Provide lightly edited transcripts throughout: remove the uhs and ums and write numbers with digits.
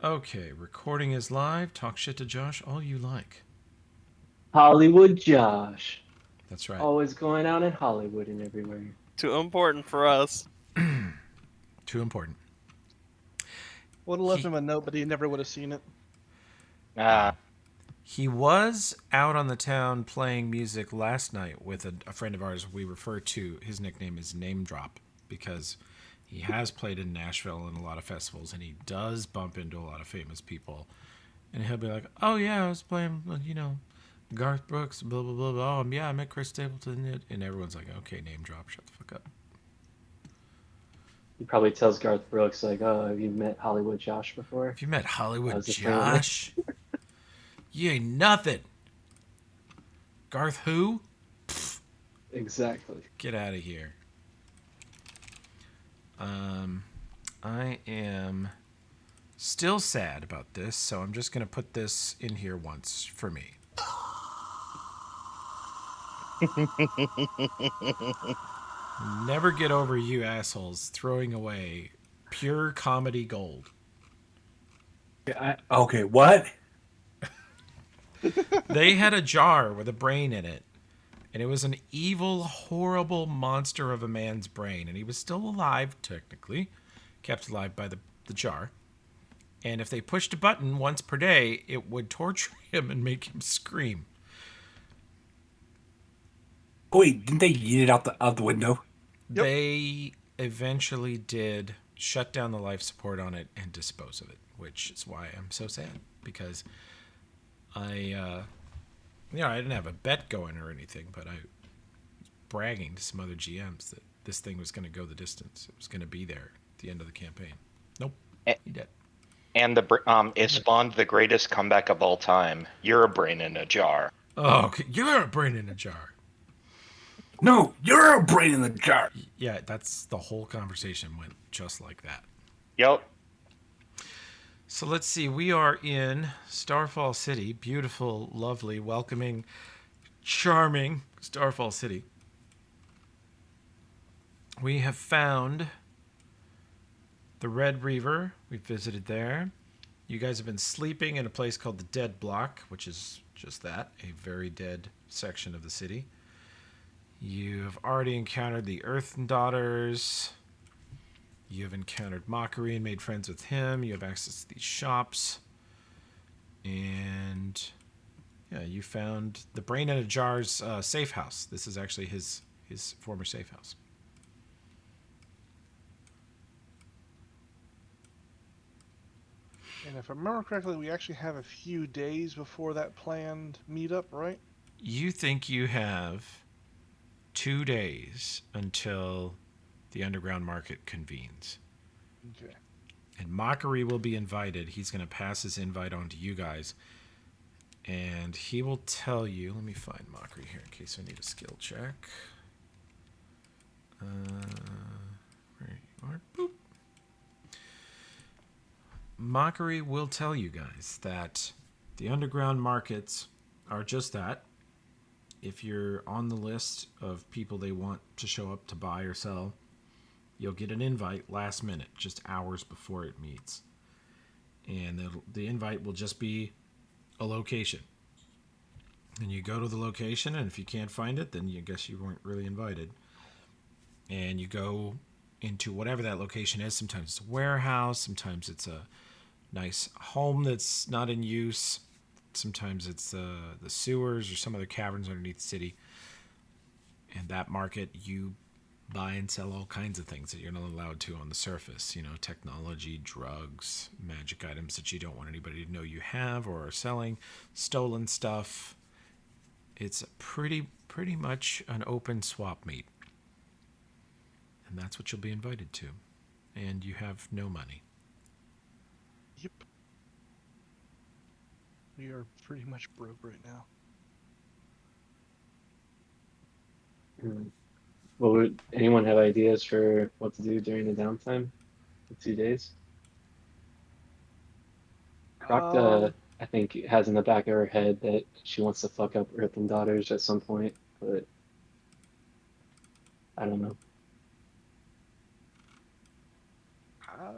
Okay, recording is live. Talk shit to Josh all you like. Hollywood Josh. That's right. Always going out in Hollywood and everywhere. Too important for us. Too important. Would have left He him a note, but he never would have seen it. Ah, he was out on the town playing music last night with a friend of ours. We refer to his nickname as Name Drop because he has played in Nashville and a lot of festivals, and he does bump into a lot of famous people. And he'll be like, "Oh yeah, I was playing, Garth Brooks, blah blah blah blah. Oh yeah, I met Chris Stapleton," and everyone's like, "Okay, name drop, shut the fuck up." he probably tells Garth Brooks, like, oh, have you met Hollywood Josh before? Have you met I Hollywood was just playing there. Josh? You ain't nothing. Garth who? Exactly. Get out of here. Um, I am still sad about this, so I'm just gonna put this in here once for me. Never get over you assholes throwing away pure comedy gold. Okay, what? They had a jar with a brain in it, and it was an evil, horrible monster of a man's brain, and he was still alive, technically, kept alive by the jar. And if they pushed a button once per day, it would torture him and make him scream. Wait, didn't they eat it out the window? Yep. They eventually did shut down the life support on it and dispose of it, which is why I'm so sad because I didn't have a bet going or anything, but I was bragging to some other GMs that this thing was going to go the distance. It was going to be there at the end of the campaign. Nope, he did. And it spawned the greatest comeback of all time. You're a brain in a jar. Oh, okay. You're a brain in a jar. No, you're a brain in the jar. Yeah, that's the whole conversation went just like that. Yep. So let's see. We are in Starfall City. Beautiful, lovely, welcoming, charming Starfall City. We have found the Red Reaver. We've visited there. You guys have been sleeping in a place called the Dead Block, which is just that, a very dead section of the city. You have already encountered the Earth Daughters. You have encountered Mockery and made friends with him. You have access to these shops. And yeah, you found the Brain in a Jar's safe house. This is actually his former safe house. And if I remember correctly, we actually have a few days before that planned meetup, right? You think you have 2 days until the underground market convenes. Okay. And Mockery will be invited. He's going to pass his invite on to you guys. And he will tell you. Let me find Mockery here in case I need a skill check. Where you are. Boop. Mockery will tell you guys that the underground markets are just that. If you're on the list of people they want to show up to buy or sell, you'll get an invite last minute, just hours before it meets. And the invite will just be a location. And you go to the location, and if you can't find it, then you guess you weren't really invited. And you go into whatever that location is. Sometimes it's a warehouse, sometimes it's a nice home that's not in use. Sometimes it's the sewers or some other caverns underneath the city. And that market, you buy and sell all kinds of things that you're not allowed to on the surface. Technology, drugs, magic items that you don't want anybody to know you have or are selling, stolen stuff. It's pretty much an open swap meet. And that's what you'll be invited to. And you have no money. Yep. We are pretty much broke right now. Well, would anyone have ideas for what to do during the downtime? The 2 days? Croc, I think, has in the back of her head that she wants to fuck up Earth and Daughters at some point, but I don't know.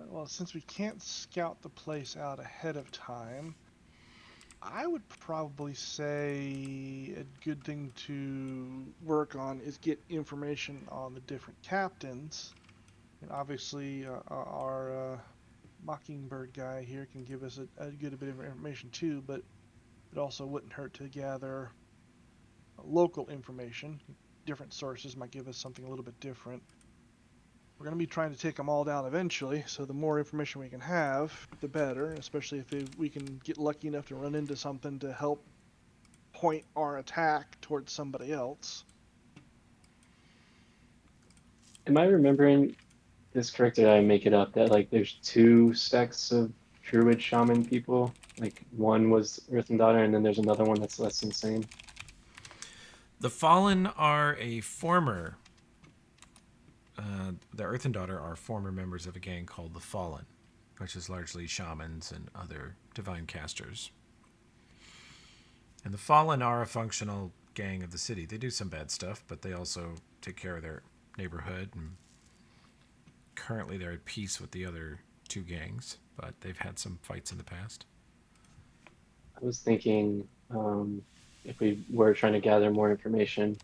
Well, since we can't scout the place out ahead of time, I would probably say a good thing to work on is get information on the different captains. And obviously, our Mockingbird guy here can give us a good bit of information too, but it also wouldn't hurt to gather local information. Different sources might give us something a little bit different. We're going to be trying to take them all down eventually, so the more information we can have, the better, especially if we can get lucky enough to run into something to help point our attack towards somebody else. Am I remembering this correct, or did I make it up that like there's two sects of druid shaman people? Like one was Earth and Daughter, and then there's another one that's less insane. The Fallen are a former. The Earth and Daughter are former members of a gang called the Fallen, which is largely shamans and other divine casters. And the Fallen are a functional gang of the city. They do some bad stuff, but they also take care of their neighborhood. And currently, they're at peace with the other two gangs, but they've had some fights in the past. I was thinking if we were trying to gather more information,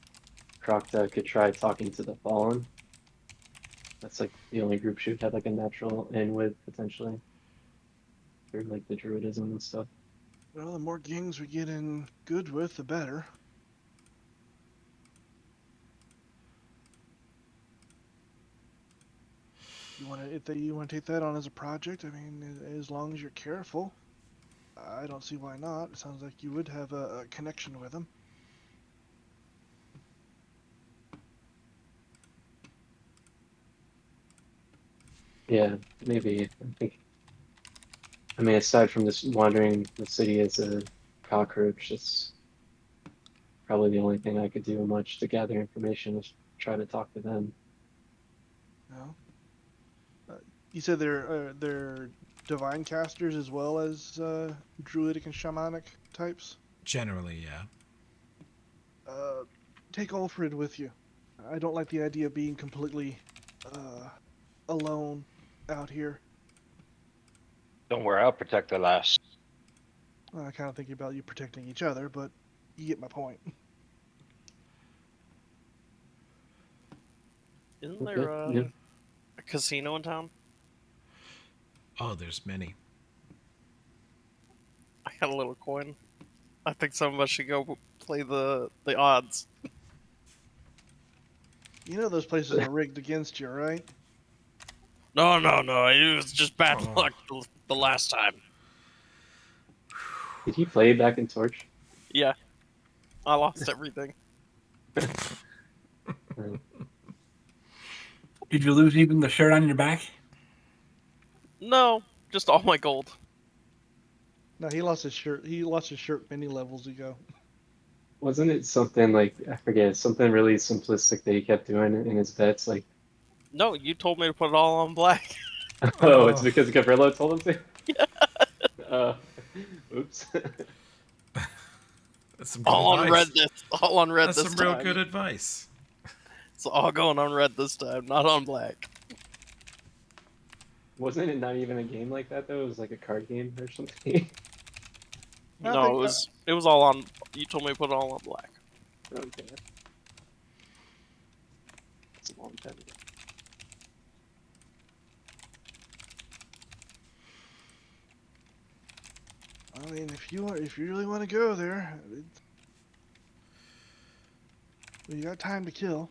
Krokta could try talking to the Fallen. That's like the only group she would have like a natural in with potentially. Through like the druidism and stuff. Well, the more gangs we get in good with, the better. You want to, if you want to take that on as a project, I mean, as long as you're careful, I don't see why not. It sounds like you would have a connection with them. Yeah, maybe. I mean, aside from this wandering the city as a cockroach, it's probably the only thing I could do much to gather information is try to talk to them. No. You said they're divine casters as well as druidic and shamanic types. Generally, yeah. Take Alfred with you. I don't like the idea of being completely alone out here. Don't worry, I'll protect the lass. I kind of think about you protecting each other, but you get my point. Isn't Okay, there yeah. a casino in town? Oh, there's many. I got a little coin. I think some of us should go play the odds. You know those places are rigged against you, right? No. It was just bad Oh. luck the last time. Did he play back in Torch? Yeah. I lost everything. Did you lose even the shirt on your back? No, just all my gold. No, he lost his shirt. He lost his shirt many levels ago. Wasn't it something like, I forget, something really simplistic that he kept doing in his bets? Like, No, you told me to put it all on black. oh, it's because Gavrilo told him to? Yeah. Oops. That's some good All on advice. red this. All on red That's this some time. real good advice. It's all going on red this time, not on black. Wasn't it not even a game like that, though? It was like a card game or something. No, it was all on. You told me to put it all on black. Okay. That's a long time ago. I mean, if you really want to go there, you got time to kill.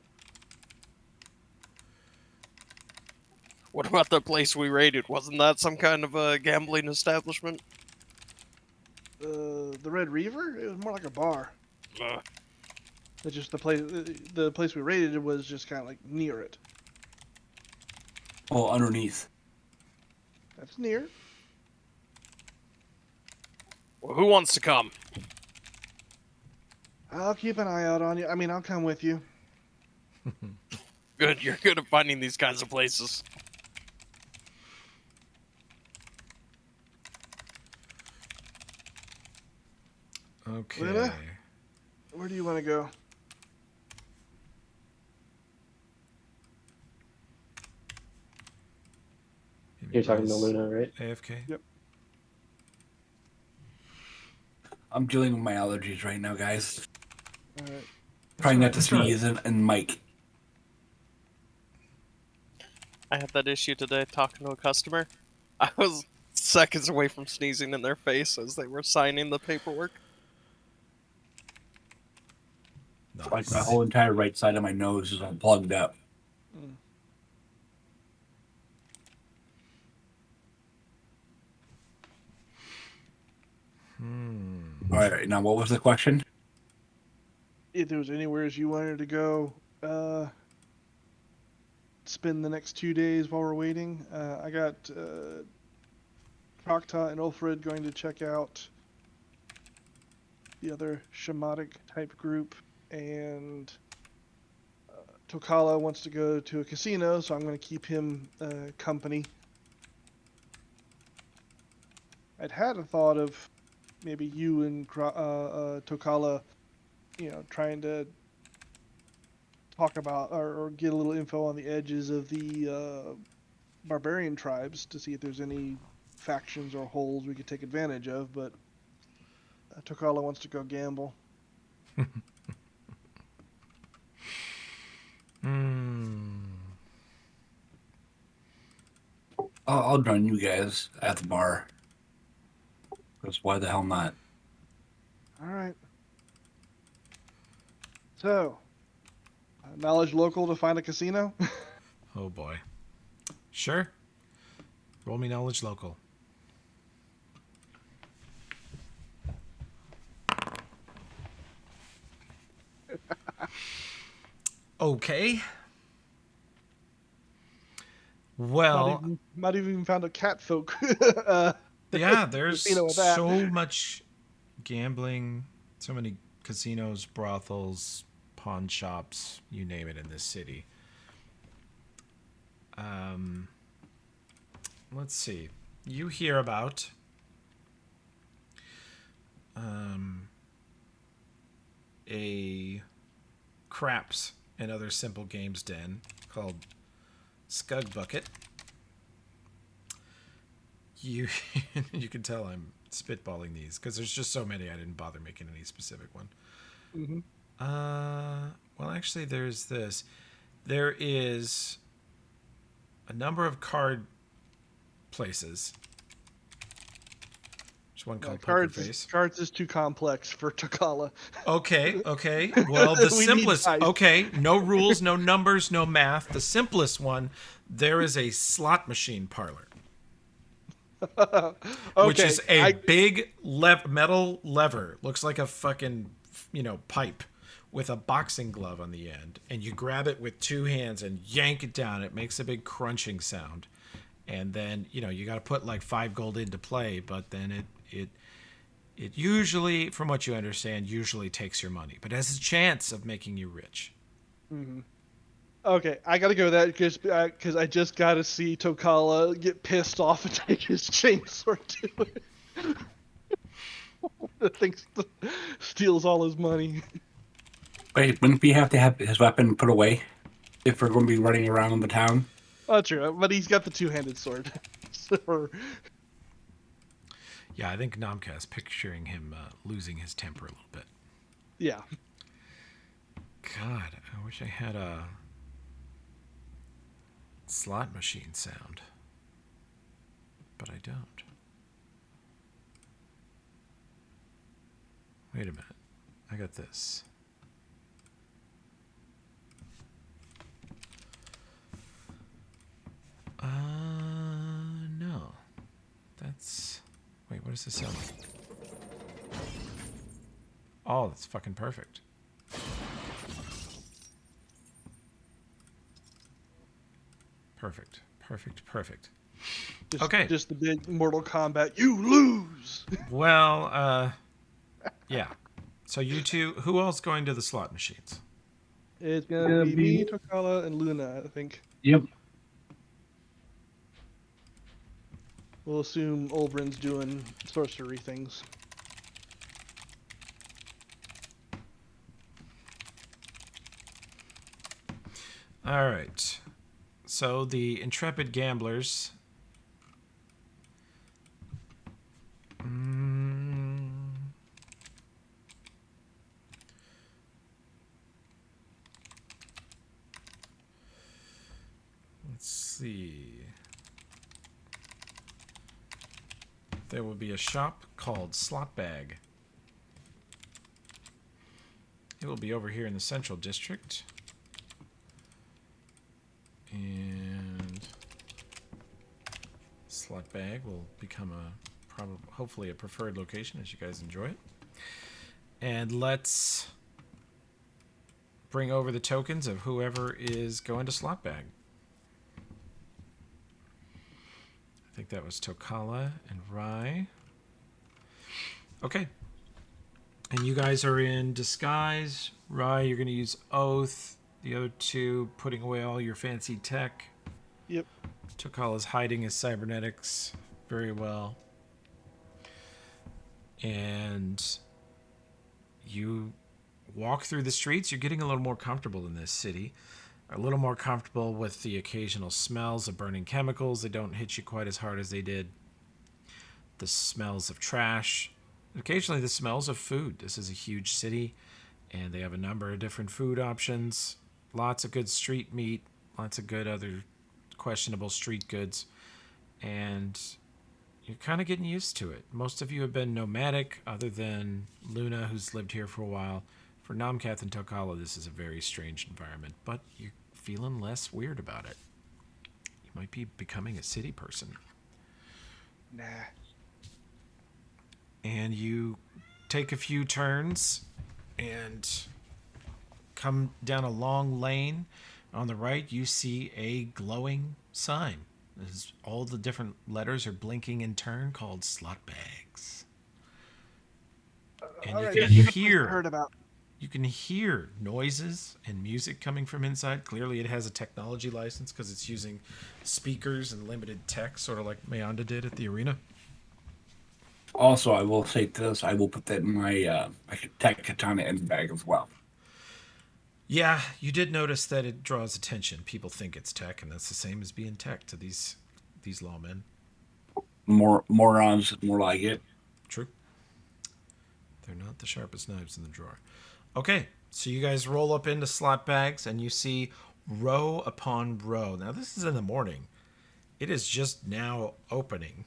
What about the place we raided? Wasn't that some kind of a gambling establishment? The Red Reaver? It was more like a bar. Uh, It's just the place we raided was just kind of like near it. Oh, underneath. That's near. well, who wants to come? I'll keep an eye out on you. I mean, I'll come with you. Good, you're good at finding these kinds of places. Okay. Luna? Where do you want to go? You're talking to Res Luna, right? AFK. Yep. I'm dealing with my allergies right now, guys. All right. Trying not to That's right. sneeze and Mike. I had that issue today talking to a customer. I was seconds away from sneezing in their face as they were signing the paperwork. Like my Nice. whole entire right side of my nose is all plugged up. Mm. Hmm. All right, now what was the question? If there was anywhere you wanted to go, spend the next 2 days while we're waiting. I got Procta and Ulfred going to check out the other shamanic type group, and Tokala wants to go to a casino, so I'm going to keep him company. I'd had a thought of maybe you and Tokala, trying to talk about or get a little info on the edges of the barbarian tribes to see if there's any factions or holes we could take advantage of, but Tokala wants to go gamble. Hmm. I'll join you guys at the bar. Because why the hell not? All right. So, knowledge local to find a casino? Oh boy. Sure. Roll me knowledge local. Okay. Well, Might have even found a cat folk. yeah, there's casino with that. so much gambling, so many casinos, brothels, pawn shops, you name it in this city. Let's see. You hear about a craps and other simple games den called Scug Bucket. You you can tell I'm spitballing these because there's just so many I didn't bother making any specific one. Mm-hmm. Well, actually, there's this. There is a number of card places. There's one called Poker Face. Cards is too complex for Tokala. Okay. Well, the We need simplest. dice. Okay, no rules, no numbers, no math. The simplest one. There is a slot machine parlor, Okay, which is a big metal lever. Looks like a fucking pipe with a boxing glove on the end, and you grab it with two hands and yank it down. It makes a big crunching sound, and then you got to put like 5 gold into play, but then it usually, from what you understand, usually takes your money, but has a chance of making you rich. Mm-hmm. Okay, I gotta go with that because I just gotta see Tokala get pissed off and take his chainsaw to it. The thing steals all his money. Wait, wouldn't we have to have his weapon put away if we're going to be running around the town? Oh, true, but he's got the two-handed sword. So, Yeah, I think Namka's picturing him losing his temper a little bit. yeah. God, I wish I had a slot machine sound, but I don't. Wait a minute. I got this. No. That's... Wait, what does this sound like? Oh, that's fucking perfect. Perfect. Okay. Just the big Mortal Kombat. You lose. Well, yeah. So you two, who else going to the slot machines? It's gonna be me, Tokala, and Luna. I think Yep. we'll assume Olbrin's doing sorcery things. All right. So the intrepid gamblers there will be a shop called Slot Bag. It will be over here in the Central District. And Slot Bag will become hopefully a preferred location as you guys enjoy it. And let's bring over the tokens of whoever is going to Slot Bag. I think that was Tokala and Rai. Okay. And you guys are in disguise. Rai, you're going to use Oath. The other two, putting away all your fancy tech. Yep. Tokala's hiding his cybernetics very well. And you walk through the streets. You're getting a little more comfortable in this city. A little more comfortable with the occasional smells of burning chemicals. They don't hit you quite as hard as they did. The smells of trash. Occasionally the smells of food. This is a huge city, and they have a number of different food options. Lots of good street meat. Lots of good other questionable street goods. And you're kind of getting used to it. Most of you have been nomadic, other than Luna, who's lived here for a while. For Namkath and Tokala, this is a very strange environment, but you're feeling less weird about it. You might be becoming a city person. Nah. And you take a few turns and come down a long lane. On the right, you see a glowing sign. All the different letters are blinking in turn, called Slot Bags. And Alright, you can this is the place I hear heard about. You can hear noises and music coming from inside. Clearly, it has a technology license because it's using speakers and limited tech, sort of like Mayanda did at the arena. Also, I will say this: I will put that in my tech katana in the bag as well. Yeah, you did notice that it draws attention. People think it's tech, and that's the same as being tech to these lawmen. More morons, more like it. True. They're not the sharpest knives in the drawer. Okay, so you guys roll up into Slot Bags, and you see row upon row. Now, this is in the morning. It is just now opening,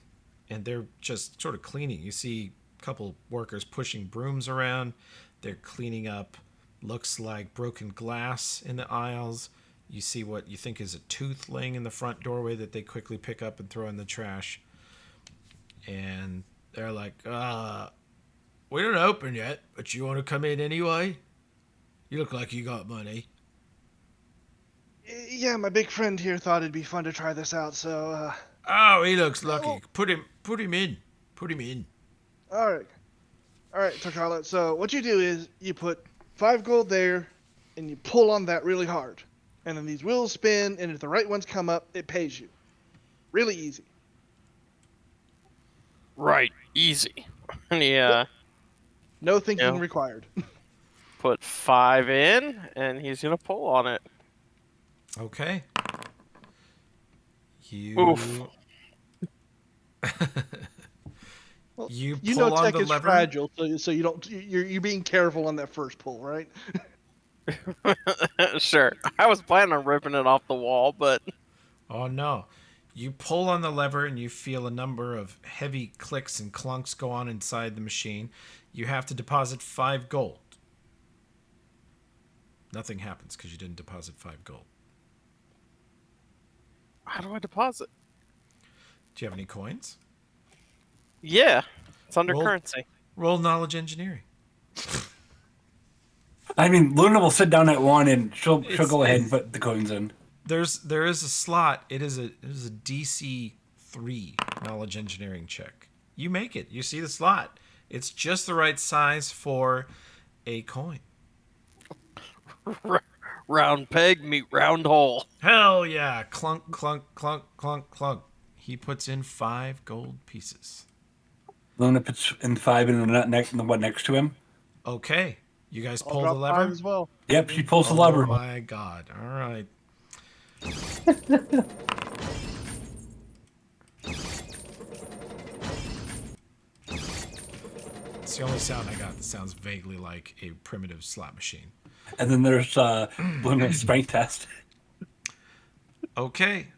and they're just sort of cleaning. You see a couple workers pushing brooms around. They're cleaning up, looks like broken glass in the aisles. You see what you think is a tooth laying in the front doorway that they quickly pick up and throw in the trash. And they're like, we don't open yet, but you want to come in anyway? You look like you got money. Yeah, my big friend here thought it'd be fun to try this out, so, Oh, he looks lucky. Oh. Put him in. Put him in. Alright. Alright, Takala, so what you do is you put 5 gold there, and you pull on that really hard. And then these wheels spin, and if the right ones come up, it pays you. Really easy. Right, easy. Yeah, No thinking Yeah. required. put 5 in, and he's gonna pull on it. Okay. You. Oof. Well, You You pull know on tech the is lever. fragile, so you don't you're being careful on that first pull, right? Sure, I was planning on ripping it off the wall, but Oh no. You pull on the lever and you feel a number of heavy clicks and clunks go on inside the machine. You have to deposit 5 gold. Nothing happens because you didn't deposit 5 gold. how do I deposit? Do you have any coins? Yeah, it's under Roll- currency. Roll knowledge engineering. I mean, Luna will sit down at one, and she'll It's- go ahead and it's- put the coins in. There is a slot. It is a DC 3 knowledge engineering check. You make it. You see the slot. It's just the right size for a coin. Round peg, meet round hole. Hell yeah. Clunk, clunk, clunk, clunk, clunk. He puts in 5 gold pieces. Luna puts in 5 in the one next to him. Okay. You guys I'll pull the drop 5 lever? as well. Yep, she pulls the Oh lever. my god. All right. It's the only sound I got that sounds vaguely like a primitive slot machine. And then there's Luna's strength test. Okay.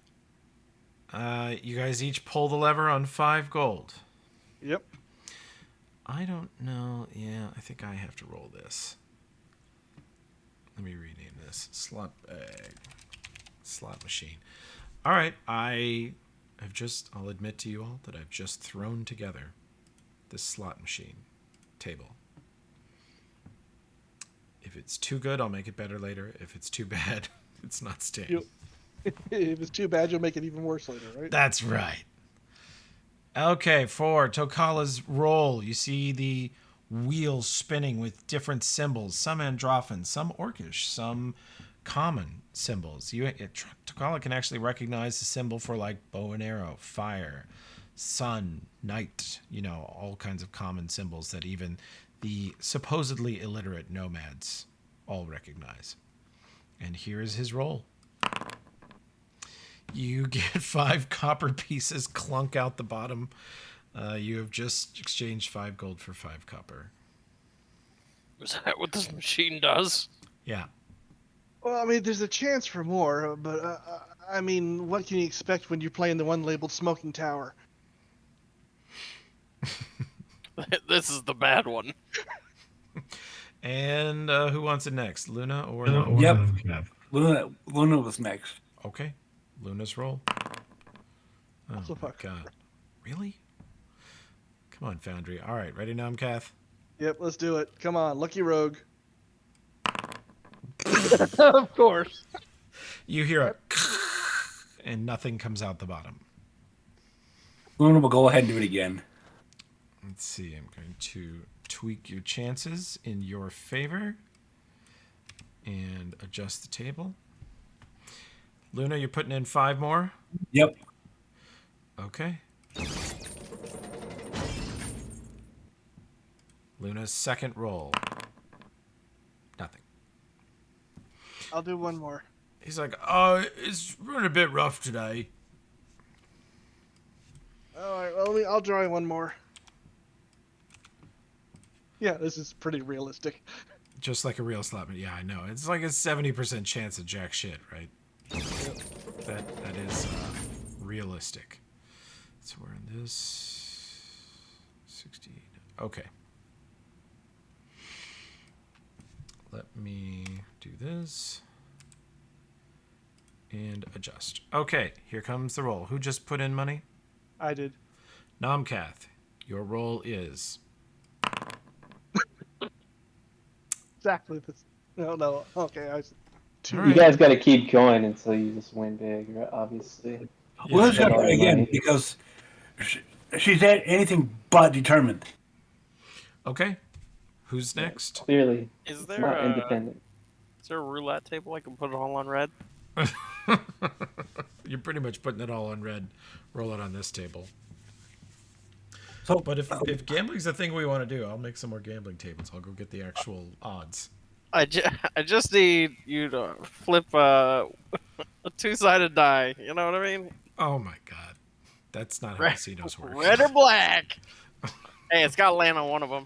You guys each pull the lever on 5 gold. Yep. I don't know. Yeah, I think I have to roll this. Let me rename this. Slot bag. Slot machine. All right. I'll admit to you all that I've just thrown together this slot machine table. If it's too good, I'll make it better later. If it's too bad, it's not staying. If it's too bad, you'll make it even worse later, right? That's right. Okay, for Tokala's roll, you see the wheels spinning with different symbols, some androphane, some orcish, some common symbols. Tokala can actually recognize the symbol for like bow and arrow, fire, sun, night, all kinds of common symbols that even the supposedly illiterate nomads all recognize. And here is his roll. You get 5 copper pieces, clunk out the bottom. You have just exchanged 5 gold for 5 copper. Is that what this machine does? Yeah. Well, I mean, there's a chance for more, but I mean, what can you expect when you're playing the one labeled Smoking Tower? This is the bad one. And who wants it next? Luna or Yep. Luna was next. Okay. Luna's roll. Oh Also my fuck. god. Really? Come on, Foundry. All right, ready now, Kath? Yep, let's do it. Come on, Lucky Rogue. Of course. You hear a and nothing comes out the bottom. Luna will go ahead and do it again. Let's see. I'm going to tweak your chances in your favor and adjust the table. Luna, you're putting in 5 more? Yep. Okay. Luna's second roll. Nothing. I'll do one more. He's like, it's running a bit rough today. All right, well, I'll draw one more. Yeah, this is pretty realistic. Just like a real slot. Yeah, I know. It's like a 70% chance of jack shit, right? That is realistic. So we're in this 16. Okay. Let me do this and adjust. Okay, here comes the roll. Who just put in money? I did. Nomkath, your roll is Exactly this. No. Okay, All You right. guys got to keep going until you just win big, right? Obviously. Well, let's Yeah. go again because she's at anything but determined. Okay. Who's next? Clearly, Is it's there not a independent. roulette table I can put it all on red? You're pretty much putting it all on red. Roll it on this table. So, But if gambling's the thing we want to do, I'll make some more gambling tables. I'll go get the actual odds. I just need you to flip a two-sided die. You know what I mean? Oh my god. That's not how casinos work. Red or black. Hey, it's got to land on one of them.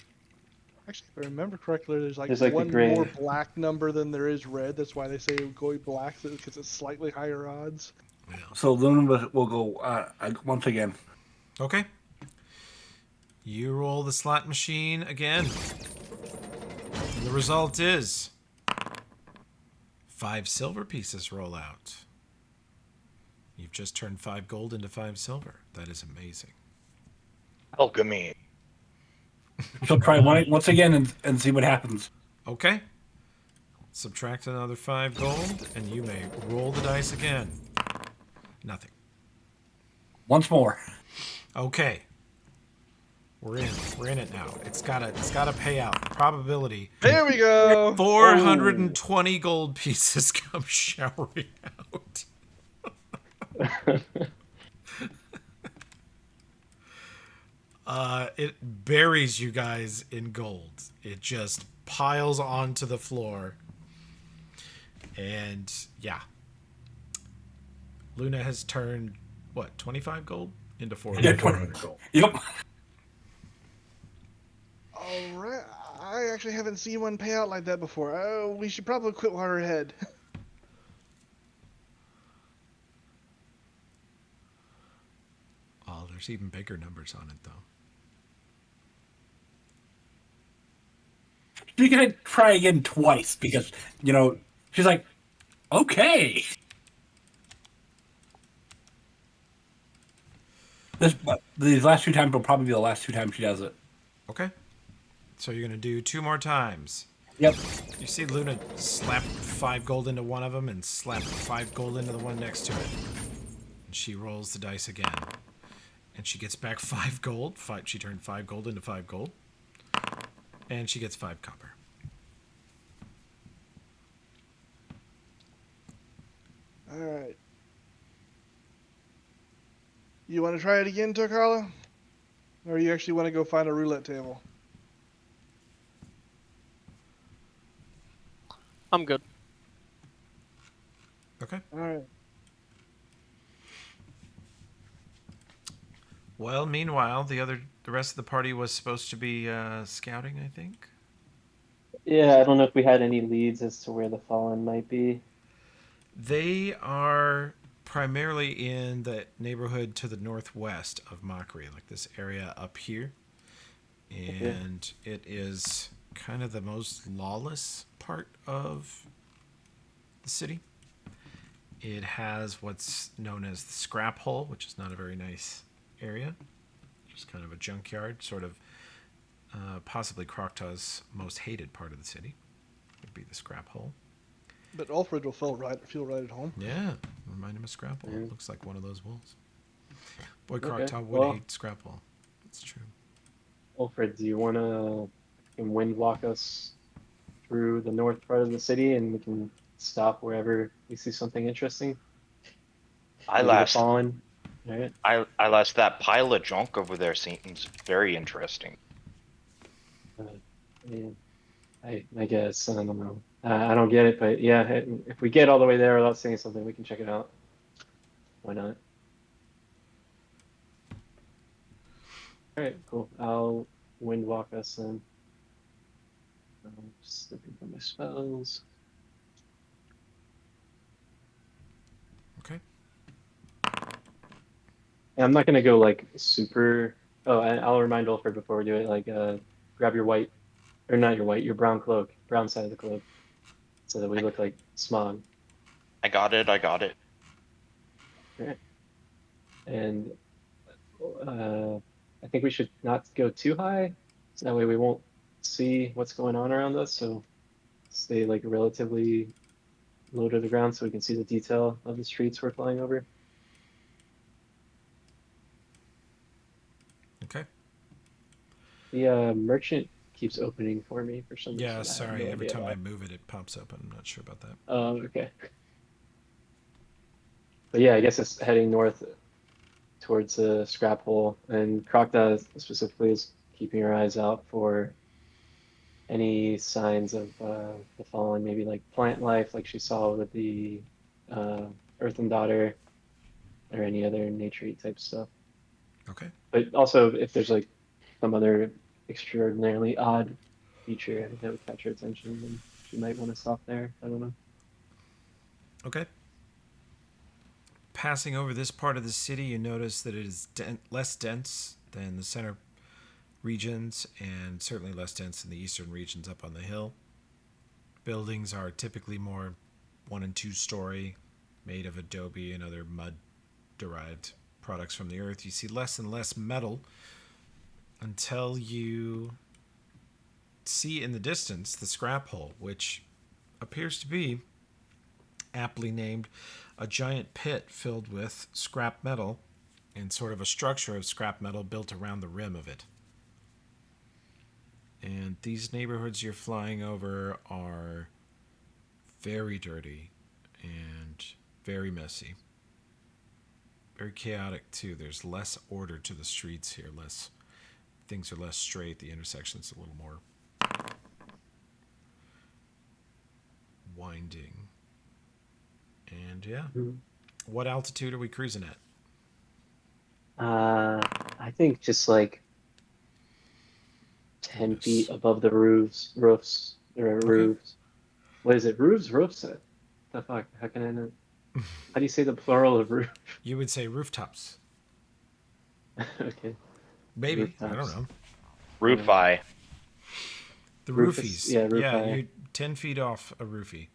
Actually, if I remember correctly, there's There's like the one gray. more black number than there is red. That's why they say go black, because it's slightly higher odds. Yeah. so Luna will go once again. Okay. You roll the slot machine again. And the result is 5 silver pieces roll out. You've just turned 5 gold into 5 silver. That is amazing. Alchemy. So try once again and see what happens. Okay. Subtract another 5 gold, and you may roll the dice again. Nothing. Once more. Okay. We're in. We're in it now. It's gotta pay out. Probability. There we go. 420 gold pieces come showering out. It buries you guys in gold. It just piles onto the floor. And yeah. Luna has turned, what, 25 gold into 400 gold. Yep. All right. I actually haven't seen one pay out like that before. Oh, we should probably quit while we're ahead. Oh, there's even bigger numbers on it, though. She's gonna try again twice because she's like, okay. These last 2 times will probably be the last 2 times she does it. Okay. So you're going to do 2 more times. Yep. You see Luna slap 5 gold into one of them and slap 5 gold into the one next to it. And she rolls the dice again. And she gets back 5 gold. She turned 5 gold into 5 gold. And she gets 5 copper. All right. You want to try it again, Tokala? Or you actually want to go find a roulette table? I'm good. Okay. All right. Well, meanwhile, the rest of the party was supposed to be scouting, I think. Yeah, I don't know if we had any leads as to where the fallen might be. They are primarily in the neighborhood to the northwest of Mockery, like this area up here. And it is kind of the most lawless part of the city. It has what's known as the scrap hole, which is not a very nice area. Just kind of a junkyard, sort of possibly Croctaw's most hated part of the city would be the scrap hole. But Alfred will feel right at home. Yeah, remind him of scrap hole. Yeah. Looks like one of those wolves. Boy, Okay, Croctaw would well- hate scrap hole. That's true. Alfred, do you want to wind walk us through the north part of the city, and we can stop wherever we see something interesting? I Maybe the last fallen. All right. that pile of junk over there seems very interesting. Yeah, I guess I don't know. I don't get it, but yeah, if we get all the way there without saying something, we can check it out. Why not? All right, cool. I'll wind walk us then. Just looking for my spells. Okay. And I'm not gonna go like super. Oh, and I'll remind Alfred before we do it. Like, grab your white, or not your white, your brown cloak, brown side of the cloak, so that we look like smog. I got it. Right. And I think we should not go too high, so that way we won't see what's going on around us. So stay like relatively low to the ground, so we can see the detail of the streets we're flying over. Okay. The merchant keeps opening for me for some reason. I Yeah, have sorry. no Every idea time why. I move it, it pops up. I'm not sure about that. Oh, okay. But yeah, I guess it's heading north towards the scrap hole, and Krokta specifically is keeping her eyes out for any signs of the fallen, maybe like plant life, like she saw with the uh, Earthen Daughter, or any other nature type stuff. Okay. But also, if there's like some other extraordinarily odd feature that would catch her attention, then she might want to stop there. I don't know. Okay. Passing over this part of the city, you notice that it is less dense than the center regions, and certainly less dense than the eastern regions up on the hill. Buildings are typically more 1 and 2 story, made of adobe and other mud derived products from the earth. You see less and less metal until you see in the distance the scrap hole, which appears to be aptly named a giant pit filled with scrap metal and sort of a structure of scrap metal built around the rim of it. And these neighborhoods you're flying over are very dirty and very messy. Very chaotic too. There's less order to the streets here. Things are less straight. The intersection's a little more winding. And yeah. Mhm. What altitude are we cruising at? I think just like 10 Goodness. feet above the roofs, or Okay. roofs. What is it? Roofs? Roofs? The fuck? How can I know? How do you say the plural of roof? You would say rooftops. Okay. Maybe. I don't Rooftops. know. Roof eye. The Rufus, roofies. yeah, Yeah, Rupai. you're 10 feet off a roofie.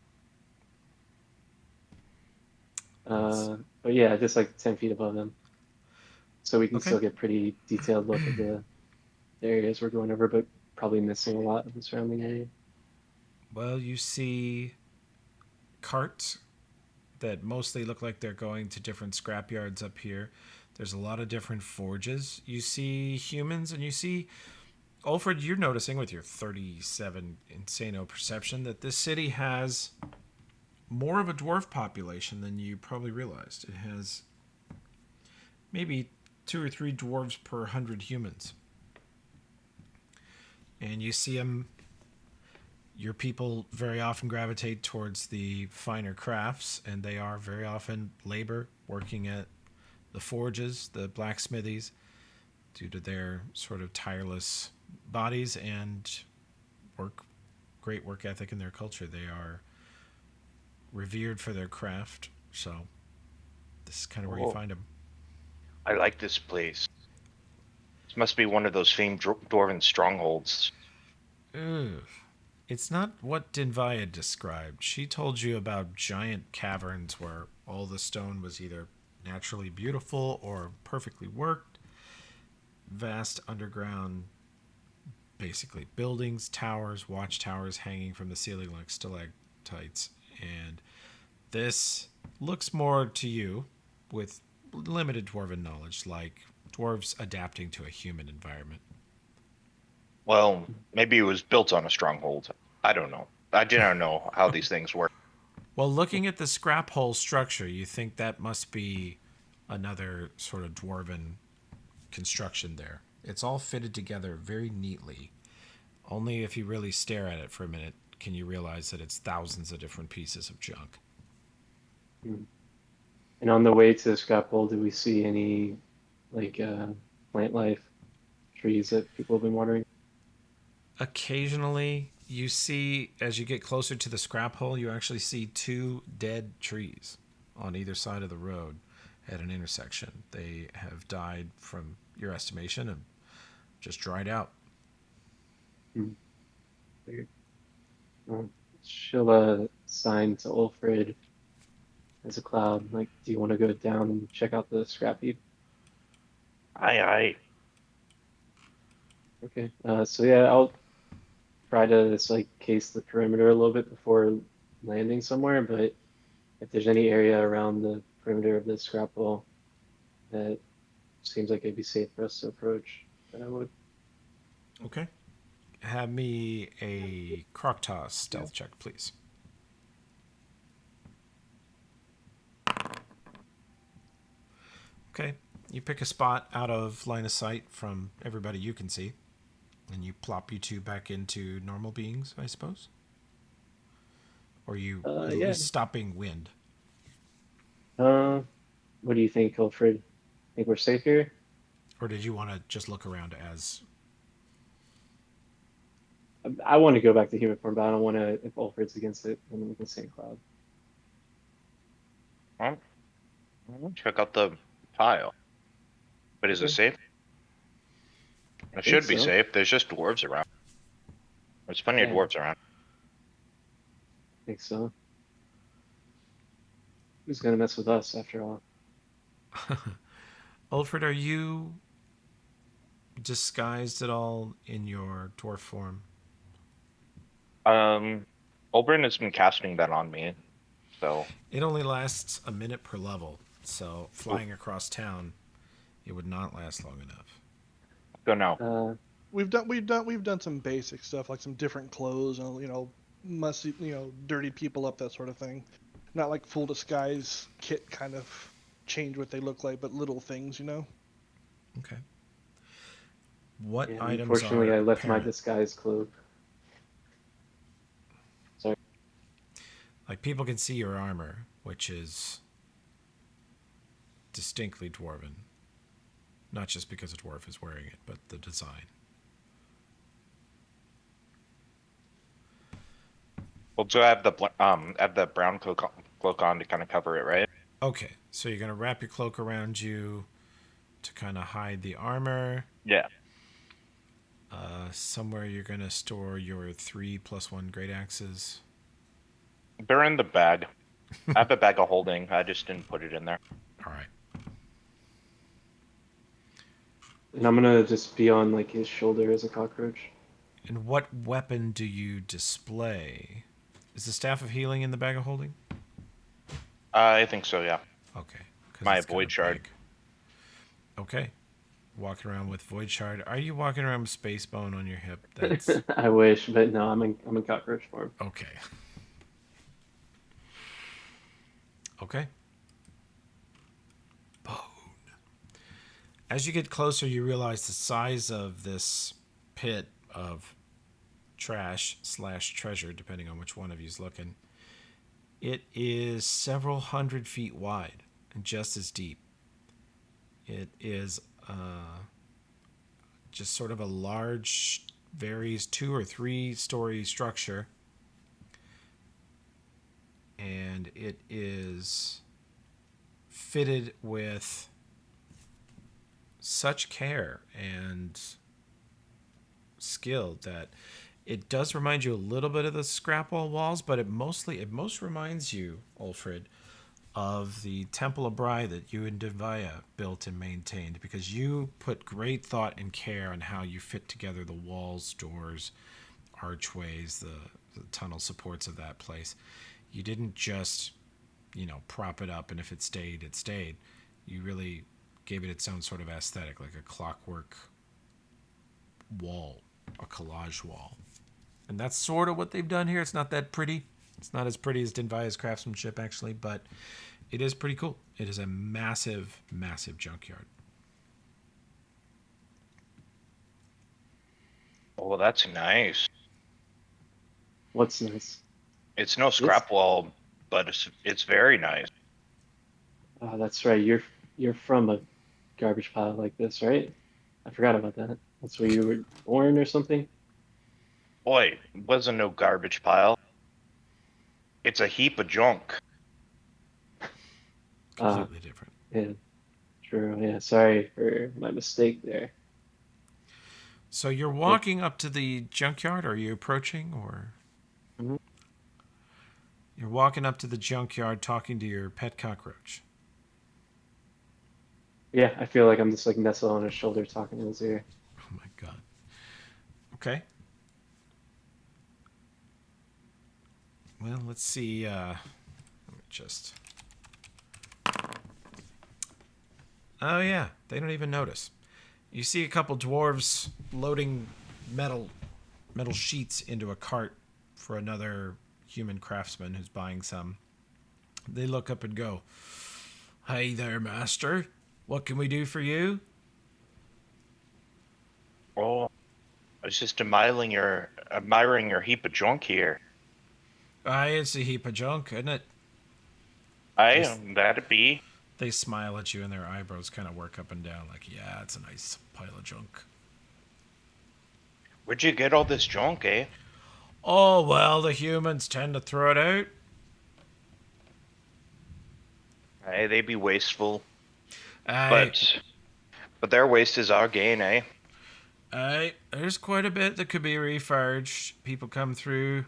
But yeah, just like 10 feet above them. So we can Okay. still get pretty detailed look at the areas we're going over, but probably missing a lot of the surrounding area. Well, you see carts that mostly look like they're going to different scrapyards up here. There's a lot of different forges. You see humans, and you see Alfred. You're noticing with your 37 insano perception that this city has more of a dwarf population than you probably realized. It has maybe 2 or 3 dwarves per 100 humans, and you see them. Your people very often gravitate towards the finer crafts, and they are very often labor working at the forges, the blacksmithies, due to their sort of tireless bodies and great work ethic in their culture. They are revered for their craft, so this is kind of where you Oh, find them. I like this place. This must be one of those famed dwarven strongholds. Ugh. It's not what Dinvaya described. She told you about giant caverns where all the stone was either naturally beautiful or perfectly worked. Vast underground, basically buildings, towers, watchtowers hanging from the ceiling like stalactites. And this looks more to you, with limited dwarven knowledge, like dwarves adapting to a human environment. Well, maybe it was built on a stronghold. I don't know. I do not know how these things work. Well, looking at the scrap hole structure, you think that must be another sort of dwarven construction there. It's all fitted together very neatly. Only if you really stare at it for a minute can you realize that it's thousands of different pieces of junk. Hmm. And on the way to the scrap hole, do we see any like plant life, trees that people have been watering? Occasionally, you see, as you get closer to the scrap hole, you actually see 2 dead trees on either side of the road at an intersection. They have died, from your estimation, and just dried out. Hmm. Weird. Um, she'll sign to Ulfrid as a cloud. Like, do you want to go down and check out the scrap heap? Aye. Okay. So yeah, I'll try to just like case the perimeter a little bit before landing somewhere, but if there's any area around the perimeter of the scrap hole that seems like it'd be safe for us to approach, then I would. Okay. Have me a Crocta stealth check, please. Okay. You pick a spot out of line of sight from everybody you can see, and you plop you 2 back into normal beings, I suppose? Or you at Yeah. least stopping wind? Uh, what do you think, Alfred? Think we're safe here? Or did you want to just look around as... I want to go back to human form, but I don't want to. If Alfred's against it, then we can stay in cloud. Well, check out the pile. But is it Okay. safe? I It think should be so. safe. There's just dwarves around. There's plenty of Yeah, dwarves around. I think so. Who's gonna mess with us after all? Ulfred, are you disguised at all in your dwarf form? Oberon has been casting that on me, so It only lasts a minute per level, so Oh, flying across town, it would not last long enough. go now. We've done some basic stuff like some different clothes and musty dirty people up, that sort of thing. Not like full disguise kit kind of change what they look like, but little things. Okay. What yeah. items Unfortunately, are I left my apparent? disguise cloak. Sorry. Like, people can see your armor, which is distinctly dwarven. Not just because a dwarf is wearing it, but the design. Well, so I have the brown cloak on to kind of cover it, right? Okay, so you're going to wrap your cloak around you to kind of hide the armor. Yeah. somewhere you're gonna store your 3+1 great axes? They're in the bag. I have a bag of holding. I just didn't put it in there. All right. And I'm gonna just be on like his shoulder as a cockroach. And what weapon do you display? Is the staff of healing in the bag of holding? I think so, yeah. Okay. 'Cause My it's kinda void shard. big. Okay. Walking around with void shard. Are you walking around with space bone on your hip? That's I wish, but no, I'm in cockroach form. okay. Okay. Bone. As you get closer, you realize the size of this pit of trash / treasure, depending on which one of you's looking. It is several hundred feet wide and just as deep. It is just sort of a large, varies 2 or 3 story structure, and it is fitted with such care and skill that it does remind you a little bit of the scrapwall walls, but it most reminds you, Ulfrid, of the Temple of Bry that you and Devaya built and maintained, because you put great thought and care on how you fit together the walls, doors, archways, the tunnel supports of that place. You didn't just, prop it up and if it stayed, it stayed. You really gave it its own sort of aesthetic, like a clockwork wall, a collage wall. And that's sort of what they've done here. It's not that pretty. It's not as pretty as Denvaya's craftsmanship, actually, but it is pretty cool. It is a massive, massive junkyard. Oh, that's nice. What's nice? It's no scrap wall, but it's very nice. Oh, that's right. You're from a garbage pile like this, right? I forgot about that. That's where you were born or something? Boy, it wasn't no garbage pile. It's a heap of junk. Completely different. Yeah, true. Yeah, sorry for my mistake there. So you're walking up to the junkyard? Or are you approaching, or? Mhm. You're walking up to the junkyard talking to your pet cockroach. Yeah, I feel like I'm just like nestled on his shoulder talking in his ear. Oh my god. Okay. Well, let's see. Let me just. Oh yeah, they don't even notice. You see a couple dwarves loading metal sheets into a cart for another human craftsman who's buying some. They look up and go, "Hey there, master. What can we do for you?" Oh, I was just admiring your heap of junk here. Aye, it's a heap of junk, isn't it? That'd be. They smile at you and their eyebrows kind of work up and down like, yeah, it's a nice pile of junk. Where'd you get all this junk, eh? Oh, well, the humans tend to throw it out. Hey, they be wasteful, Aye, but their waste is our gain, eh? aye, there's quite a bit that could be reforged. People come through,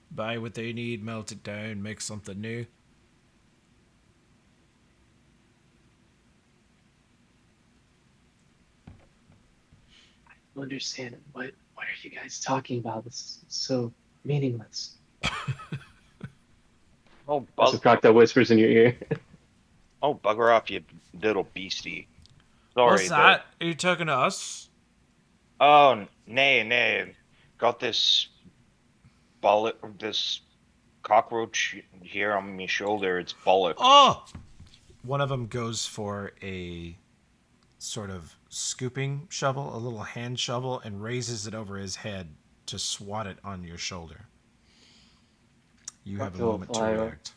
buy what they need, melt it down, make something new. I don't understand what are you guys talking about? This is so meaningless. Oh, Also, Crocodile whispers in your ear. oh, bugger off, you little beastie. What's Sorry, that? Are you talking to us? oh, nay. Got this this cockroach here on my shoulder. It's bollock. Oh! One of them goes for a sort of scooping shovel, a little hand shovel, and raises it over his head to swat it on your shoulder. You have a Crocodile will moment to fly. react.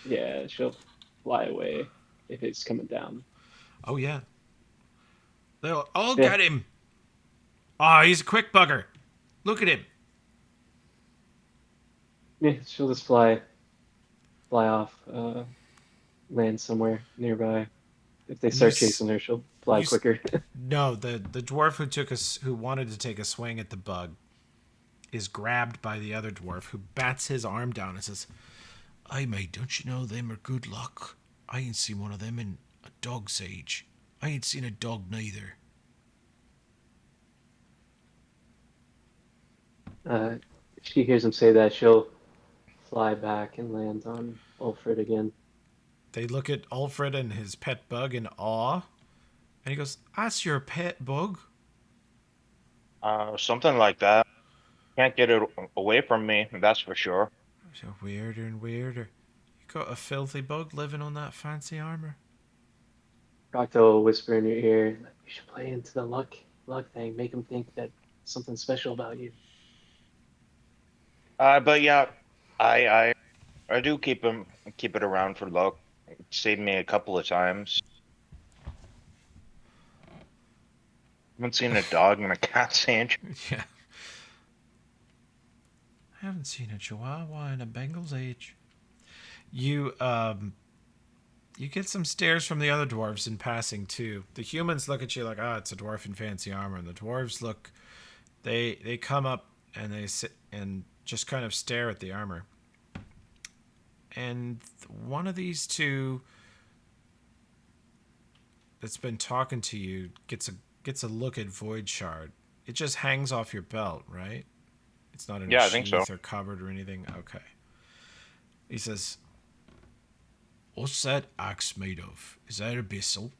Yeah, she'll fly away if it's coming down. Oh, yeah. They'll all Yeah. get him. Oh, he's a quick bugger. Look at him. Yeah, she'll just fly off, land somewhere nearby. If they And start chasing her, she'll fly You s- quicker. No, the dwarf who wanted to take a swing at the bug is grabbed by the other dwarf, who bats his arm down and says, "Aye, mate, don't you know them are good luck? I ain't seen one of them in a dog's age. I ain't seen a dog neither." If she hears him say that, she'll fly back and land on Ulfred again. They look at Alfred and his pet bug in awe, and he goes, "That's your pet bug?" Something like that. Can't get it away from me, that's for sure. So weirder and weirder. You got a filthy bug living on that fancy armor. Procto will whisper in your ear, "You should play into the luck thing. Make him think that something special about you." But yeah, I I I do keep it around for luck. It saved me a couple of times. Haven't seen a dog in a cat sandwich. Yeah. I haven't seen a Chihuahua in a Bengal's age. You get some stares from the other dwarves in passing too. The humans look at you like, "Ah, it's a dwarf in fancy armor," and the dwarves look. They come up and they sit and just kind of stare at the armor. And one of these two that's been talking to you gets a look at Void Shard. It just hangs off your belt, right? It's not in a Yeah, I think so. sheath or covered or anything. Okay. He says, "What's that axe made of? Is that abyssal?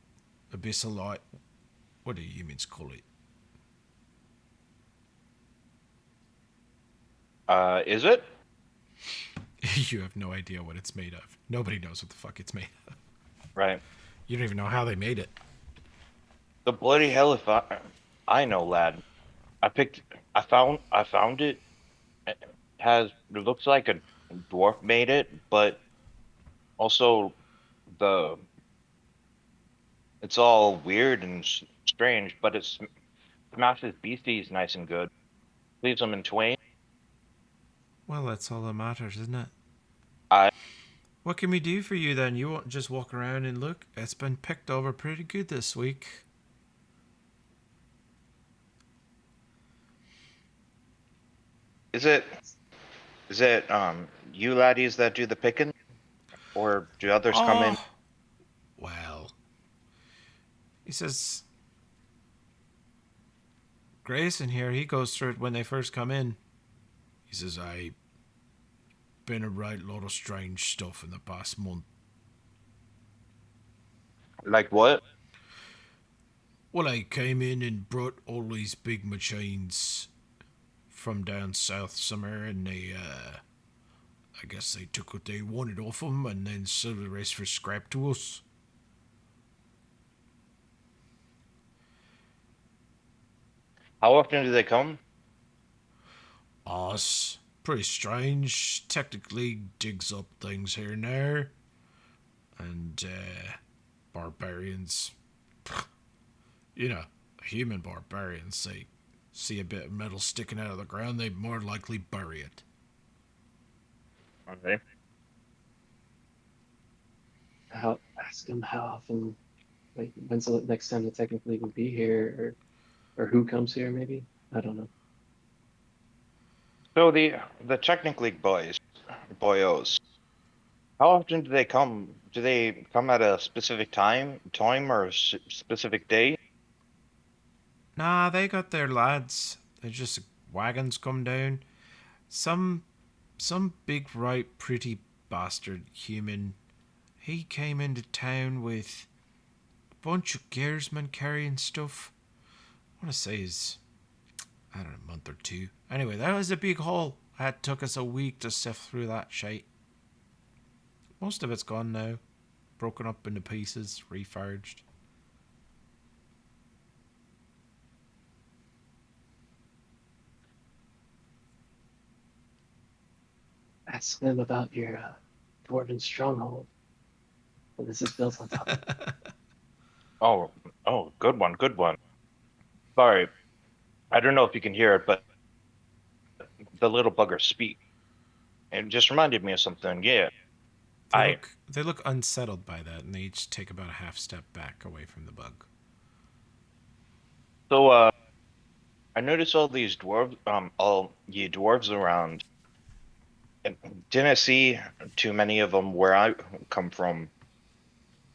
Abyssal light? What do humans call it?" Is it? You have no idea what it's made of. Nobody knows what the fuck it's made of. Right. You don't even know how they made it. The bloody hell if I know, lad. I picked I found it. It it looks like a dwarf made it, but also the it's all weird and strange, but it smashes beasties nice and good. Leaves them in twain. Well, that's all that matters, isn't it? I What can we do for you then? You won't just walk around and look. It's been picked over pretty good this week. is it is it you laddies that do the picking, or do others come in? Oh, well. He says, Grayson here, he goes through it when they first come in. He says, "I been a right lot of strange stuff in the past month." Like what? Well, I came in and brought all these big machines from down south somewhere, and I guess they took what they wanted off them and then sold the rest for scrap to us. How often do they come? Us. Pretty strange. Technically digs up things here and there. And, barbarians. You know, human barbarians, they see a bit of metal sticking out of the ground, they'd more likely bury it. Okay. Ask him how often, like, when's the next time the technically would be here, or who comes here, maybe? I don't know. So the Technic League boyos, how often do they come? Do they come at a specific time or a specific day? Nah, they got their lads. They're just wagons come down. Some big right pretty bastard human. He came into town with a bunch of gearsmen carrying stuff. I want to say is I don't know, a month or two. Anyway, that was a big haul. That took us a week to sift through that shite. Most of it's gone now. Broken up into pieces, reforged. Ask them about your dwarven stronghold. What this is built on top of. Oh, oh, good one, good one. Sorry, I don't know if you can hear it, but the little bugger speak. It just reminded me of something. Yeah, They I look unsettled by that, and they each take about a half step back away from the bug. So, I noticed all these dwarves around, and didn't see too many of them where I come from. In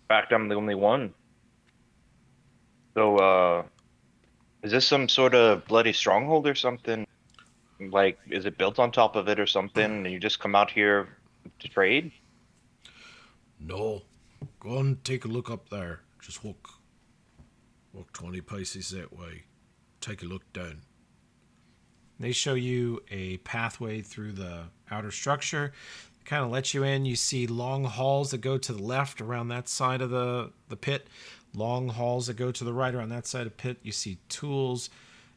fact, I'm the only one. So, is this some sort of bloody stronghold or something? Like, is it built on top of it or something, and you just come out here to trade? No. Go and take a look up there. Just walk 20 paces that way. Take a look down. They show you a pathway through the outer structure. Kind of let you in. You see long halls that go to the left around that side of the pit. Long halls that go to the right around that side of the pit. You see tools,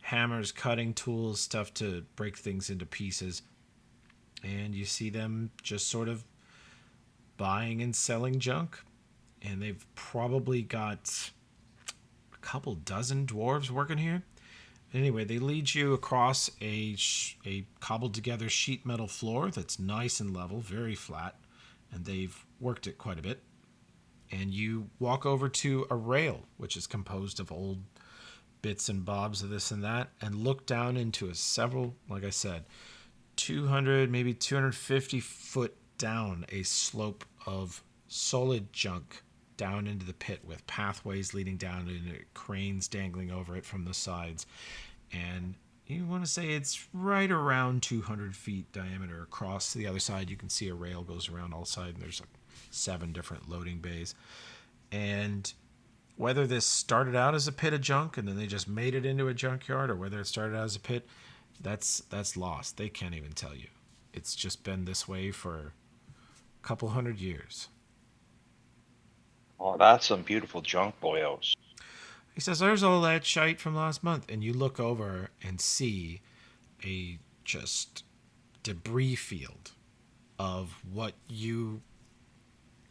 hammers, cutting tools, stuff to break things into pieces. And you see them just sort of buying and selling junk. And they've probably got a couple dozen dwarves working here. Anyway, they lead you across a cobbled together sheet metal floor that's nice and level, very flat, and they've worked it quite a bit. And you walk over to a rail, which is composed of old bits and bobs of this and that, and look down into a several, like I said, 200, maybe 250-foot down a slope of solid junk down into the pit with pathways leading down and cranes dangling over it from the sides. And you want to say it's right around 200 feet diameter across. To the other side, you can see a rail goes around all sides, and there's like 7 different loading bays. And whether this started out as a pit of junk and then they just made it into a junkyard, or whether it started out as a pit, that's lost. They can't even tell you. It's just been this way for a couple hundred years. Oh, that's some beautiful junk, boyos. He says, there's all that shite from last month. And you look over and see a just debris field of what you...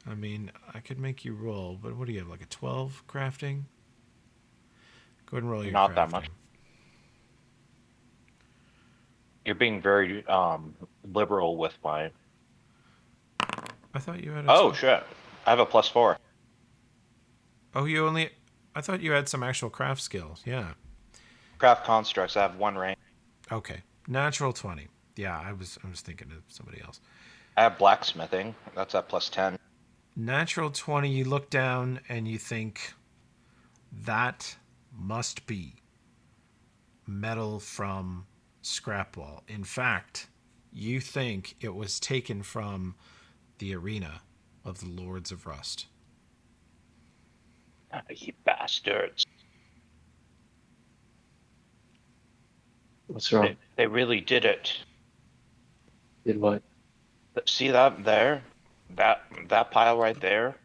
I mean, I could make you roll, but what do you have, like a 12 crafting? Go ahead and roll your Not that crafting. much. You're being very liberal with my. I thought you had a... Oh shit! I have a +4. Oh, you only... I thought you had some actual craft skills. Yeah. Craft constructs. I have 1 rank. Okay. Natural 20. Yeah, I was thinking of somebody else. I have blacksmithing. That's at +10. Natural 20, you look down and you think that must be metal from scrap wall. In fact, you think it was taken from the arena of the Lords of Rust. Ah, you bastards! What's wrong? They really did it. Did what? See that there? That pile right there?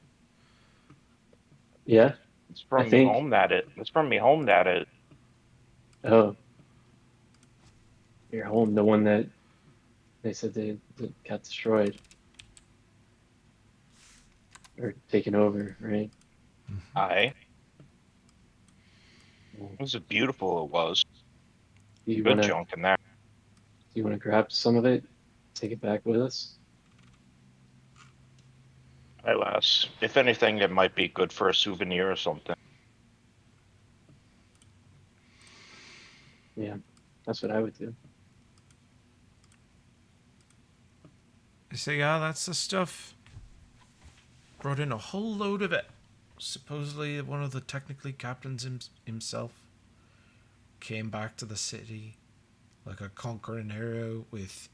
Yeah, It's I from me think. home that it. It's from me home that it. Oh, your home, the one that they said that got destroyed or taken over, right? Aye. Well, It was beautiful. It was do you good wanna junk in there. do you wanna grab some of it, take it back with us? Alas, if anything, it might be good for a souvenir or something. Yeah, that's what I would do. They say, yeah, that's the stuff. Brought in a whole load of it. Supposedly, one of the technically captains himself came back to the city like a conquering hero with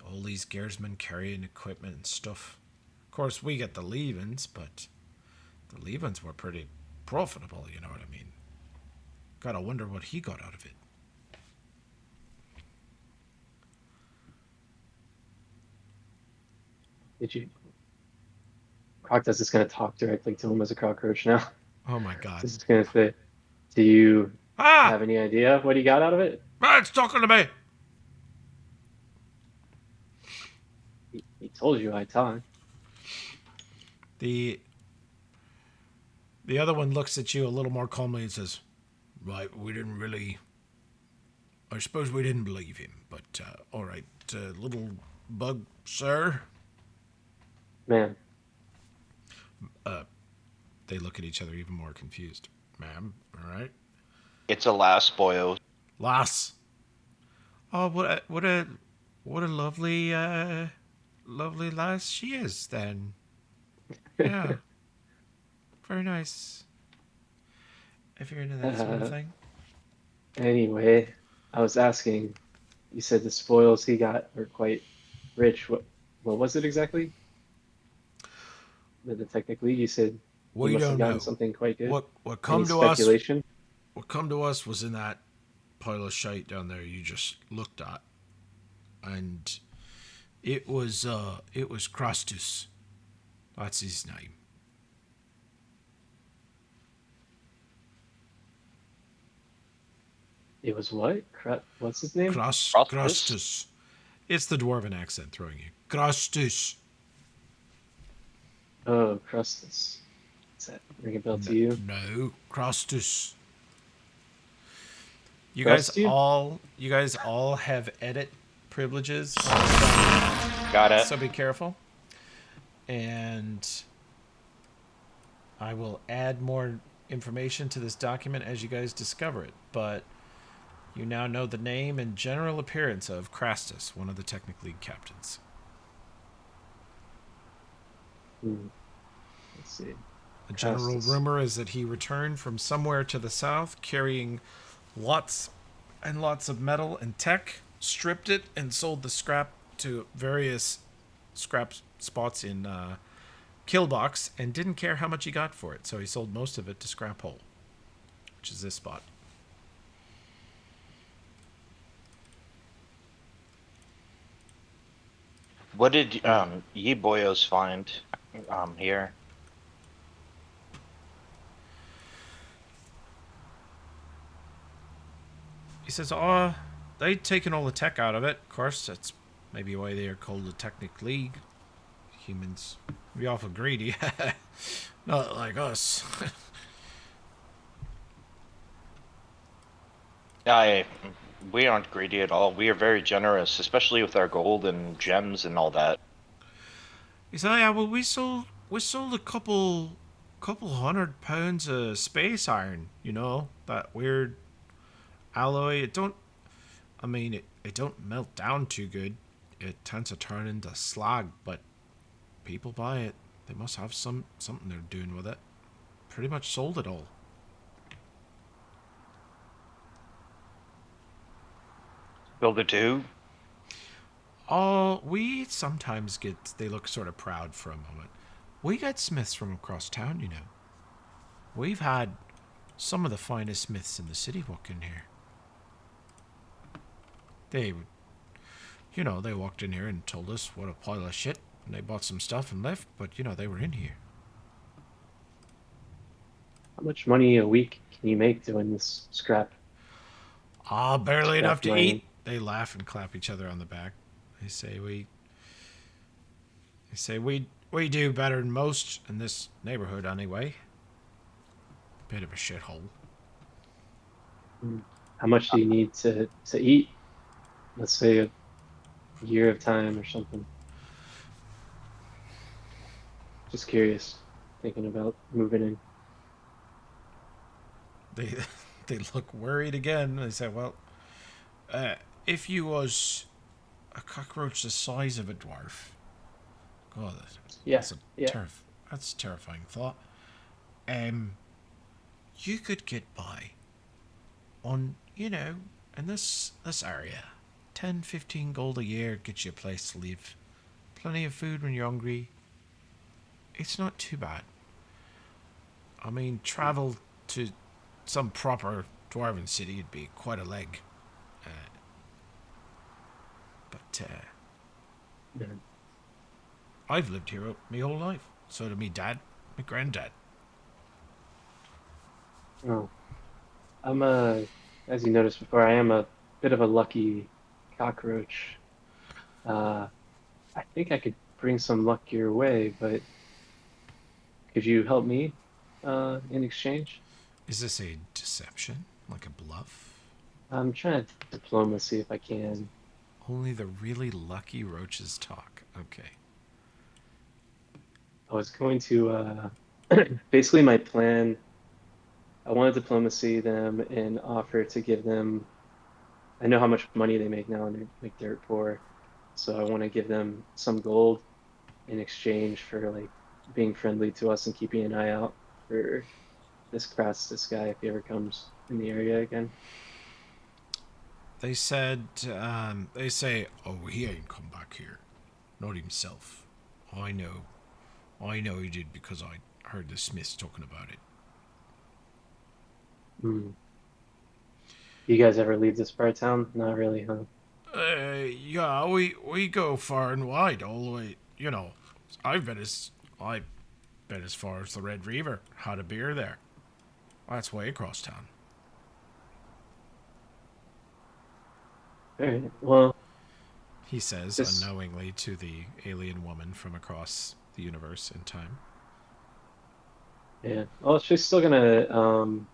all these gearsmen carrying equipment and stuff. Of course, we get the leavings, but the leavings were pretty profitable, you know what I mean? Gotta wonder what he got out of it. Did you? Croctus is gonna talk directly to him as a cockroach now. Oh my god. This is gonna say, do you Ah! have any idea what he got out of it? Ah, it's talking to me! He told you I talk. The other one looks at you a little more calmly and says, right, we didn't really... I suppose we didn't believe him, but all right, little bug, sir. Man, They look at each other even more confused. Ma'am, all right. It's a last spoil. Lass. Oh, what a lovely lovely lass she is then. Yeah, very nice. If you're into that sort of thing. Anyway, I was asking, you said the spoils he got were quite rich. What was it exactly? The technically, you said he We must have don't gotten know. something quite good. What Any come to us speculation? what come to us was in that pile of shite down there you just looked at. And it was Crastus. That's his name. It was what? What's his name? Prosperous? Crastus. It's the dwarven accent throwing you. Crastus. Oh, Crustus. Does that ring a bell to you? No, Crastus. Crust you? You guys all have edit privileges on this Got document, it. so be careful. And I will add more information to this document as you guys discover it. But you now know the name and general appearance of Crastus, one of the Technic League captains. Hmm, let's see. The general Crustus. rumor is that he returned from somewhere to the south carrying lots and lots of metal and tech, stripped it, and sold the scrap to various scrap spots in Killbox, and didn't care how much he got for it, so he sold most of it to Scrap Hole, which is this spot. What did ye boyos find here? He says, "Oh, they'd taken all the tech out of it. Of course, that's maybe why they are called the Technic League. Humans be awful greedy, not like us." I we aren't greedy at all. We are very generous, especially with our gold and gems and all that. He said, "Yeah, well, we sold a couple £100 of space iron. You know that weird alloy. It don't melt down too good. It tends to turn into slag, but people buy it. They must have something they're doing with it. Pretty much sold it all." Build a tube. Oh, we sometimes get. They look sort of proud for a moment. We get smiths from across town, you know. We've had some of the finest smiths in the city walk in here. They, they walked in here and told us what a pile of shit, and they bought some stuff and left, but, they were in here. How much money a week can you make doing this Ah, barely scrap enough to mining? eat. They laugh and clap each other on the back. They say we do better than most in this neighborhood anyway. Bit of a shithole. Hmm. How much do you need to eat? Let's say a year of time or something. Just curious, thinking about moving in. They they look worried again. They say, "Well, if you was a cockroach the size of a dwarf, God, Yeah, that's a yeah. that's a terrifying thought. Um, you could get by on in this area, 10, 15 gold a year gets you a place to live, plenty of food when you're hungry. It's not too bad. I mean, travel to some proper dwarven city would be quite a leg, uh, but." Yeah. I've lived here my whole life. So did me dad, my granddad. Oh, I'm as you noticed before, I am a bit of a lucky cockroach. Uh, I think I could bring some luck your way, but could you help me in exchange? Is this a deception? Like a bluff? I'm trying to diplomacy if I can. Only the really lucky roaches talk. Okay. I was going to basically my plan I want to diplomacy them and offer to give them. I know how much money they make now, and they're like dirt poor, so I want to give them some gold in exchange for like being friendly to us and keeping an eye out for this guy if he ever comes in the area again. They said, they say, oh, he ain't come back here. Not himself. I know. I know he did because I heard the Smiths talking about it. Hmm. You guys ever leave this part of town? Not really, huh? Yeah, we go far and wide, all the way. You know, I've been as far as the Red Reaver. Had a beer there. That's way across town. All right. Well, He says this unknowingly to the alien woman from across the universe and time. yeah. Well, she's still gonna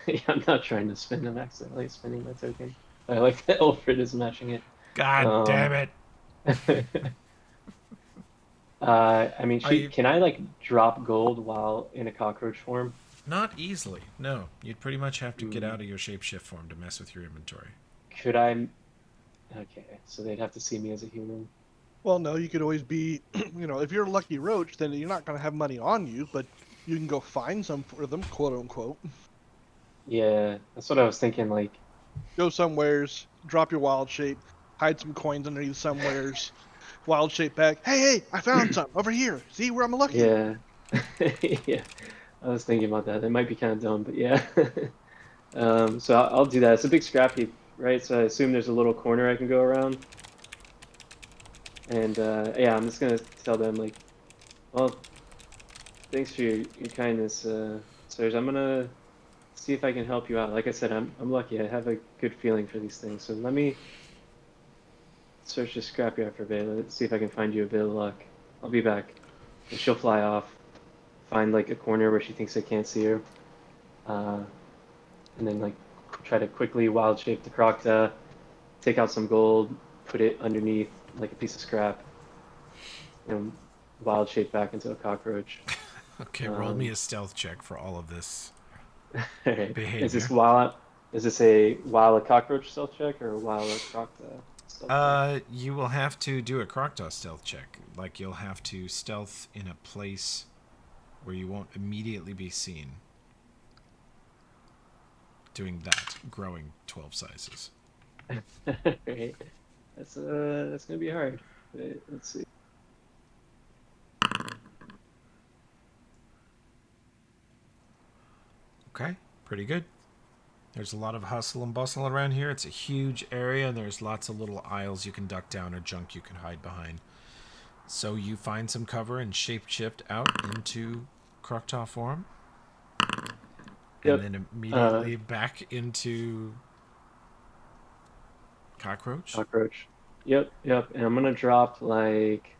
yeah, I'm not trying to spin. I'm accidentally spinning my token. I like that Alfred is matching it. God damn Um it! I mean she I can I like drop gold while in a cockroach form? Not easily. No, you'd pretty much have to get Hmm. out of your shapeshift form to mess with your inventory. Could I okay, so they'd have to see me as a human. Well, no, you could always be, if you're a lucky roach, then you're not going to have money on you, but you can go find some for them, quote unquote. Yeah, that's what I was thinking, like Go somewheres, drop your wild shape, hide some coins underneath somewheres, wild shape back. Hey, hey, I found some over here. See where I'm lucky. yeah. Yeah. I was thinking about that. It might be kind of dumb, but yeah. So I'll do that. It's a big scrap heap, right? So I assume there's a little corner I can go around. And yeah, I'm just gonna tell them like, well, thanks for your kindness, sirs. I'm gonna see if I can help you out. Like I said, I'm lucky. I have a good feeling for these things. So let me search the scrapyard for a bit. Let's see if I can find you a bit of luck. I'll be back. And she'll fly off, find like a corner where she thinks I can't see her, uh, and then like try to quickly wild shape the Crocta, take out some gold, put it underneath like a piece of scrap, and wild shape back into a cockroach. Okay, roll me Um, a stealth check for all of this all right. behavior. Is this a while a cockroach stealth check or a while a Crocta stealth check? You will have to do a Crocodile stealth check. Like, you'll have to stealth in a place where you won't immediately be seen doing that, growing 12 sizes. Right. That's gonna be hard. But let's see. Okay, pretty good. There's a lot of hustle and bustle around here. It's a huge area, and there's lots of little aisles you can duck down or junk you can hide behind. So you find some cover and shapeshift out into Croctaw form, and Yep. then Uh, immediately back into Cockroach. cockroach. Yep. Yep. And I'm gonna drop like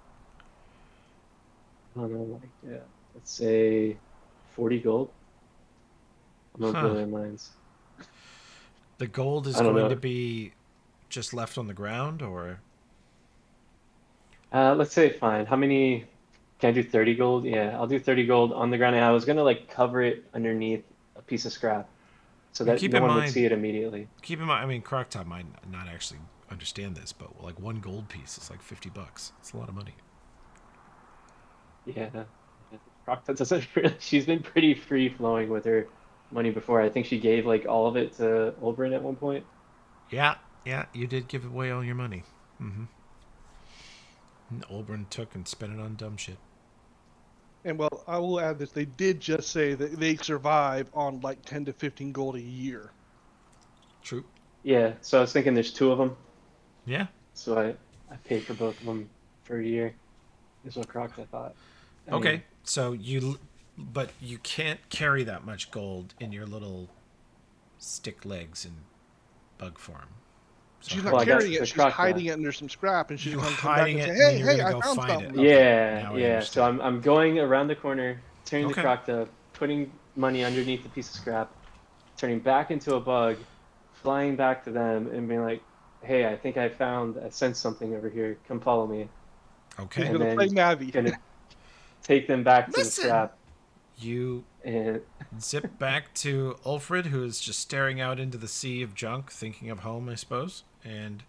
I don't know, like yeah, let's say 40 gold. I'm gonna blow Huh. their minds. The gold is I don't going to know. be just left on the ground, or Let's say fine. How many? Can I do 30 gold? Yeah, I'll do 30 gold on the ground. And I was gonna like cover it underneath a piece of scrap so I mean, that no one would see it immediately. keep in mind. I mean, Croctop might not actually understand this, but like one gold piece is like $50. It's a lot of money. Yeah. Proctor doesn't really, she's been pretty free flowing with her money before. I think she gave like all of it to Oberyn at one point. Yeah, yeah, you did give away all your money. Mm-hmm. And Oberyn took and spent it on dumb shit. And well, I will add this: they did just say that they survive on like 10 to 15 gold a year. True. Yeah, so I was thinking there's two of them. Yeah. So I paid for both of them for a year. Is what Crocs I thought. I Okay. mean, So but you can't carry that much gold in your little stick legs in bug form. So She's how not well, do I you got carrying the it; she's Crocta. hiding it under some scrap, and she's you going to come back hiding and say, it and then "Hey, you're hey, gonna I go found find it? something." Okay. Yeah, Now I yeah. So understand. I'm going around the corner, turning the Okay. Crocta, putting money underneath the piece of scrap, turning back into a bug, flying back to them, and being like, "Hey, I sensed something over here. Come follow me." He's Okay. And going to play then Navi. gonna take them back to the Listen, scrap. You And zip back to Ulfred, who is just staring out into the sea of junk, thinking of home, I suppose. And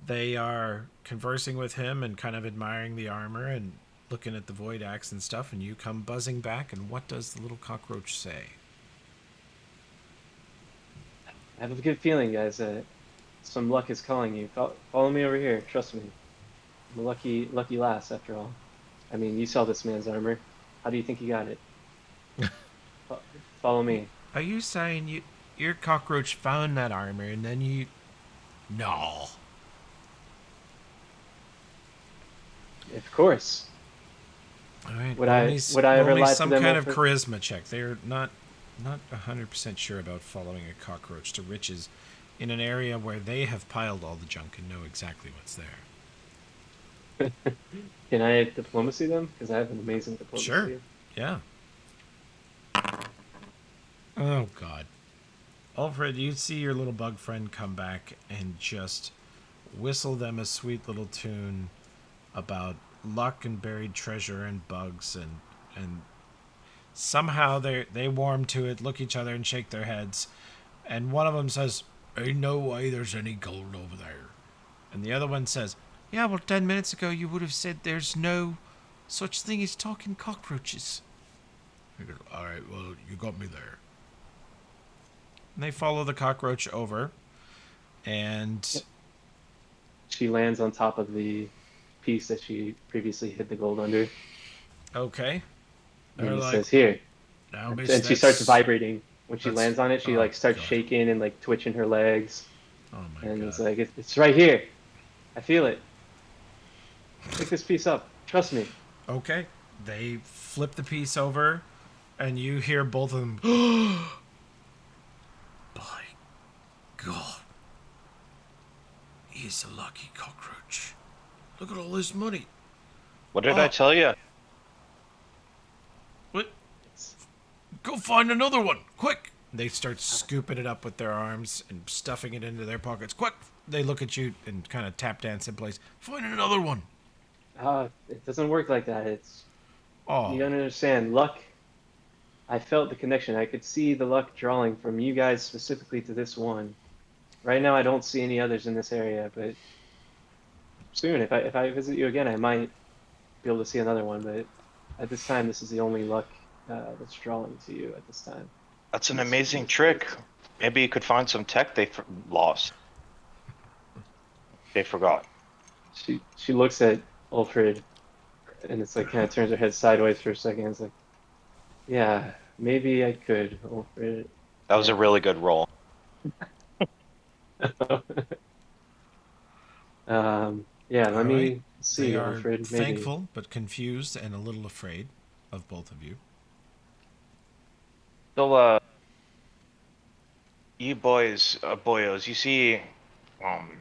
they are conversing with him and kind of admiring the armor and looking at the void axe and stuff. And you come buzzing back, and what does the little cockroach say? I have a good feeling, guys. Some luck is calling you. Follow me over here. Trust me. I'm a lucky lass, after all. I mean, you saw this man's armor. How do you think he got it? Follow me. Are you saying your cockroach found that armor and then you? No. Of course. All right. Would Roll I me, would I roll ever me lie to some them, kind of Alfred? charisma check. They're not 100% sure about following a cockroach to riches in an area where they have piled all the junk and know exactly what's there. Can I diplomacy them? Because I have an amazing Sure. diplomacy. Yeah. Oh God. Alfred, you see your little bug friend come back and just whistle them a sweet little tune about luck and buried treasure and bugs and somehow they warm to it, look each other and shake their heads, and one of them says, "Ain't no way there's any gold over there," and the other one says, "Yeah, well, 10 minutes ago you would have said there's no such thing as talking cockroaches." He goes, "All right, well, you got me there." And they follow the cockroach over, and Yep. She lands on top of the piece that she previously hid the gold under, okay, they're and like, says, "Here." "Now, miss, And she starts that's vibrating. When she that's lands on it, she oh like starts God, shaking and like twitching her legs, oh my and it's God." like, it's right here. I feel it. Pick this piece up. Trust me. Okay, they flip the piece over, and you hear both of them. By God, he's a lucky cockroach. Look at all this money. What did I Oh, tell you? what? It's Go find another one, quick! They start scooping it up with their arms and stuffing it into their pockets. Quick! They look at you and kind of tap dance in place. Find another one. it doesn't work like that. You Oh, don't understand. Luck. I felt the connection. I could see the luck drawing from you guys specifically to this one. Right now, I don't see any others in this area, but soon, if I visit you again, I might be able to see another one. But at this time, this is the only luck that's drawing to you at this time. That's an In amazing this trick. place. Maybe you could find some tech they lost. They forgot. She looks at Ulfrid, and it's like kind of turns her head sideways for a second. It's like, yeah, maybe I could, Ulfrid. That was a Yeah. really good roll. Yeah, let all right. me They see, are Ulfrid. Maybe. thankful but confused and a little afraid of both of you. So, you boys, boyos, you see, um,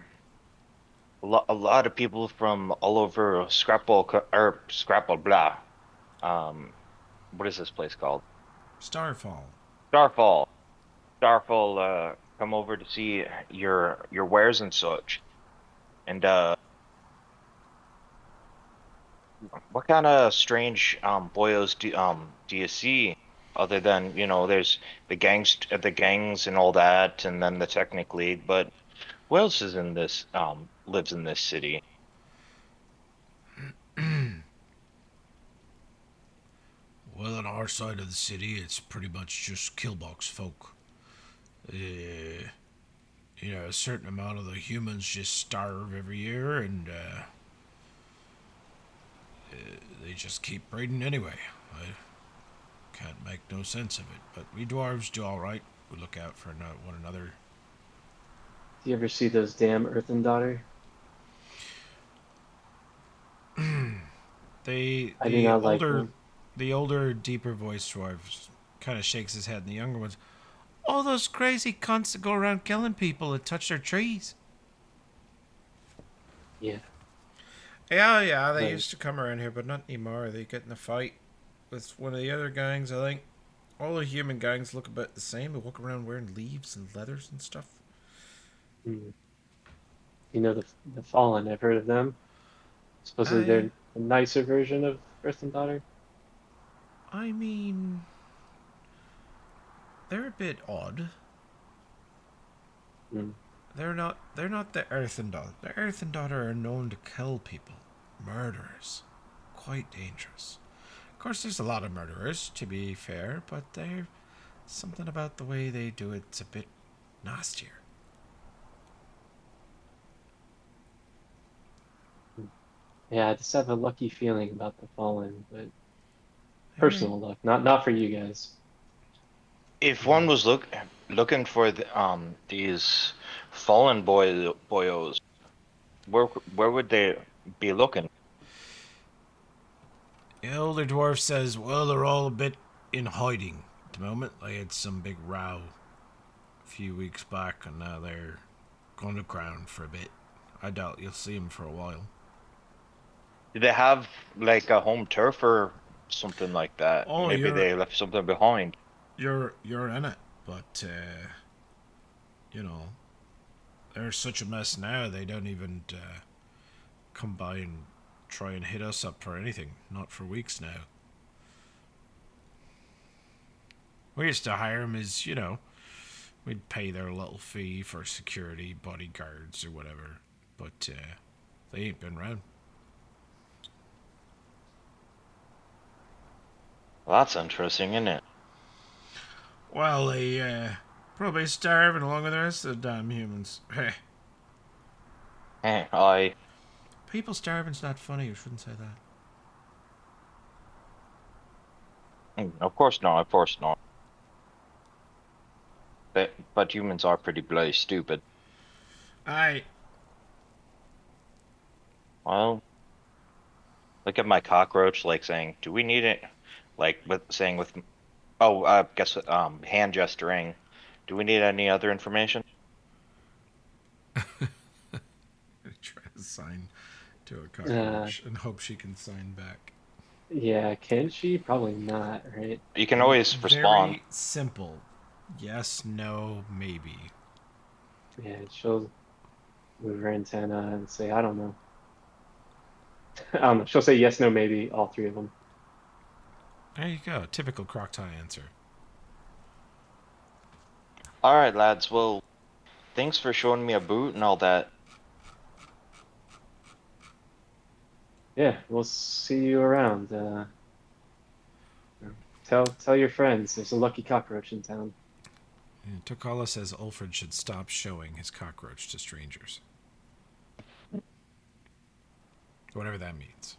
a lot of people from all over Scrapple, or Scrapple, blah. Um, what is this place called? Starfall. Starfall. Starfall, come over to see your wares and such. And what kind of strange boyos do you see other than, there's the gangs and all that, and then the Technic League, but who else is in this lives in this city? Well, on our side of the city, it's pretty much just killbox folk. A certain amount of the humans just starve every year, and they just keep breeding anyway. I can't make no sense of it, but we dwarves do all right. We look out for one another. Do you ever see those damn Earthen Daughter? They I do not like them. the older, deeper voiced dwarf kind of shakes his head, and the younger ones, all those crazy cunts that go around killing people that touch their trees. Yeah, Yeah, yeah, they but used to come around here, but not anymore. They get in a fight with one of the other gangs, I think. All the human gangs look about the same. They walk around wearing leaves and leathers and stuff. mm, the Fallen. I've heard of them. Ah, Supposedly yeah. they're a nicer version of Earthen Daughter. I mean, they're a bit odd. Hmm. They're not the Earthen Daughter. The Earthen Daughter are known to kill people. Murderers. Quite dangerous. Of course, there's a lot of murderers, to be fair, but they're something about the way they do it's a bit nastier. Yeah, I just have a lucky feeling about the Fallen, but Hey, personal luck, not for you guys. If one was looking for these fallen boyos, where would they be looking? the older dwarf says, well, they're all a bit in hiding at the moment. They had some big row a few weeks back, and now they're underground for a bit. I doubt you'll see them for a while. Do they have like a home turf or something like that? Oh, Maybe you're they left something behind. you're in it, but you know, they're such a mess now. They don't even come by and try and hit us up for anything. Not for weeks now. We used to hire them as we'd pay their little fee for security, bodyguards or whatever. But they ain't been around. Well, that's interesting, isn't it? Well, they probably starving along with the rest of the damn humans. Hey, I people starving's not funny. You shouldn't say that. of course not, of course not. But humans are pretty bloody stupid. I Well, look at my cockroach, like saying, "Do we need it?" Like with oh, guess hand gesturing. Do we need any other information? try to sign to a Uh, cockroach and hope she can sign back. yeah, can she? Probably not, right? You can always respond. Very simple. Yes, no, maybe. Yeah, she'll move her antenna and say, I don't know. I don't know. She'll say yes, no, maybe, all three of them. There you go. Typical Croctie answer. All right, lads. Well, thanks for showing me a boot and all that. Yeah, we'll see you around. Tell your friends there's a lucky cockroach in town. And Tokala says Ulfred should stop showing his cockroach to strangers. Whatever that means.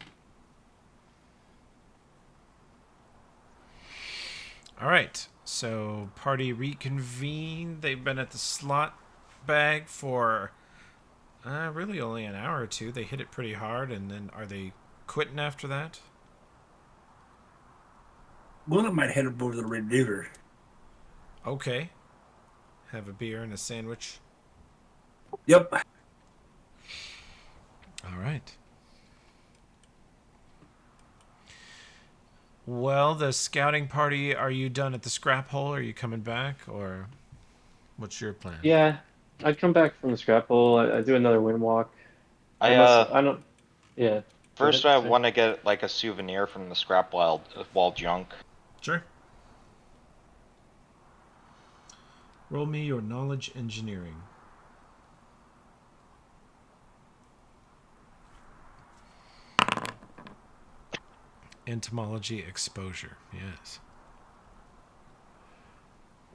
Alright, so party reconvened. They've been at the slot bag for really only an hour or two. They hit it pretty hard, and then are they quitting after that? One of them might head over to the Red River. Okay. Have a beer and a sandwich. Yep. Alright. Well, the scouting party, are you done at the scrap hole? Are you coming back? Or what's your plan? Yeah, I'd come back from the scrap hole. I do another wind walk. I Unless, I don't, yeah, go first ahead, I sorry. want to get like a souvenir from the scrap wall junk. Sure. Roll me your knowledge engineering. Entomology exposure. Yes.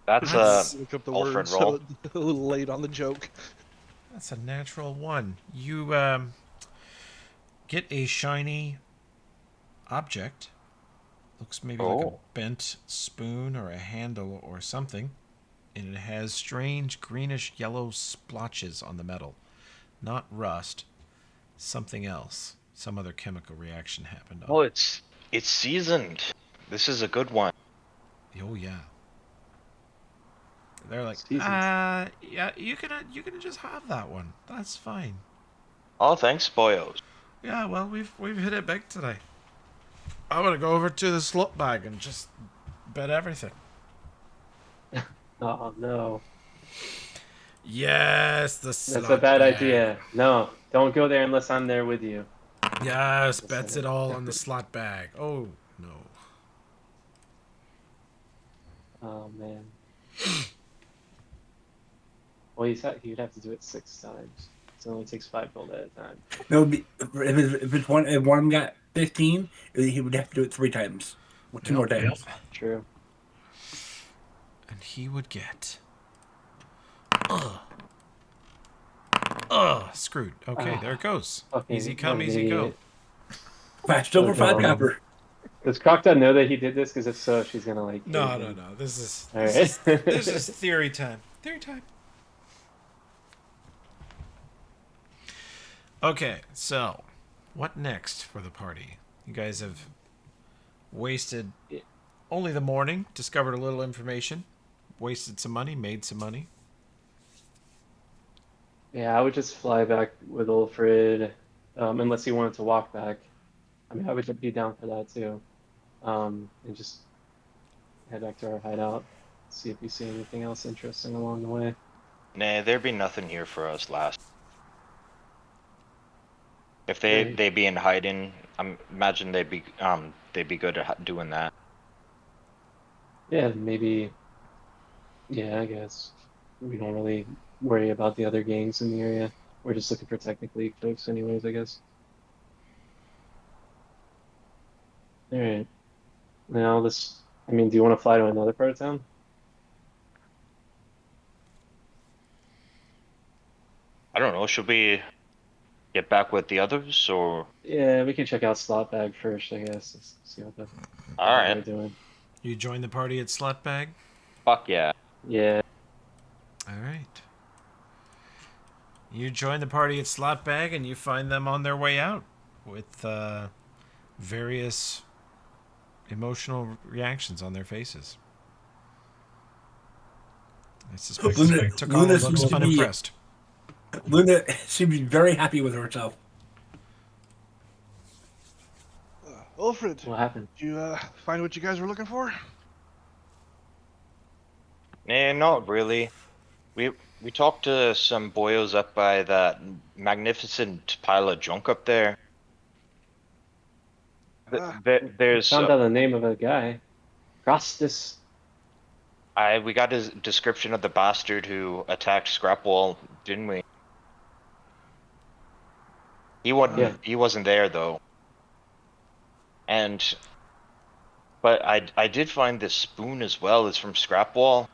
That's That's Look up the Alfred words roll. a little late on the joke. that's a natural one. You get a shiny object. Looks maybe like a Oh, bent spoon or a handle or something. And it has strange greenish yellow splotches on the metal. Not rust, something else. Some other chemical reaction happened on oh, it. it's seasoned. This is a good one. Oh yeah. They're like, Seasons. yeah, you can just have that one. That's fine. Oh, thanks, boyos. Yeah, well, we've hit it big today. I'm gonna go over to the slot bag and just bet everything. Oh no, Yes, the that's a slot bad bag. idea. No, don't go there unless I'm there with you. Yes, Just bets saying. it all on the slot bag. Oh no. Oh man. Well, he'd have to do it 6 times. So it only takes 5 gold at a time. It would be if it's one if one got 15, he would have to do it 3 times with 2 more Yep. times. True. And he would get. Screwed. Okay, there it goes. Fucking Easy come, what an easy go. idiot. Fast over Okay, 5 copper. does Crocta know that he did this? Because if so, she's gonna like hate No, him. This is All this right. is theory time. Theory time. Okay, so what next for the party? You guys have wasted only the morning, discovered a little information, wasted some money, made some money. Yeah, I would just fly back with Ulfrid, unless he wanted to walk back. I mean, I would be down for that too. And just head back to our hideout, see if we see anything else interesting along the way. Nah, there'd be nothing here for us last. If Right. they be in hiding, I imagine they'd be good at doing that. Yeah, maybe. Yeah, I guess we don't really worry about the other gangs in the area. We're just looking for technically folks, anyways, I guess. All right. Now this. I mean, do you want to fly to another part of town? I don't know. Should we get back with the others or? Yeah, we can check out Slot Bag first, I guess. Let's see what the All hell right. they're doing. You join the party at Slutbag. Fuck yeah. Yeah. All right. You join the party at Slotbag, and you find them on their way out with various emotional reactions on their faces. I suspect Luna, Takala Luna looks seems to be unimpressed. Luna seems to be very happy with herself. Ulfrid, What happened? did you find what you guys were looking for? Nah, not really. We talked to some boyos up by that magnificent pile of junk up there. Ah, There's Found out the name of a guy. Crostus. we got his description of the bastard who attacked Scrapwall, didn't we? Yeah. He wasn't there though. And but I did find this spoon as well. It's from Scrapwall.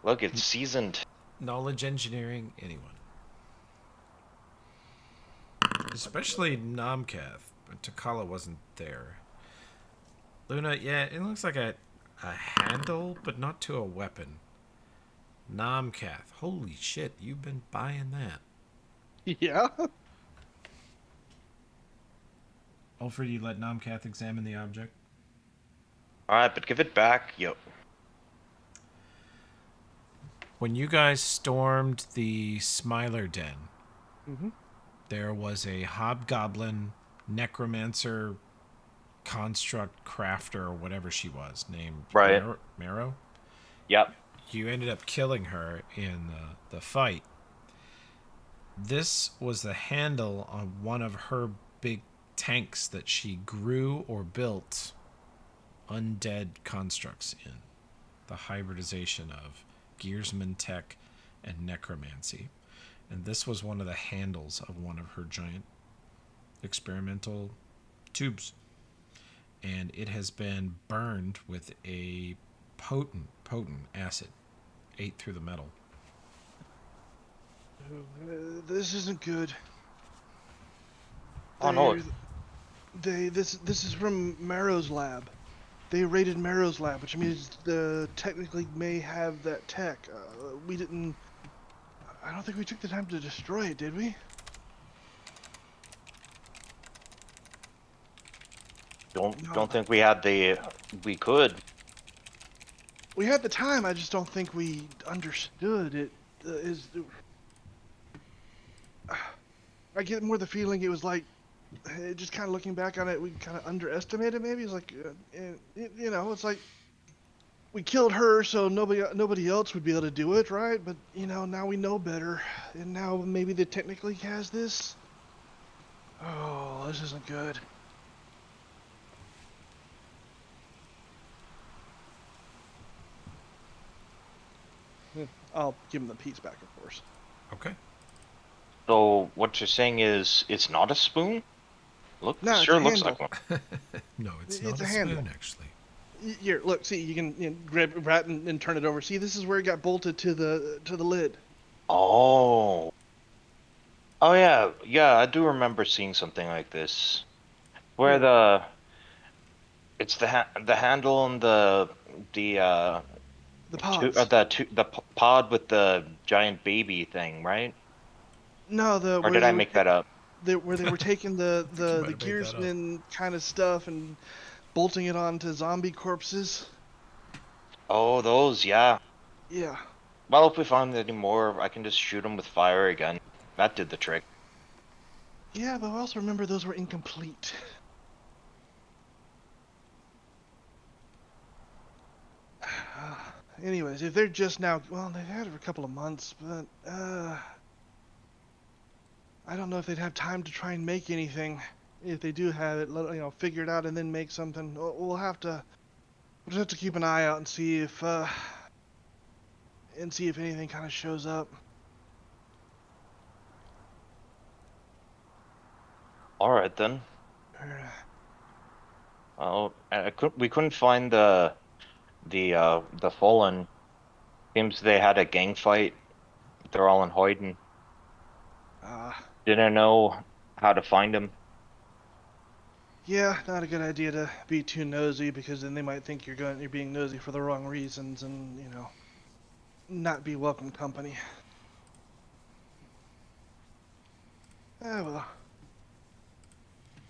Look, it's seasoned. Knowledge engineering, anyone. Especially Namkath, but Takala wasn't there. Luna, yeah, it looks like a handle, but not to a weapon. Namkath, holy shit, you've been buying that. yeah. Alfred, you let Namkath examine the object? Alright, but give it back. Yo. When you guys stormed the Smiler Den, Mm-hmm. there was a hobgoblin necromancer construct crafter or whatever she was named Right. Marrow. Yep. You ended up killing her in the fight. This was the handle on one of her big tanks that she grew or built undead constructs in. The hybridization of gearsman tech and necromancy. And this was one of the handles of one of her giant experimental tubes. And it has been burned with a potent acid. Ate through the metal. This isn't good. Oh no. This is from Marrow's lab. They raided Marrow's lab, which means technically may have that tech. We didn't. I don't think we took the time to destroy it, did we? Don't think we had we could. We had the time. I just don't think we understood it. I get more the feeling it was like, just kind of looking back on it, we kind of underestimated. Maybe it's like, it's like we killed her, so nobody else would be able to do it, right? But now we know better, and now maybe they technically has this. Oh, this isn't good. I'll give him the piece back, of course. Okay. So what you're saying is it's not a spoon? No, it's a Sure looks handle. like one. No, it's It's not a a handle. spoon, actually. Here, look, see, you can grab it and turn it over. See, this is where it got bolted to the lid. Oh. Oh yeah, yeah, I do remember seeing something like this. Where Here, it's the handle and the the pods. pod with the giant baby thing, right? No, the Or where did they I were make that up? where they were taking I think you might the have made that up. gearsman kind of stuff and bolting it onto zombie corpses. Oh, those, yeah. Yeah, Well, if we find any more, I can just shoot them with fire again. That did the trick. yeah, but I also remember those were incomplete. Anyways, if they're just now, well, they've had it for a couple of months, but I don't know if they'd have time to try and make anything. If they do have it, figure it out and then make something. We'll just have to keep an eye out and see if anything kind of shows up. All right then. Er, Well, we couldn't find the fallen. Seems they had a gang fight. They're all in Hoyden. Uh, Didn't know how to find them. yeah, not a good idea to be too nosy because then they might think you're being nosy for the wrong reasons and not be welcome company. Ah well.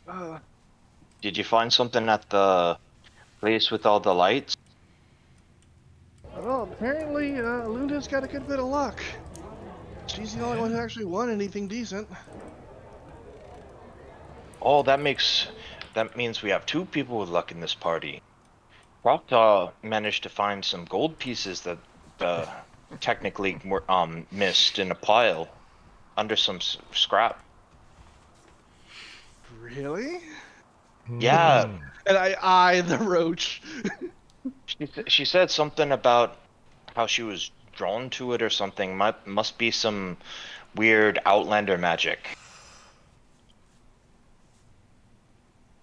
Uh, Did you find something at the place with all the lights? well, apparently Luna's got a good bit of luck. She's the only one who Yeah. actually won anything decent. Oh, that means we have two people with luck in this party. Proctor managed to find some gold pieces that the technically were missed in a pile under some scrap. Really? Yeah, Hmm. And I eye the roach. she said something about how she was drawn to it or something. Must be some weird Outlander magic.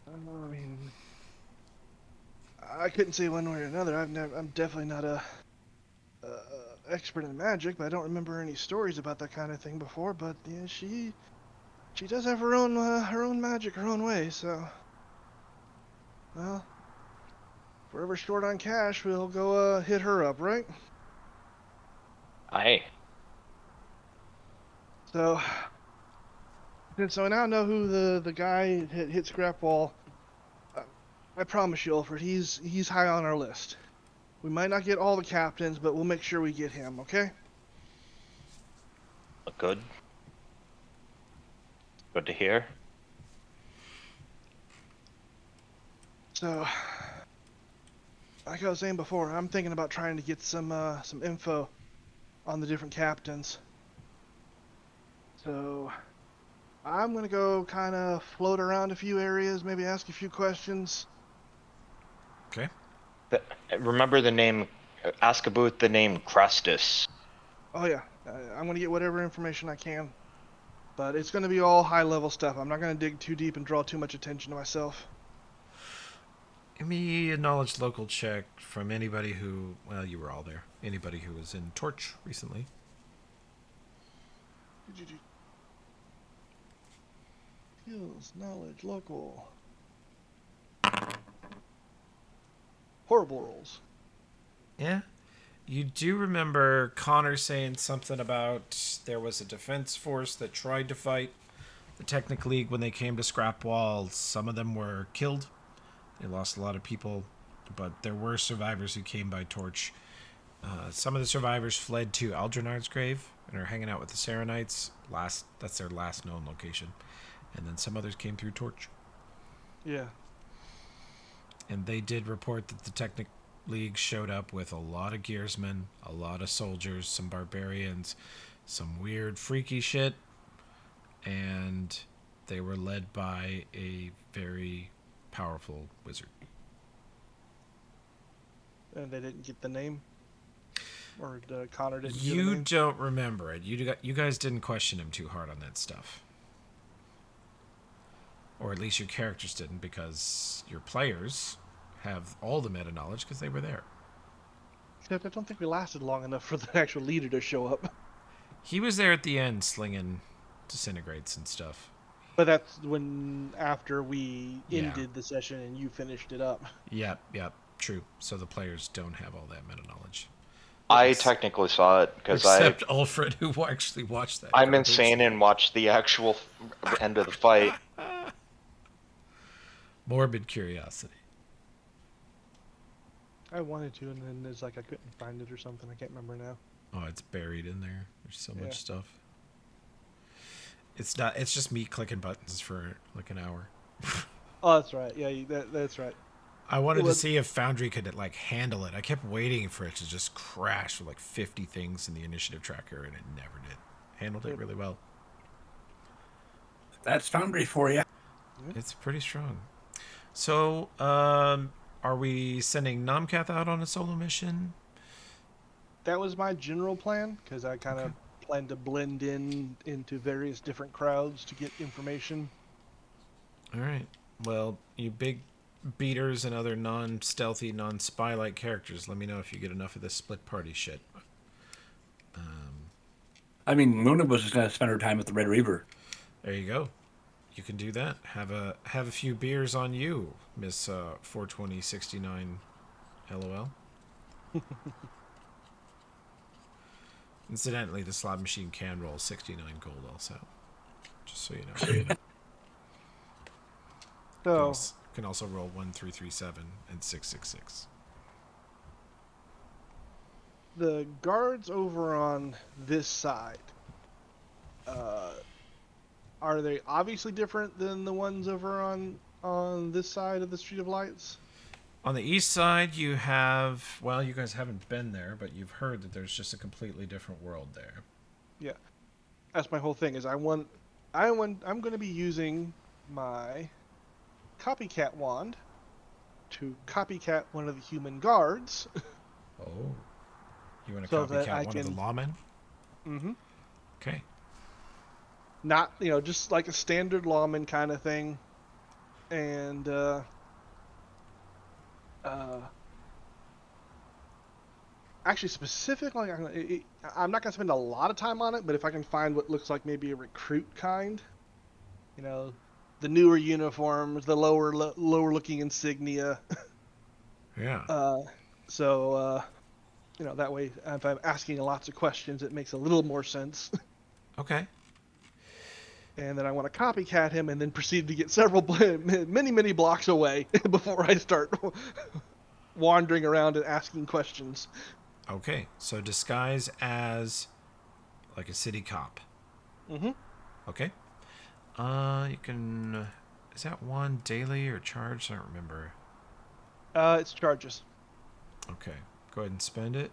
I mean, I couldn't say one way or another. I'm definitely not a expert in magic, but I don't remember any stories about that kind of thing before. But yeah, she does have her own magic, her own way. So, well, if we're ever short on cash, we'll go hit her up, right? Aye. So, so I now know who the guy hit Scrapwall. Uh, I promise you, Alfred, he's high on our list. We might not get all the captains, but we'll make sure we get him. Okay? Good. Good to hear. So, like I was saying before, I'm thinking about trying to get some info on the different captains. So, I'm gonna go kind of float around a few areas, maybe ask a few questions. Okay. The, remember the name. Ask about the name Crustus. Oh yeah, I'm gonna get whatever information I can, but it's gonna be all high level stuff. I'm not gonna dig too deep and draw too much attention to myself. Give me a knowledge local check from anybody who, well, you were all there. Anybody who was in Torch recently. Skills, knowledge, local. Horrible rolls. Yeah. You do remember Connor saying something about there was a defense force that tried to fight the Technic League when they came to Scrapwall. Some of them were killed. They lost a lot of people, but there were survivors who came by Torch. Some of the survivors fled to Aldrinard's grave and are hanging out with the Serenites. That's their last known location. And then some others came through Torch. Yeah. And they did report that the Technic League showed up with a lot of gearsmen, a lot of soldiers, some barbarians, some weird freaky shit, and they were led by a very powerful wizard. And they didn't get the name. or Connor didn't give a You name. don't remember it. You guys didn't question him too hard on that stuff. Or at least your characters didn't, because your players have all the meta knowledge because they were there. Except I don't think we lasted long enough for the actual leader to show up. He was there at the end slinging disintegrates and stuff. But that's when after we Yeah. ended the session and you finished it up. Yep, true. So the players don't have all that meta knowledge. I Ex- technically saw it because Except Alfred, who actually watched that. I'm garbage. insane and watched the actual end of the fight. Morbid curiosity. I wanted to, and then it's like I couldn't find it or something. I can't remember now. Oh, it's buried in there. There's so Yeah. much stuff. It's not. It's just me clicking buttons for like an hour. Oh, that's right. Yeah, that's right. I wanted to was- see if Foundry could like handle it. I kept waiting for it to just crash with like 50 things in the initiative tracker, and it never did. Handled it really well. That's Foundry for you. It's pretty strong. So, are we sending Namkath out on a solo mission? That was my general plan, because I kind of planned to blend into various different crowds to get information. All right. Well, you big beaters and other non-stealthy, non-spy-like characters, let me know if you get enough of this split party shit. I mean, Luna was just going to spend her time with the Red Reaver. There you go. You can do that. Have a few beers on you, Miss 42069 LOL. Incidentally, the slot machine can roll 69 gold also. Just so you know. So, Can also roll 1337 and 666. the guards over on this side, are they obviously different than the ones over on this side of the Street of Lights? On the east side, you have, well, you guys haven't been there, but you've heard that there's just a completely different world there. Yeah, that's my whole thing. Is I'm going to be using my copycat wand to copycat one of the human guards. Oh. You want to So that copycat I one of the can- lawmen? Mm-hmm. Okay. Not, just like a standard lawman kind of thing. And, actually, specifically, I'm not going to spend a lot of time on it, but if I can find what looks like maybe a recruit kind, the newer uniforms, the lower looking insignia. Yeah. So, that way, if I'm asking lots of questions, it makes a little more sense. Okay. And then I want to copycat him and then proceed to get many blocks away before I start wandering around and asking questions. Okay. So disguise as like a city cop. Mm-hmm. Okay. You can. Is that one daily or charged? I don't remember. It's charges. Okay. Go ahead and spend it.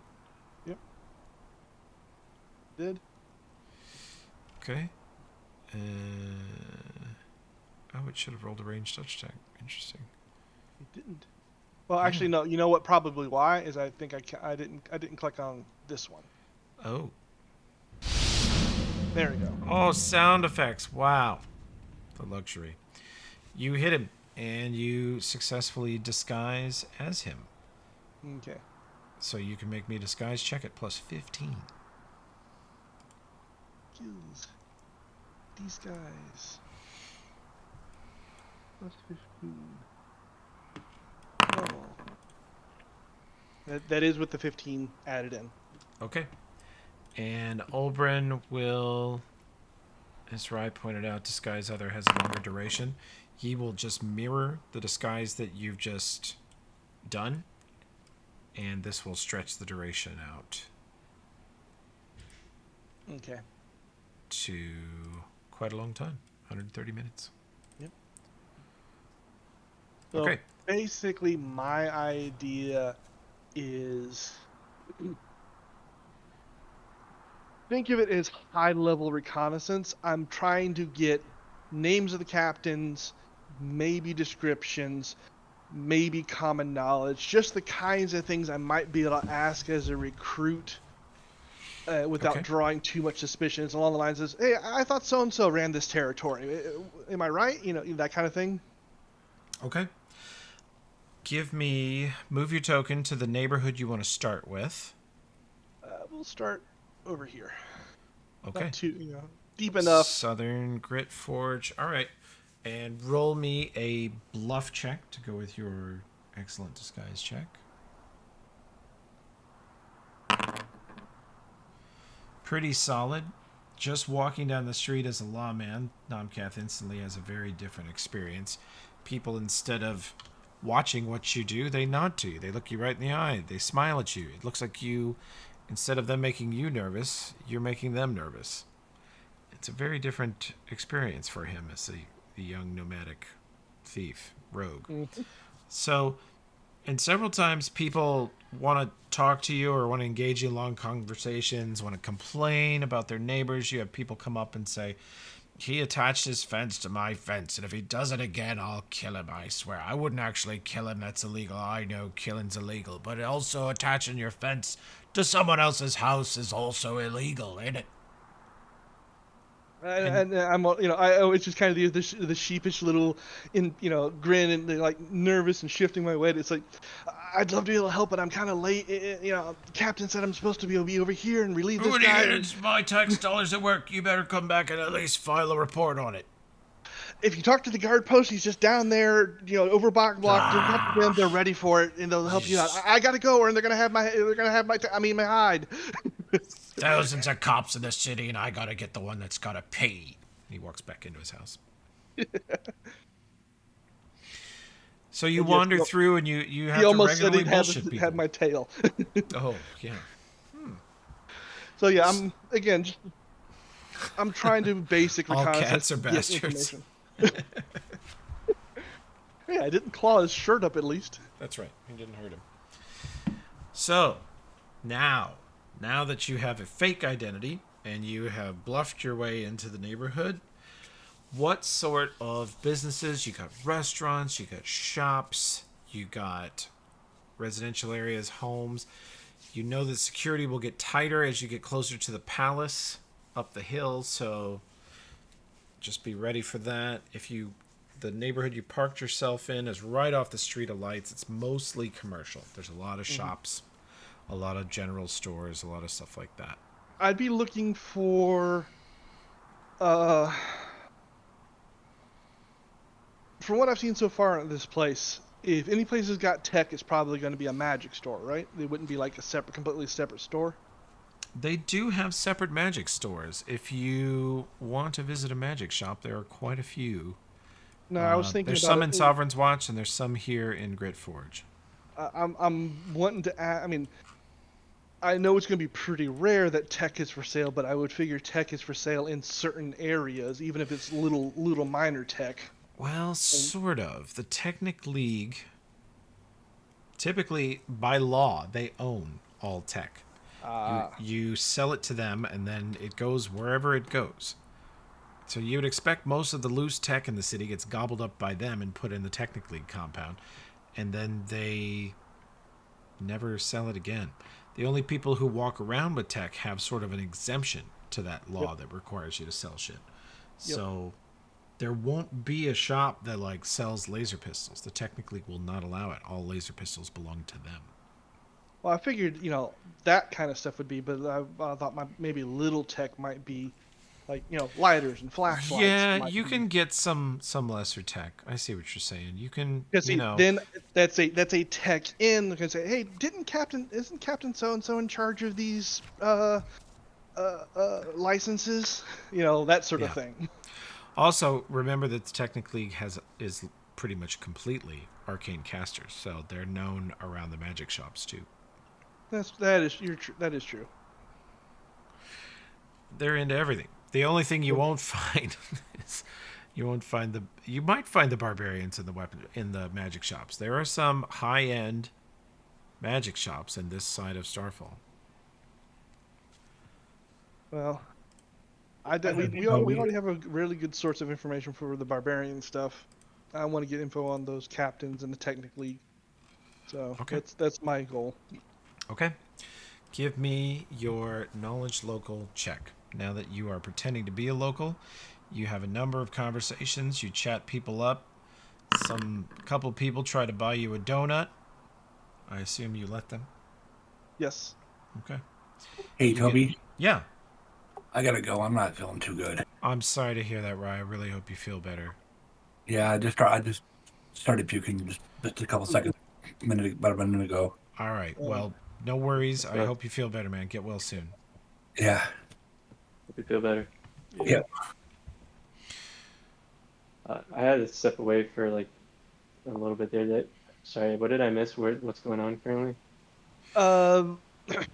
Did? Okay. Oh, it should have rolled a ranged touch attack. Interesting. It didn't. Well, actually, no. You know what? Probably why is I think I didn't click on this one. Oh. There we go. Oh, sound effects. Wow. The luxury. You hit him, and you successfully disguise as him. Okay. So you can make me a disguise check at plus 15. Kills. These guys. Plus 15. Oh. That is with the 15 added in. Okay. And Olbrin will, as Rai pointed out, disguise other has a longer duration. He will just mirror the disguise that you've just done, and this will stretch the duration out Okay. to quite a long time, 130 minutes. So Okay. basically, my idea is think of it as high-level reconnaissance. I'm trying to get names of the captains, maybe descriptions, maybe common knowledge, just the kinds of things I might be able to ask as a recruit without Okay. drawing too much suspicion. It's along the lines of, "Hey, I thought so and so ran this territory. Am I right?" That kind of thing. Okay. Move your token to the neighborhood you want to start with. We'll start over here. Okay. Not too, deep enough. Southern Grit Forge. All right. And roll me a bluff check to go with your excellent disguise check. Pretty solid. Just walking down the street as a lawman, Nomcath instantly has a very different experience. People, instead of watching what you do, they nod to you. They look you right in the eye. They smile at you. It looks like you, instead of them making you nervous, you're making them nervous. It's a very different experience for him as a young nomadic thief, rogue. Mhm. So, and several times people want to talk to you or want to engage you in long conversations, want to complain about their neighbors. You have people come up and say, he attached his fence to my fence, and if he does it again, I'll kill him, I swear. I wouldn't actually kill him, that's illegal. I know killing's illegal, but also attaching your fence to someone else's house is also illegal, ain't it? And I'm, it's just kind of the sheepish little, grin and like nervous and shifting my weight. It's like, I'd love to be able to help, but I'm kind of late. The captain said I'm supposed to be over here and relieve this guy. It's my tax dollars at work. You better come back and at least file a report on it. If you talk to the guard post, he's just down there, over block. Talk to them, they're ready for it, and they'll help you out. I gotta go, or they're gonna have my hide. Thousands of cops in the city, and I gotta get the one that's gotta pay. He walks back into his house. So you wander through, and you have He to almost said regularly he bullshit people. had my tail. Oh yeah. So yeah, I'm trying to basically All kind of cats are get bastards. information. Yeah, I didn't claw his shirt up at least. That's right. He didn't hurt him. So, now that you have a fake identity and you have bluffed your way into the neighborhood, what sort of businesses? You got restaurants, you got shops, you got residential areas, homes. You know that security will get tighter as you get closer to the palace up the hill, so just be ready for that. The neighborhood you parked yourself in is right off the street of lights. It's mostly commercial. There's a lot of shops, a lot of general stores, a lot of stuff like that. I'd be looking for, from what I've seen so far in this place, if any place has got tech, it's probably going to be a magic store, right? They wouldn't be like a completely separate store. They do have separate magic stores. If you want to visit a magic shop, there are quite a few. No, I was thinking there's about some it. in Sovereign's Watch, and there's some here in Grit Forge. I'm wanting to add, I know it's going to be pretty rare that tech is for sale, but I would figure tech is for sale in certain areas, even if it's little minor tech. Well, sort of. The Technic League, typically, by law, they own all tech. You sell it to them, and then it goes wherever it goes. So you would expect most of the loose tech in the city gets gobbled up by them and put in the Technic League compound, and then they never sell it again. The only people who walk around with tech have sort of an exemption to that law that requires you to sell shit. So there won't be a shop that like sells laser pistols. The Technic League will not allow it. All laser pistols belong to them. Well, I figured, that kind of stuff would be, but I thought maybe little tech might be, like, lighters and flashlights. Yeah, you can get some lesser tech. I see what you're saying. You can, then that's a tech in. They can say, hey, isn't Captain so and so in charge of these licenses? That sort of thing. Also, remember that the Technic League is pretty much completely arcane casters, so they're known around the magic shops too. That is true. They're into everything. The only thing you won't find is you might find the barbarians in the magic shops. There are some high-end magic shops in this side of Starfall. Well, we already have a really good source of information for the barbarian stuff. I want to get info on those captains and the Technic League. So that's my goal. Okay. Give me your knowledge local check. Now that you are pretending to be a local, you have a number of conversations. You chat people up. Some couple people try to buy you a donut. I assume you let them. Yes. Okay. Hey, You Toby, Yeah. I gotta go. I'm not feeling too good. I'm sorry to hear that, Rye. I really hope you feel better. Yeah, I just started puking just a couple seconds, about a minute ago. All right. Um, Well, no worries. I So, hope you feel better, man. Get well soon. Yeah, hope you feel better. yeah. I had to step away for like a little bit there. Sorry, what did I miss? What's going on currently? Um,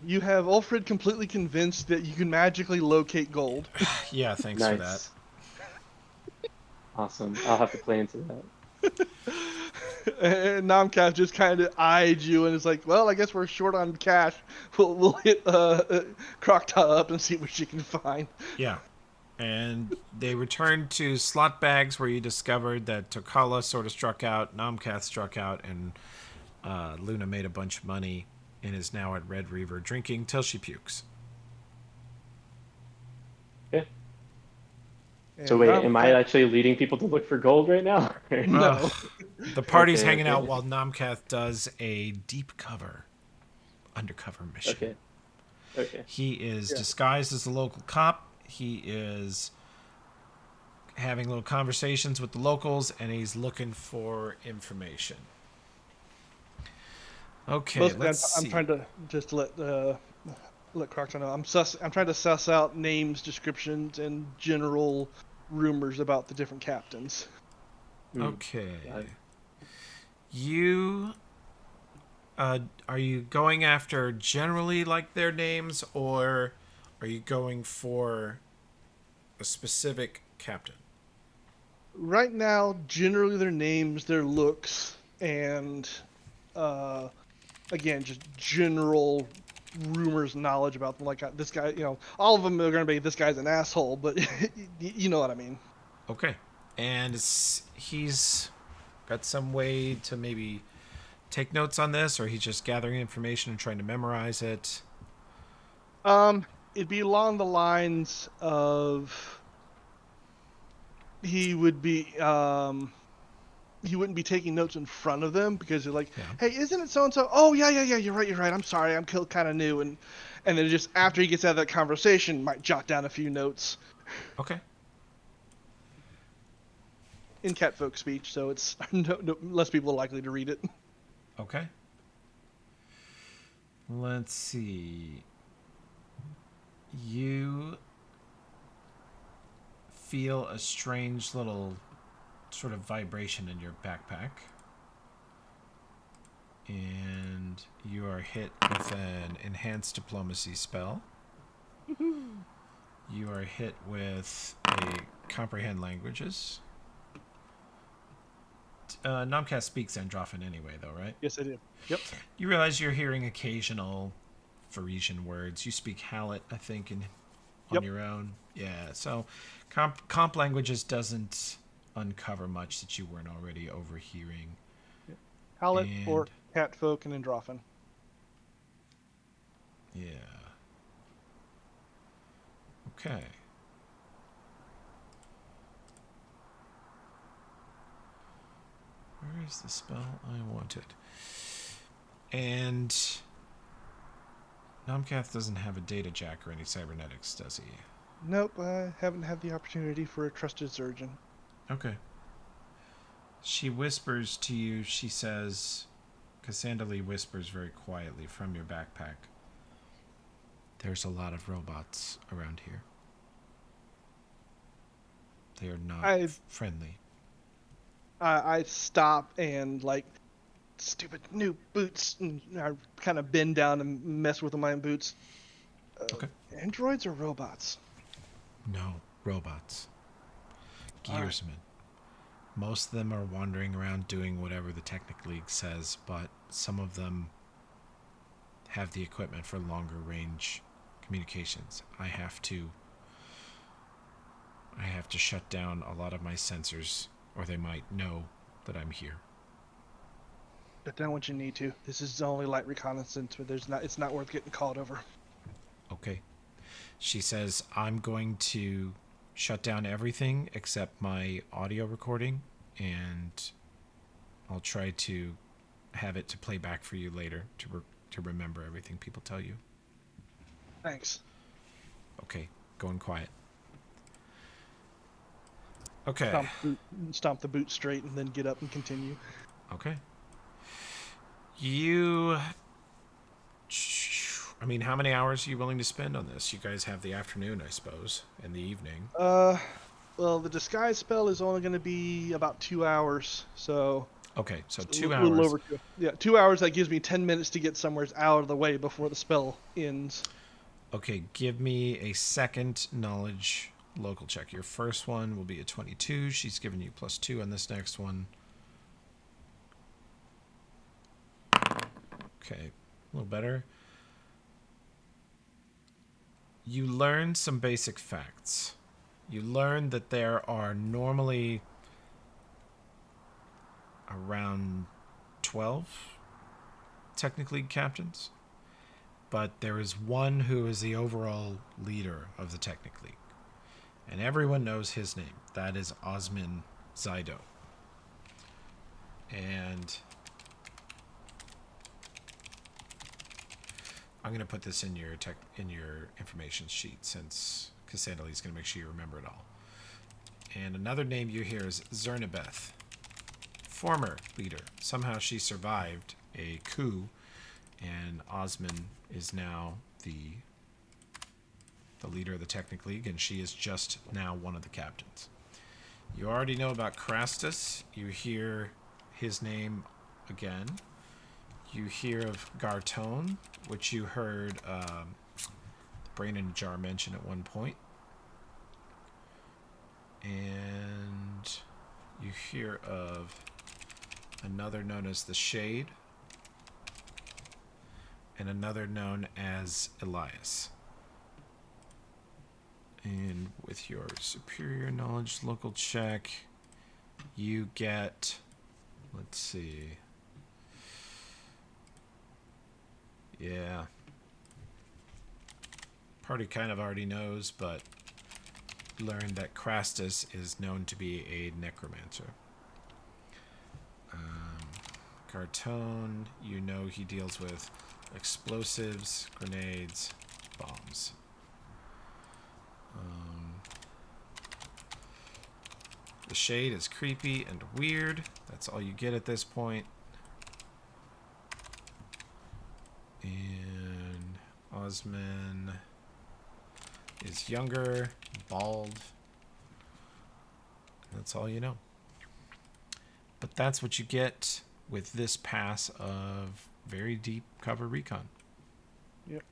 you have Ulfred completely convinced that you can magically locate gold. Yeah, thanks for that. Nice. Awesome. I'll have to play into that. And Namcat just kind of eyed you and is like, "Well, I guess we're short on cash. We'll hit Crocta up and see what she can find." Yeah. And they returned to slot bags where you discovered that Tokala sort of struck out, Namkath struck out, and Luna made a bunch of money and is now at Red Reaver drinking till she pukes. Okay. So And wait, am I Namcat, actually leading people to look for gold right now? no. The party's Okay, hanging out okay, while Namkath does a deep cover, undercover mission. okay, okay. He is Yeah. disguised as a local cop. He is having little conversations with the locals, and he's looking for information. Okay, Mostly, let's I'm see. trying to just let Crocta know. I'm trying to suss out names, descriptions, and general rumors about the different captains. Hmm. Okay. Got it. You are you going after generally like their names, or are you going for a specific captain? Right now, generally their names, their looks, and uh, again, just general rumors, knowledge about them. Like this guy, all of them are going to be this guy's an asshole, but you know what I mean. Okay. And he's got some way to maybe take notes on this, or he's just gathering information and trying to memorize it. It'd be along the lines of he would be he wouldn't be taking notes in front of them because they're like, Yeah. "Hey, isn't it so and so?" "Oh, yeah, yeah, yeah. You're right. I'm sorry. I'm kind of new." And then just after he gets out of that conversation, might jot down a few notes Okay. in catfolk speech, so it's no, less people are likely to read it. Okay. Let's see. You feel a strange little sort of vibration in your backpack. And you are hit with an enhanced diplomacy spell. You are hit with a comprehend languages. Nomcast speaks Androphan anyway, though, right? Yes, I do. Yep. You realize you're hearing occasional Parisian words. You speak Hallett, I think, on Yep. your own. Yeah, so comp languages doesn't uncover much that you weren't already overhearing. Hallett, And Orc, catfolk, and Androphan. yeah. Okay. Where is the spell I wanted? And Nomcath doesn't have a data jack or any cybernetics, does he? Nope, I haven't had the opportunity for a trusted surgeon. Okay. She whispers to you, she says, Cassandra Lee whispers very quietly from your backpack. There's a lot of robots around here. They are not friendly. I stop and like stupid new boots, and I kind of bend down and mess with my boots. Okay. Androids or robots? No, robots. All right. Gearsmen. Most of them are wandering around doing whatever the Technic League says, but some of them have the equipment for longer range communications. I have to shut down a lot of my sensors, or they might know that I'm here. But then what you need to. This is only light reconnaissance, but it's not worth getting called over. Okay. She says, I'm going to shut down everything except my audio recording, and I'll try to have it to play back for you later to remember everything people tell you. Thanks. Okay, going quiet. Okay. Stomp the boot straight and then get up and continue. Okay. You... I mean, how many hours are you willing to spend on this? You guys have the afternoon, I suppose, and the evening. Well, the disguise spell is only going to be about 2 hours, so... Okay, so a 2 little hours. over 2. Yeah, 2 hours, that gives me 10 minutes to get somewhere out of the way before the spell ends. Okay, give me a second knowledge local check. Your first one will be a 22. She's giving you +2 on this next one. Okay, a little better. You learn some basic facts. You learn that there are normally around 12 technically captains, but there is one who is the overall leader of the Technic League. And everyone knows his name. That is Osman Zaido. And I'm going to put this in your information sheet, since Cassandra is going to make sure you remember it all. And another name you hear is Zernabeth, former leader. Somehow she survived a coup, and Osman is now the leader of the Technic League, and she is just now one of the captains. You already know about Crastus. You hear his name again. You hear of Gartone, which you heard Brain in a Jar mention at one point. And you hear of another known as the Shade, and another known as Elias. And with your superior knowledge local check, you get, let's see, yeah, party kind of already knows, but learned that Crastus is known to be a necromancer. Cartone, you know he deals with explosives, grenades, bombs. The Shade is creepy and weird. That's all you get at this point. And Osman is younger, bald. That's all you know. But that's what you get with this pass of very deep cover recon. Yep.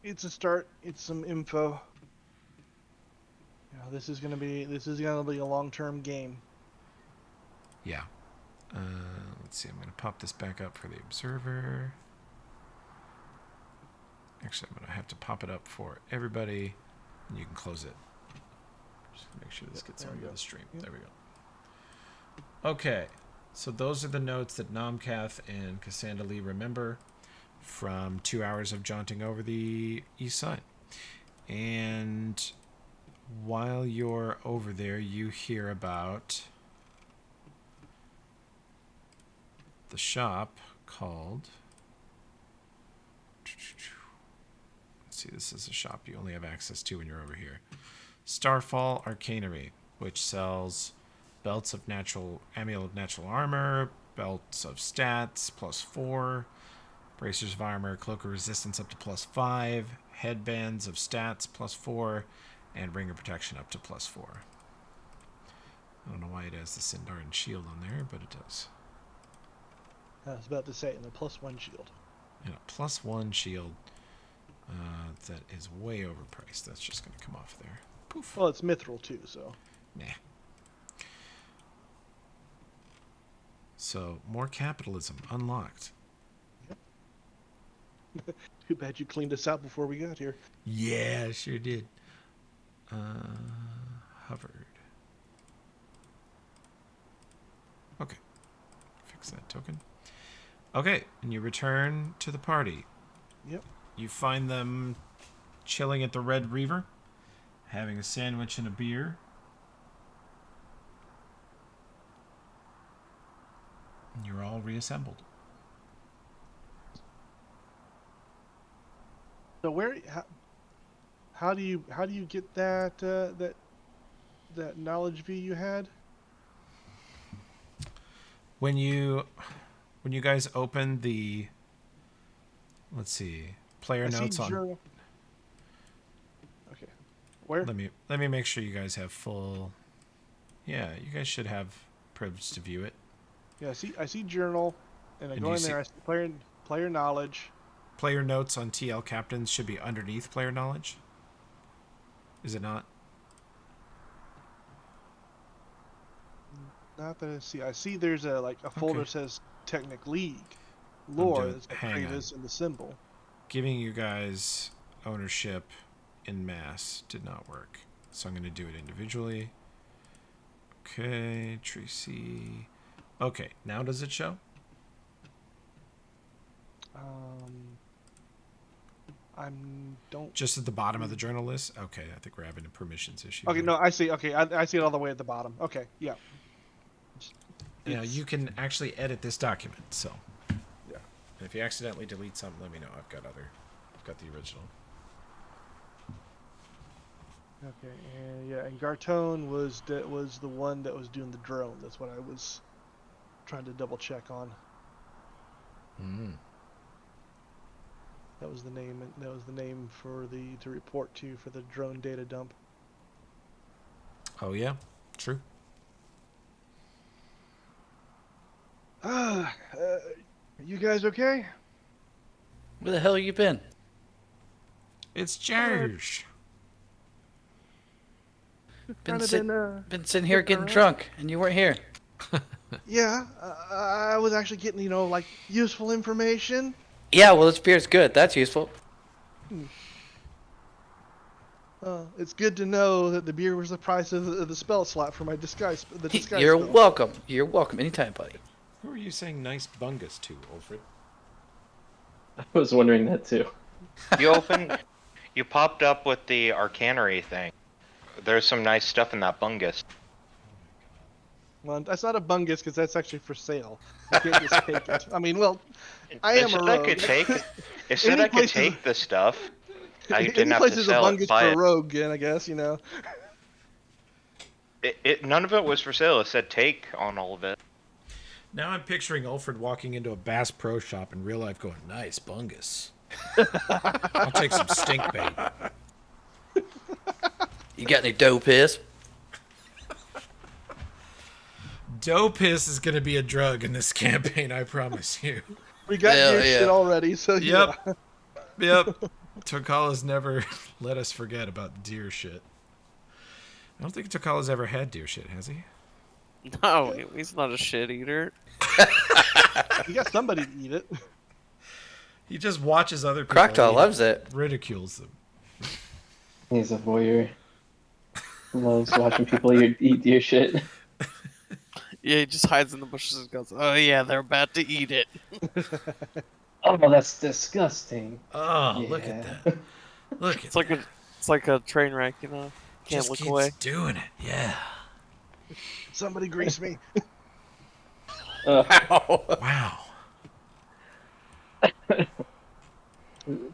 It's a start. It's some info. This is gonna be a long-term game. Yeah. Let's see. I'm gonna pop this back up for the observer. Actually, I'm gonna have to pop it up for everybody, and you can close it. Just make sure this gets onto the stream. Yep. There we go. Okay. So those are the notes that Nomcath and Cassandra Lee remember from 2 hours of jaunting over the east side. And while you're over there, you hear about the shop called... Let's see, this is a shop you only have access to when you're over here. Starfall Arcanery, which sells belts of amulet of natural armor, belts of stats +4, bracers of armor, cloak of resistance up to +5, headbands of stats +4, and ring of protection up to +4. I don't know why it has the Sindarin shield on there, but it does. I was about to say, and the +1 shield. And a +1 shield that is way overpriced. That's just going to come off there. Poof. Well, it's mithril too, so. Nah. So, more capitalism unlocked. Yep. Too bad you cleaned us out before we got here. Yeah, sure did. Hovered. Okay. Fix that token. Okay, and you return to the party. Yep. You find them chilling at the Red Reaver, having a sandwich and a beer. And you're all reassembled. So how do you get that knowledge V you had? When you guys open the, let's see, player I see notes on. journal. Okay. Where? Let me make sure you guys have full. Yeah, you guys should have privilege to view it. Yeah, I see journal, and I And go you in there. I see player knowledge. Player notes on TL captains should be underneath player knowledge. Is it not? Not that I see. I see there's a folder Okay. says Technic League, I'm lore. doing. That's got Hang on. Kratos and the symbol. Giving you guys ownership in mass did not work, so I'm going to do it individually. Okay, Tracy. Okay, now does it show? I'm don't. Just at the bottom of the journal list? Okay, I think we're having a permissions issue. Okay, here. no, I see. Okay, I see it all the way at the bottom. Okay, yeah. Now you can actually edit this document, so. Yeah. And if you accidentally delete something, let me know. I've got the original. Okay, and yeah, and Gartone was the one that was doing the drone. That's what I was trying to double check on. Mm. That was the name. That was the name to report to for the drone data dump. Oh yeah, true. Are you guys okay? Where the hell you been? It's George. Been Kinda been sitting here getting around. drunk, and you weren't here. Yeah, I was actually getting like useful information. Yeah, well, this beer's good. That's useful. It's good to know that the beer was the price of the spell slot for my disguise. The disguise You're spell. welcome. You're welcome anytime, buddy. Who are you saying nice bungus to, Alfred? I was wondering that too. You popped up with the arcanery thing. There's some nice stuff in that bungus. Well, that's not a bungus because that's actually for sale. You can't just take it. I mean, well, I It am a said rogue. I could take. It said Any I could place is- take the stuff. I Any didn't have place to is a sell it. bungus Buy for a it. rogue, and I guess you know. None of it was for sale. It said take on all of it. Now I'm picturing Alfred walking into a Bass Pro Shop in real life going, nice bungus. I'll take some stink bait. You got any dough piss? Dough piss is going to be a drug in this campaign, I promise you. We got Hell your yeah. shit already, so Yep. yeah. Yep. Tokala's never let us forget about deer shit. I don't think Tokala's ever had deer shit, has he? No, he's not a shit eater. You got somebody to eat it. He just watches other people Crocodile eat loves it. ridicules them. He's a voyeur. Loves watching people eat deer shit. Yeah, he just hides in the bushes and goes, "Oh yeah, they're about to eat it." Oh, that's disgusting. Oh, look at Yeah. that. Look at It's like a train wreck, you know. Can't just look keeps away. doing it. Yeah. Somebody grease me. Wow.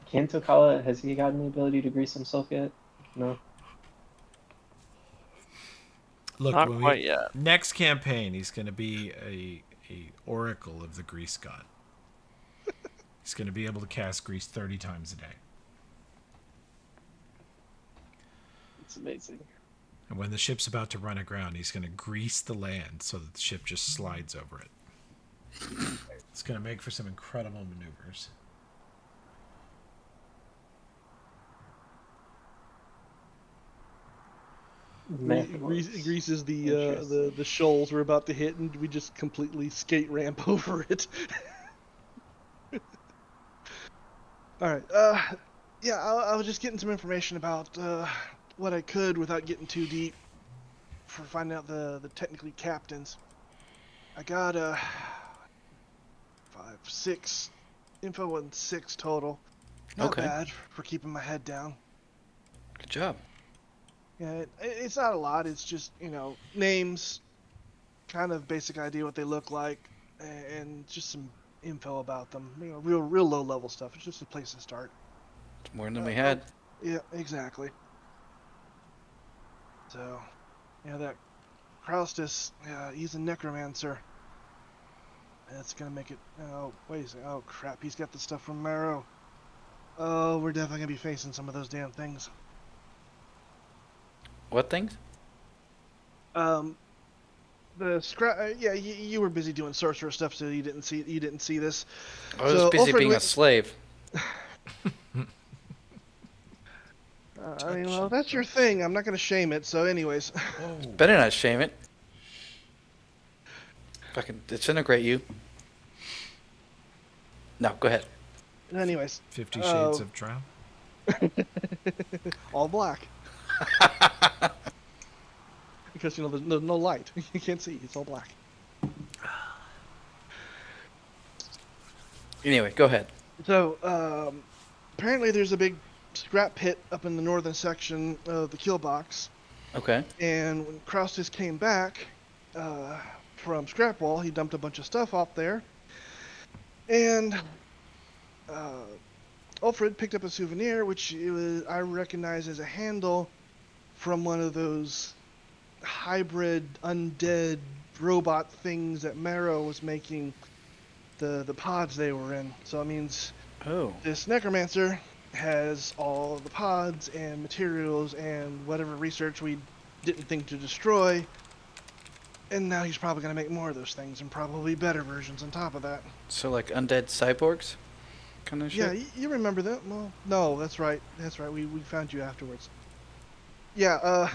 Can Tokala, has he gotten the ability to grease himself yet? No. Look, Not when quite yet. next campaign, he's going to be a oracle of the grease god. He's going to be able to cast grease 30 times a day. It's amazing. And when the ship's about to run aground, he's going to grease the land so that the ship just slides over it. It's going to make for some incredible maneuvers. Greases the Interesting. shoals we're about to hit, and we just completely skate ramp over it. All right. Yeah, I was just getting some information about what I could without getting too deep for finding out the technically captains. I got 5, 6 info and 6 total. Not Okay. bad for keeping my head down. Good job. Yeah, it's not a lot. It's just, names, kind of basic idea what they look like, and just some info about them. Real low level stuff. It's just a place to start. It's more than we had. Yeah, exactly. So, that Kraustis, he's a necromancer. That's gonna make it. Oh, wait a second. Oh, crap. He's got the stuff from Marrow. Oh, we're definitely gonna be facing some of those damn things. What things? The scrap. Yeah, you were busy doing sorcerer stuff, so you didn't see this. I was So, busy Ulfred being a went- slave. well, that's your thing. I'm not gonna shame it. So, anyways. Whoa. Better not shame it. Fucking disintegrate you. No, go ahead. Anyways. 50 Shades of Drow. All black. Because there's no light. You can't see. It's all black. Anyway, go ahead. So, apparently there's a big scrap pit up in the northern section of the kill box. Okay. And when Kraustis came back from Scrapwall, he dumped a bunch of stuff off there. And Ulfred picked up a souvenir, which I recognize as a handle from one of those hybrid undead robot things that Marrow was making the pods they were in. So it means Oh. this necromancer has all the pods and materials and whatever research we didn't think to destroy, and now he's probably going to make more of those things and probably better versions on top of that. So like undead cyborgs? Kind of shit? Yeah, you remember that? Well, no, that's right. We found you afterwards. Yeah,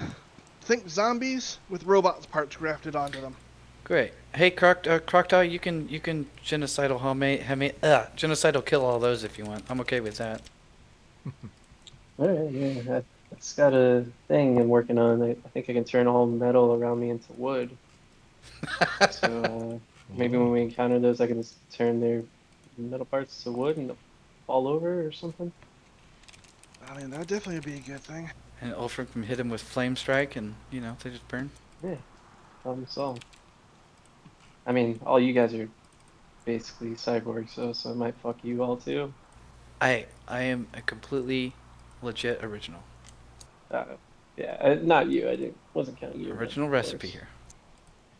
think zombies with robots parts grafted onto them. Great. Hey, Crocodile, you can genocidal kill all those if you want. I'm okay with that. Alright, yeah, that's got a thing I'm working on. I think I can turn all metal around me into wood. So maybe when we encounter those, I can just turn their metal parts to wood and they'll fall over or something. I mean, that definitely would be a good thing. And Ulfric can hit him with flame strike, and they just burn. Yeah, problem solved. I mean, all you guys are basically cyborgs, so I might fuck you all too. I am a completely legit original. Yeah, not you. Wasn't counting you. Original of recipe course. here.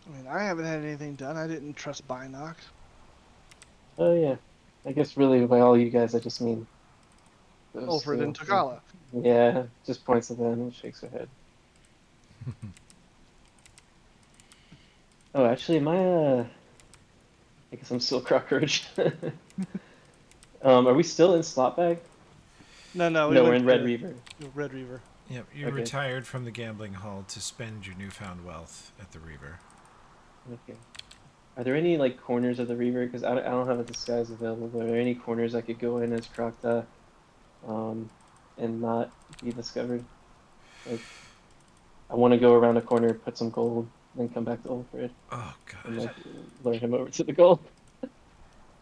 I mean, I haven't had anything done. I didn't trust Binox. Oh yeah, I guess really by all you guys, I just mean those Ulfred two. and Takala. Yeah, just points at them and shakes her head. Oh, actually, I guess I'm still cockroach. Are we still in slot bag? No, we No, we're went in Red to Reaver. Red Reaver. Yep, you Okay. retired from the gambling hall to spend your newfound wealth at the Reaver. Okay. Are there any like corners of the Reaver? Because I don't have a disguise available. But are there any corners I could go in as Crocta, and not be discovered? Like, I want to go around a corner, put some gold, then come back to Ulfred Oh, and God. like lure him over to the gold.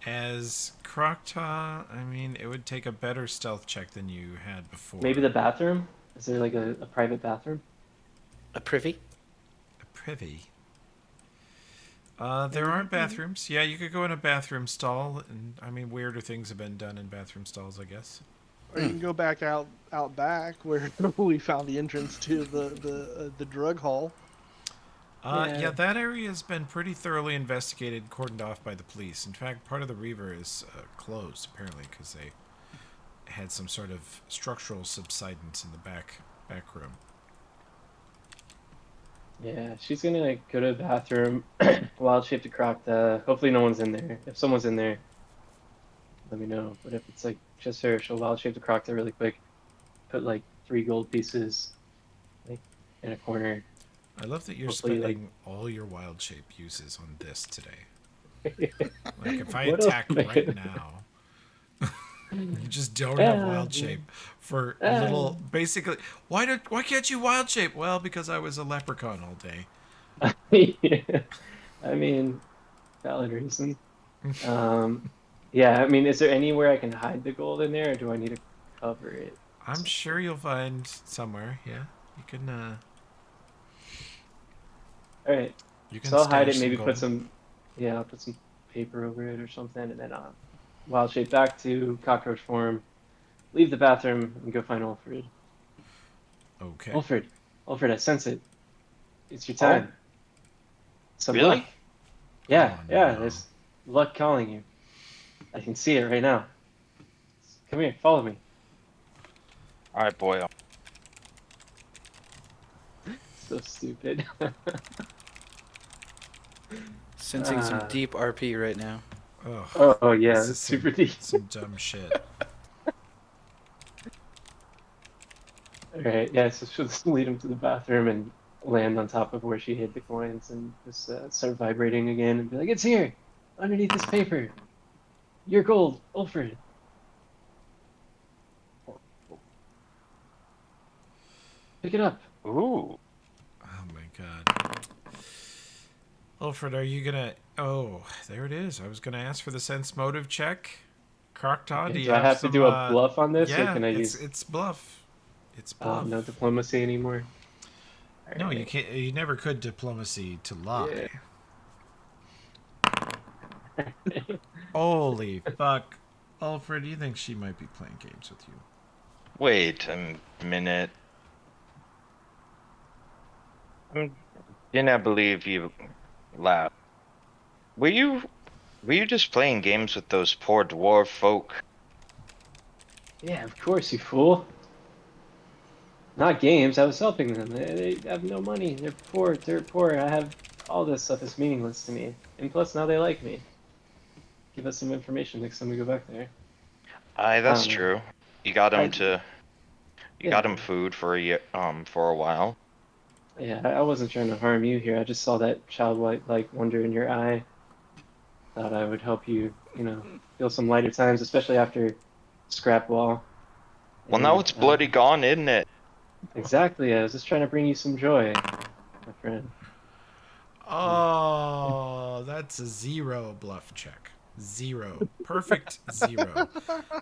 As Krokta, I mean, it would take a better stealth check than you had before. Maybe the bathroom? Is there like a private bathroom? A privy? A privy. There aren't bathrooms. Yeah, you could go in a bathroom stall, and I mean, weirder things have been done in bathroom stalls, I guess. Or you can go back out back where we found the entrance to the drug hall. Yeah, that area has been pretty thoroughly investigated, cordoned off by the police. In fact, part of the Reaver is closed, apparently, because they had some sort of structural subsidence in the back room. Yeah, she's gonna like, go to the bathroom, wild shape to Crocta. Hopefully no one's in there. If someone's in there, let me know. But if it's like just her, she'll wild shape to Crocta really quick. Put like 3 gold pieces like in a corner. I love that you're Hopefully, spending all your wild shape uses on this today. Like, if I What else attack am I right gonna- now, you just don't have wild shape for a little. Basically, why can't you wild shape? Well, because I was a leprechaun all day. Yeah. I mean, valid reason. Yeah, I mean, is there anywhere I can hide the gold in there, or do I need to cover it? I'm sure you'll find somewhere. Yeah, you can. All right, You can so I'll hide it. stash some Maybe put gold. some, yeah, I'll put some paper over it or something, and then wild shape back to cockroach form. Leave the bathroom and go find Alfred. Okay. Alfred, Alfred, I sense it. It's your Oh, time. Some luck. really? Yeah, Oh yeah. no. There's luck calling you. I can see it right now. Come here, follow me. All right, boy. So stupid. Sensing some Ah. deep RP right now. Oh, Oh yeah, this is that's super deep. some dumb shit. All right, yeah. So she'll just lead him to the bathroom and land on top of where she hid the coins and just start vibrating again and be like, "It's here, underneath this paper. Your gold, Alfred." Pick it up. Ooh. Oh my god. Alfred, are you gonna? Oh, there it is. I was gonna ask for the sense motive check. Croctaw, Okay, do you do I have have to some? do a bluff on this, or Yeah, can I it's use it's bluff. It's bluff. no diplomacy anymore? All No, you right. can't. You never could diplomacy to Yeah. lie. Holy fuck, Alfred, you think she might be playing games with you? Wait a minute. I didn't believe you laughed. Were you were you just playing games with those poor dwarf folk? Yeah, of course, you fool. Not games. I was helping them. They have no money. They're poor, dirt poor. I have all this stuff is meaningless to me. And plus, now they like me. Give us some information next time we go back there. Aye, I that's don't know. true. You got him I to you got yeah him food for a year, for a while. yeah. I wasn't trying to harm you here. I just saw that childlike like wonder in your eye. Thought I would help you. Feel some lighter times, especially after Scrap Wall. Well, now And it's bloody gone, isn't it? exactly. I was just trying to bring you some joy, my friend. Mm. Oh, that's a zero bluff check. Zero. Perfect zero.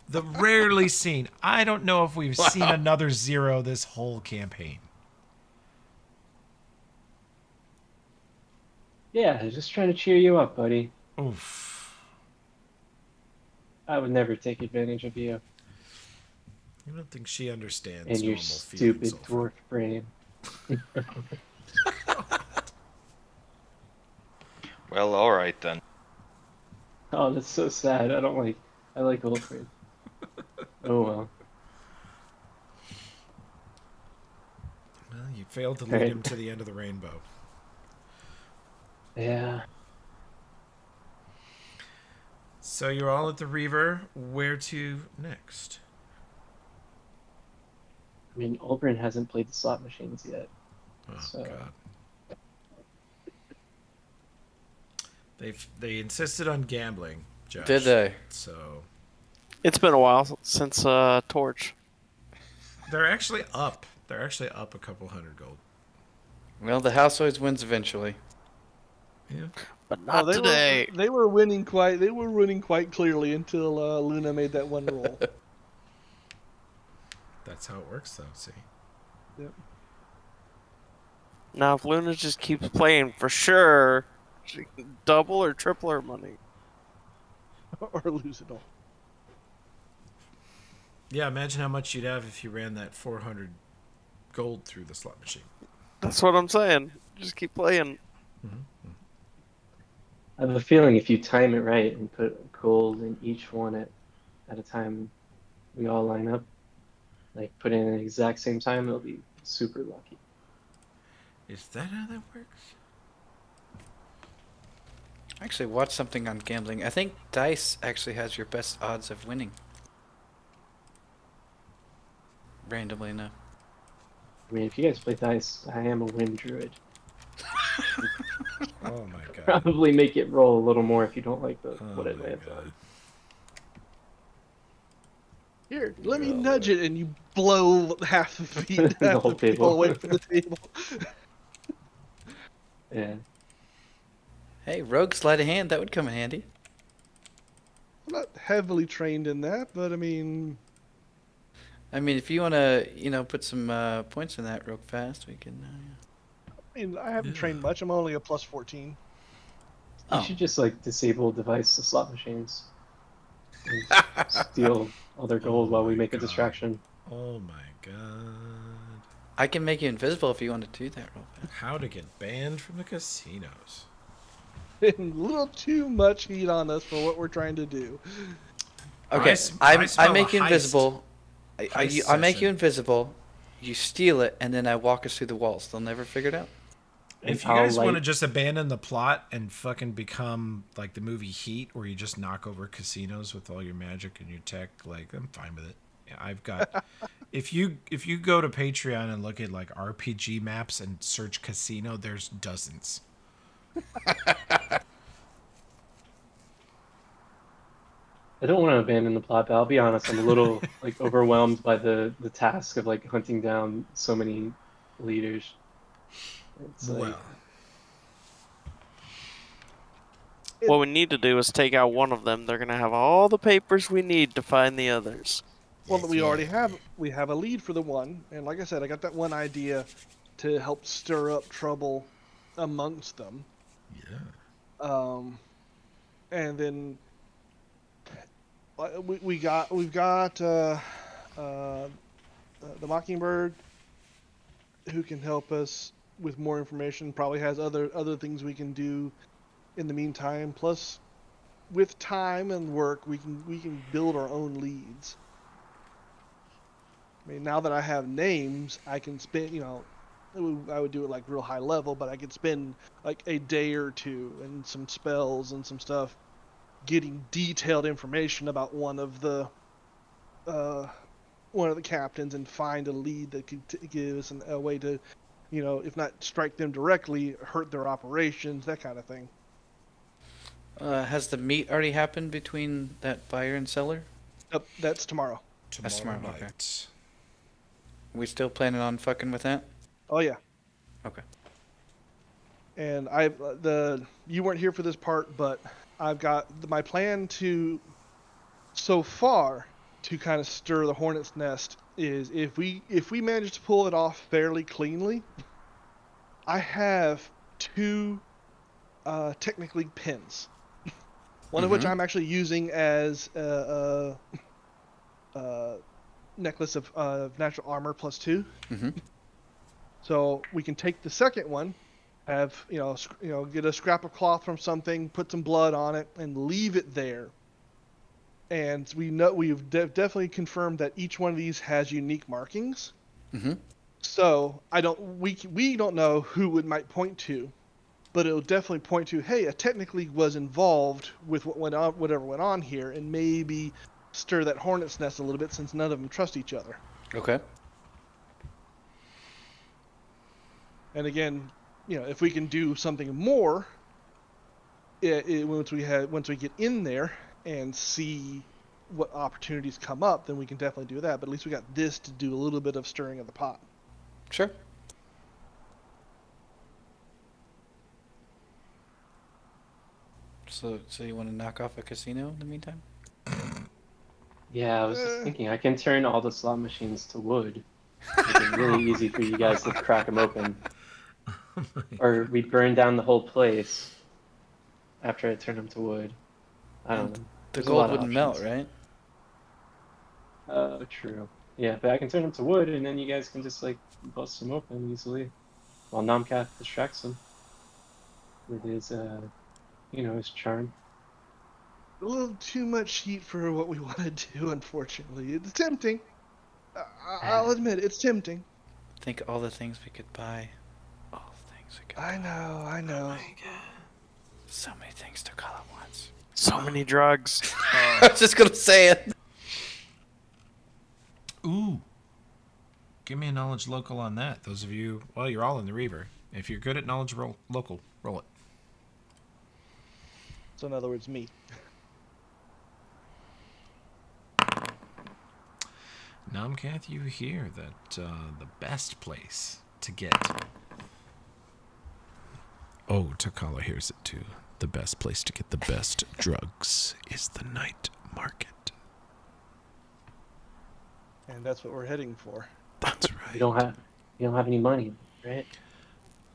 The rarely seen. I don't know if we've seen Wow. another zero this whole campaign. Yeah, just trying to cheer you up, buddy. Oof. I would never take advantage of you I don't think she understands and your normal feelings, stupid Alfred. dwarf brain. Well, all right then. Oh, that's so sad. I like Wilfred. Oh well. Well, you failed to All lead right. him to the end of the rainbow. Yeah. So you're all at the Reaver. Where to next? I mean, Olbrin hasn't played the slot machines yet, Oh so God. They insisted on gambling, Josh. Did they? So It's been a while since Torch. they're actually up. They're actually up a couple hundred gold. Well, the house always wins eventually. Yeah. But Oh, not today. they were winning quite clearly until Luna made that one roll. That's how it works, though. See. Yep. Now, if Luna just keeps playing, for sure, she can double or triple her money. Or lose it all. Yeah, imagine how much you'd have if you ran that 400 gold through the slot machine. That's what I'm saying. Just keep playing. I have a feeling if you time it right and put gold in each one at a time, we all line up, like put in at the exact same time, it'll be super lucky. Is that how that works? I actually watched something on gambling. I think dice actually has your best odds of winning. Randomly enough. I mean, if you guys play dice, I am a wind druid. Oh my god. Probably make it roll a little more if you don't like Oh what it my lands god. on. Here, let me Oh, nudge it, and you blow half the feet, The half whole the people table. away from the table. Yeah. Hey, rogue sleight of hand, that would come in handy. not heavily trained in that, but I mean, if you want to, put some points in that real fast, we can. I haven't trained much. I'm only a plus 14. You Oh. should just like disable device the slot machines and steal all their gold while we make a distraction. Oh my god. I can make you invisible if you want to do that real fast. How to get banned from the casinos. A little too much heat on us for what we're trying to do. Okay, I I smell make a you heist. invisible. Heist I make you session. invisible. You steal it, and then I walk us through the walls. They'll never figure it out. And If you I'll guys want to light. just abandon the plot and fucking become like the movie Heat, where you just knock over casinos with all your magic and your tech, like I'm fine with it. Yeah, I've got. If you go to Patreon and look at like RPG maps and search casino, there's dozens. I don't want to abandon the plot, but I'll be honest, I'm a little like overwhelmed by the task of like hunting down so many leaders. It's like Well, What we need to do is take out one of them. They're gonna have all the papers we need to find the others. Well, we already have a lead for the one, and like I said, I got that one idea to help stir up trouble amongst them. yeah. And then we've got the Mockingbird, who can help us with more information. Probably has other things we can do in the meantime. Plus, with time and work, we can build our own leads. I mean, now that I have names, I can spend, I would do it like real high level, but I could spend like a day or two and some spells and some stuff getting detailed information about one of the captains and find a lead that could give us a way to, if not strike them directly, hurt their operations, that kind of thing. Has the meet already happened between that buyer and seller? That's tomorrow. That's Tomorrow tomorrow, okay. night. We still planning on fucking with that? Oh yeah. Okay. And you weren't here for this part, but I've got my plan so far to kind of stir the hornet's nest is if we manage to pull it off fairly cleanly, I have two technically pins, one of which I'm actually using as a necklace of natural armor +2. Mm-hmm. So we can take the second one, have get a scrap of cloth from something, put some blood on it, and leave it there. And we've definitely confirmed that each one of these has unique markings. Mm-hmm. So we don't know who it might point to, but it'll definitely point to, hey, it technically was involved with whatever went on here, and maybe stir that hornet's nest a little bit since none of them trust each other. Okay. And again, if we can do something more, once we get in there and see what opportunities come up, then we can definitely do that. But at least we got this to do a little bit of stirring of the pot. Sure. So you want to knock off a casino in the meantime? Yeah, I was just thinking, I can turn all the slot machines to wood. Make it really easy for you guys to crack them open. Or we burn down the whole place after I turn them to wood. I don't know. The There's a lot gold of wouldn't melt, options. right? Oh, true. Yeah, but I can turn them to wood, and then you guys can just, like, bust them open easily. While Namcath distracts them with his, his charm. A little too much heat for what we want to do, unfortunately. It's tempting. I'll admit, it's tempting. Think all the things we could buy. All the things we could I buy. know. So many things to call at once. So many drugs. I was just gonna say it. Ooh. Give me a knowledge local on that. Those of you, well, you're all in the Reaver. If you're good at knowledge local, roll it. So in other words, me. Namcath, you hear that the best place to get... Oh, Takala hears it too. The best place to get the best drugs is the night market. And that's what we're heading for. That's right. You don't have any money, right?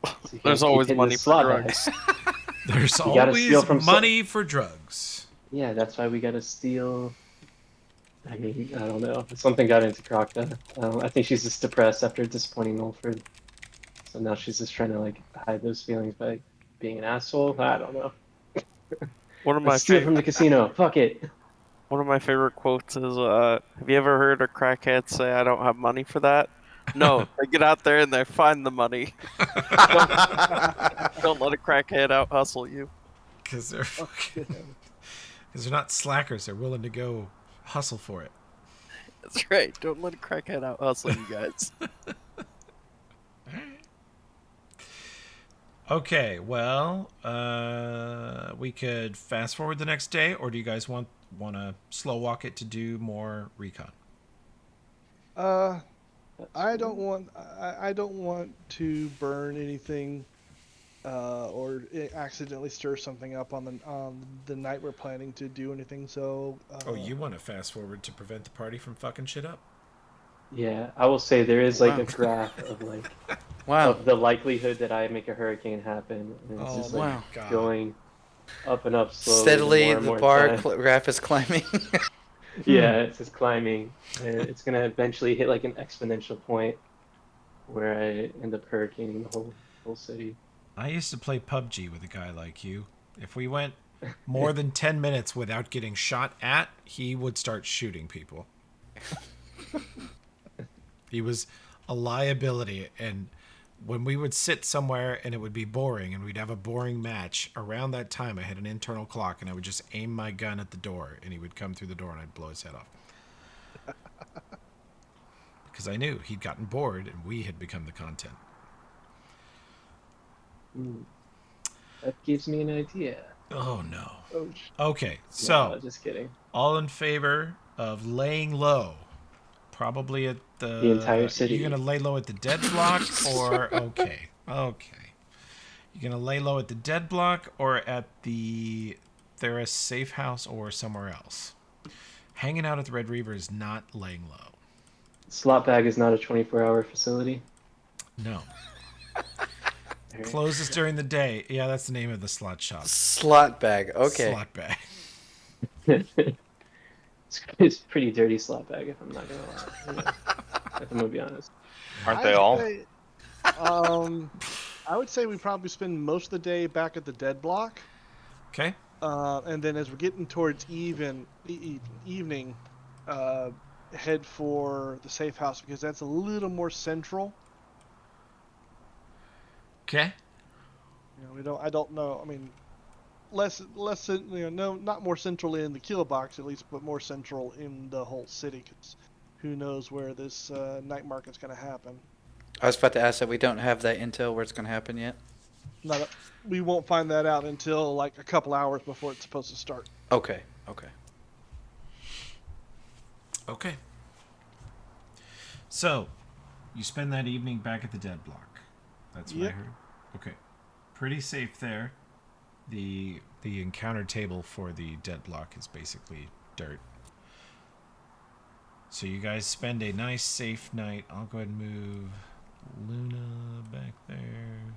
So you There's can't keep always hitting money the for slot drugs. bag. There's You gotta steal always from money for drugs. Yeah, that's why we gotta steal. I mean, I don't know. Something got into Crocta. I think she's just depressed after disappointing Milford. So now she's just trying to like hide those feelings by being an asshole. I don't know. One of Let's my steal favorite from the casino. Fuck it. One of my favorite quotes is, "Have you ever heard a crackhead say I don't have money for that?" No, they get out there and they find the money. don't don't let a crackhead out hustle you. Because they're Fuck fucking. them. Because they're not slackers. They're willing to go hustle for it. That's right. Don't let a crackhead out hustle you guys. Okay, well, we could fast forward the next day, or do you guys want to slow walk it to do more recon? I don't want I don't want to burn anything or accidentally stir something up on the night we're planning to do anything. So Oh, you want to fast forward to prevent the party from fucking shit up? Yeah, I will say there is like Wow. a graph of like Wow. of the likelihood that I make a hurricane happen, and it's Oh just my like Wow. god. going up and up slowly Steadily, the the more bar time. graph is climbing. Yeah, it's just climbing, and it's gonna eventually hit like an exponential point where I end up hurricaning the whole city. I used to play PUBG with a guy like you. If we went more than 10 minutes without getting shot at, he would start shooting people. He was a liability, and when we would sit somewhere and it would be boring and we'd have a boring match, around that time I had an internal clock and I would just aim my gun at the door and he would come through the door and I'd blow his head off. Because I knew he'd gotten bored and we had become the content. That gives me an idea. Oh no. oh, Okay, No, so just kidding. all in favor of laying low? Probably at The entire city. You're gonna lay low at the dead block, or okay. You're gonna lay low at the dead block or at the Theris safe house or somewhere else. Hanging out at the Red Reaver is not laying low. Slot bag is not a 24-hour facility. No. Alright. Closes during the day. Yeah, that's the name of the slot shop. Slot bag. Okay. Slot bag. It's pretty dirty slot bag, if I'm not gonna lie. If I'm gonna be honest. Aren't I'd they all? say, I would say we probably spend most of the day back at the dead block, Okay. and then as we're getting towards evening, head for the safe house because that's a little more central. Okay. You know, I don't know. I mean, less, no, not more central in the kill box at least, but more central in the whole city. 'Cause who knows where this night market's going to happen? I was about to ask that we don't have that intel where it's going to happen yet. We won't find that out until like a couple hours before it's supposed to start. Okay. Okay. Okay. So, you spend that evening back at the dead block. That's what I Yep. heard. Okay. Pretty safe there. The encounter table for the dead block is basically dirt. So you guys spend a nice safe night. I'll go ahead and move Luna back there.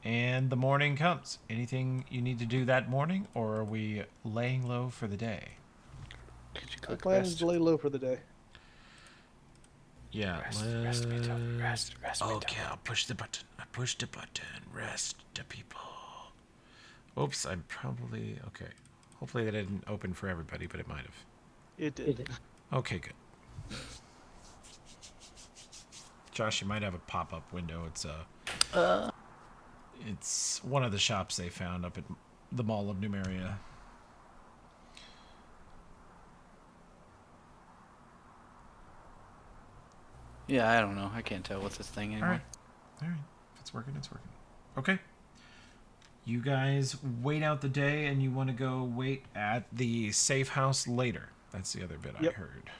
And the morning comes. Anything you need to do that morning, or are we laying low for the day? Could you The click plan is rest? to lay low for the day. Yeah. Rest me, Tony. Rest me, Okay, Tony. I'll push the button. I pushed the button. Rest the people. Oops, I'm probably... Okay. Hopefully that didn't open for everybody, but it might have. It did. It did. Okay, good. Josh, you might have a pop-up window. It's one of the shops they found up at the Mall of Numeria. Yeah, I don't know. I can't tell what's this thing anymore. All right. If it's working, it's working. Okay. You guys wait out the day, and you want to go wait at the safe house later. That's the other bit I Yep. heard.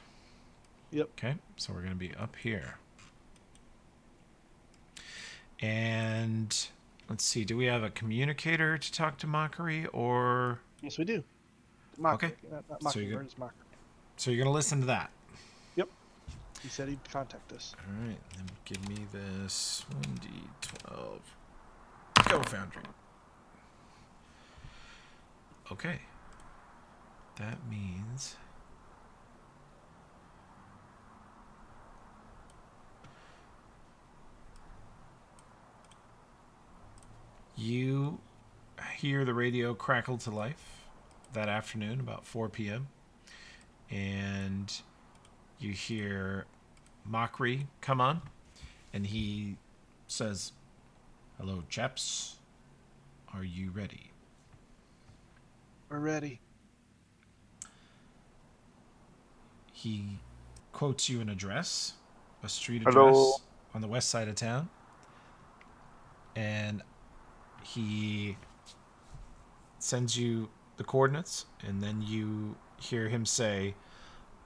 Yep. Okay, so we're going to be up here. And let's see, do we have a communicator to talk to Mockery, or... Yes, we do. Mockery. Okay. Not So Mockery, you're it's Mockery. So you're gonna listen to that. Yep. He said he'd contact us. All right. Then give me this 1d12. Go, Foundry. Okay. That means you hear the radio crackle to life that afternoon about 4 p.m. and you hear Mockery come on, and he says, "Hello, chaps. Are you ready?" We're ready. He quotes you an address, a street Hello. address on the west side of town, and he sends you the coordinates, and then you hear him say,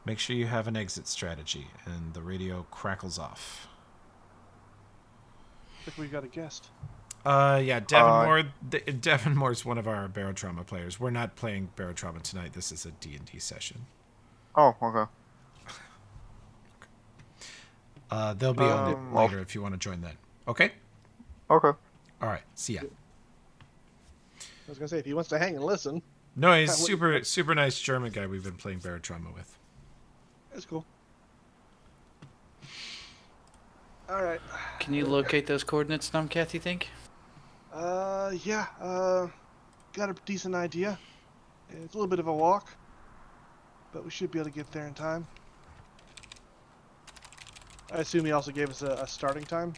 "Make sure you have an exit strategy," and the radio crackles off. I think we got a guest. Yeah, Devon Moore's one of our Barotrauma players. We're not playing Barotrauma tonight. This is a D&D session. Oh, okay. They'll be on Well- later if you want to join that. Okay? Okay. All right. See ya. I was gonna say if he wants to hang and listen, No, he's What- super nice German guy we've been playing Barotrauma with. that's cool. All right. Can you locate those coordinates, Numbcath, you think? Yeah. Got a decent idea. It's a little bit of a walk, but we should be able to get there in time. I assume he also gave us a starting time.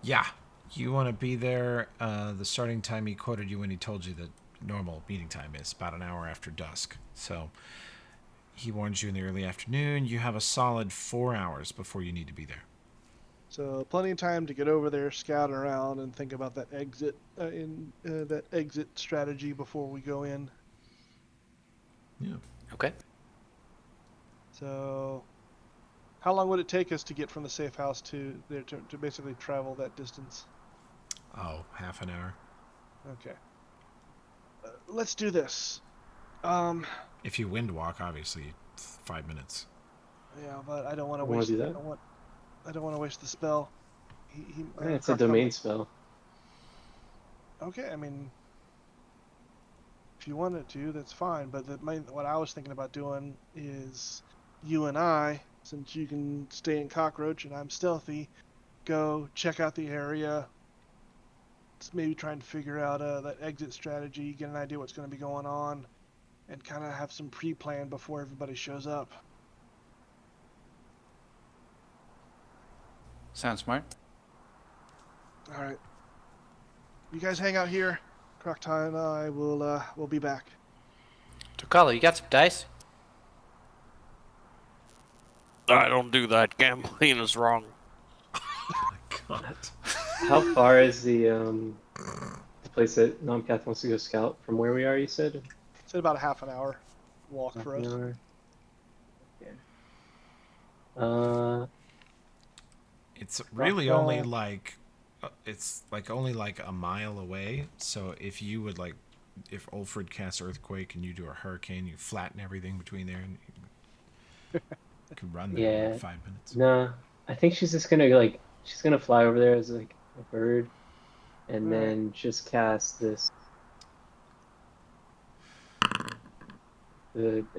Yeah. You want to be there. The starting time he quoted you when he told you that normal meeting time is about an hour after dusk. So he warns you in the early afternoon. You have a solid 4 hours before you need to be there. So plenty of time to get over there, scout around, and think about that exit strategy before we go in. Yeah. Okay. So, how long would it take us to get from the safe house to there to basically travel that distance? Oh, half an hour. Okay. Let's do this. If you wind walk, obviously, 5 minutes. Yeah, but I don't want to You wanna waste. do that? I don't want to waste the spell. It's a domain spell. Okay, I mean, if you wanted to, that's fine. But what I was thinking about doing is you and I, since you can stay in Cockroach and I'm stealthy, go check out the area. Maybe trying to figure out that exit strategy, get an idea what's going to be going on, and kind of have some pre-plan before everybody shows up. Sounds smart. All right. You guys hang out here. Croctile and I will be back. Tokala, you got some dice? I don't do that. Gambling is wrong. God. How far is the place that Nomcath wants to go scout from where we are, you said? It's about a half an hour walk Half for an us. hour? Okay. It's really only like only like a mile away. So if you would if Ulfred casts Earthquake and you do a Hurricane, you flatten everything between there, and you can run there in Yeah. like 5 minutes. No, I think she's just gonna she's gonna fly over there as like a bird, and Alright. then just cast the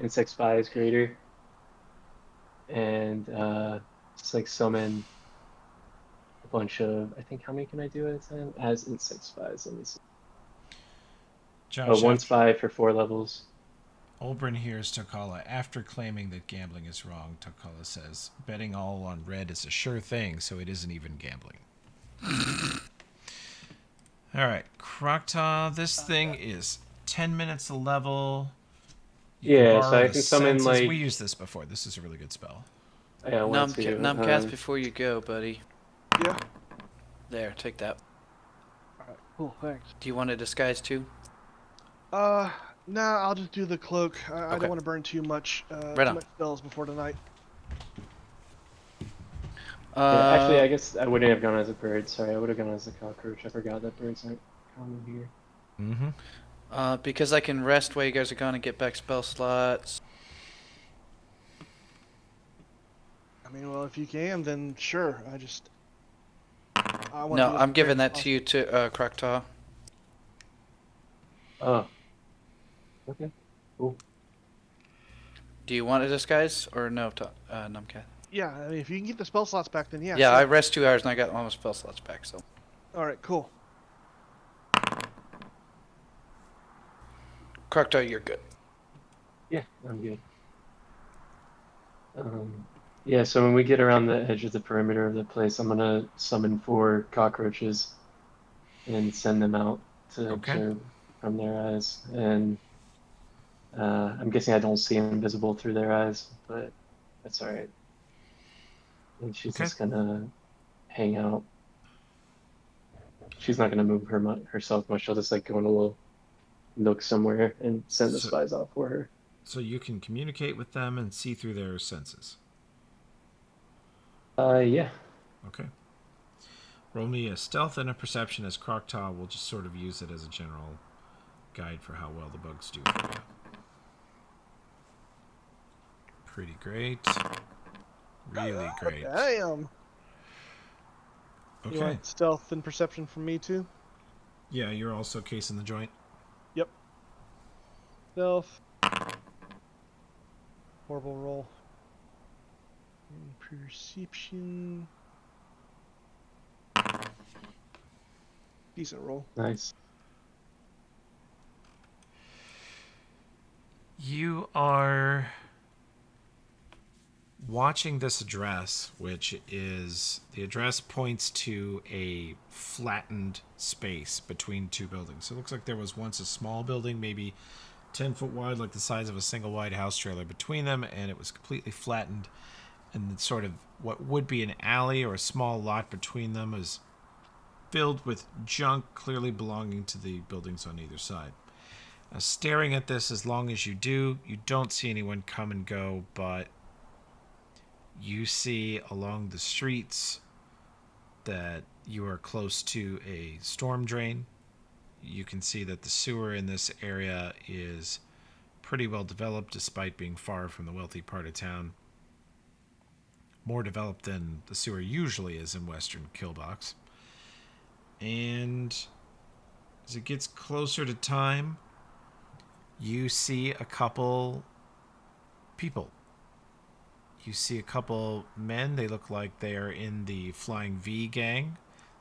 Insect Spies creator, and just like summon a bunch of, I think, how many can I do at a time as Insect Spies? Let me see. Josh, One spy for 4 levels. Olbrin hears Tokala. After claiming that gambling is wrong, Tokala says, "Betting all on red is a sure thing, so it isn't even gambling." All right, Krokta, this thing is 10 minutes a level. You Yeah, so borrow I the can summon, senses. like- We used this before. This is a really good spell. Yeah, I want to. Numbcath, before you go, buddy. Yeah. There, take that. Alright. Cool. Thanks. Do you want to disguise too? Nah. I'll just do the cloak. I Okay. don't want to burn too much. Right too on. much spells before tonight. Yeah, actually, I guess I wouldn't have gone as a bird. Sorry, I would have gone as a cockroach. I forgot that birds aren't common here. Mm-hmm. Because I can rest while you guys are gone and get back spell slots. I mean, well, if you can, then sure. I want to No, be as I'm prepared giving as that to possible. you to Kroktaw. Oh, okay, cool. Do you want a disguise or no, Numcat? Yeah, I mean, if you can get the spell slots back, then yeah. Yeah, sure. I rest 2 hours and I got all my spell slots back. So All right, cool. Kroktaw, you're good. Yeah, I'm good. Yeah, so when we get around the edge of the perimeter of the place, I'm gonna summon 4 cockroaches and send them out to Okay. observe from their eyes. And I'm guessing I don't see invisible through their eyes, but that's all right. And she's Okay. just gonna hang out. She's not gonna move herself much. She'll just like go in a little nook somewhere and send the So, spies out for her. so you can communicate with them and see through their senses. Yeah. Okay. Roll me a stealth and a perception as Kroktaw will just sort of use it as a general guide for how well the bugs do for you. Pretty great. Really great. Damn. You Okay. want stealth and perception from me too? Yeah, you're also casing the joint. Yep. Stealth. Horrible roll. And perception. Decent roll. Nice. You are watching this address, which is the address points to a flattened space between 2 buildings. So it looks like there was once a small building, maybe 10 foot wide, like the size of a single wide house trailer between them, and it was completely flattened. And sort of what would be an alley or a small lot between them is filled with junk clearly belonging to the buildings on either side. Now, staring at this as long as you do, you don't see anyone come and go, but you see along the streets that you are close to a storm drain. You can see that the sewer in this area is pretty well developed despite being far from the wealthy part of town. More developed than the sewer usually is in western Killbox. And as it gets closer to time, you see a couple people. You see a couple men. They look like they are in the Flying V gang.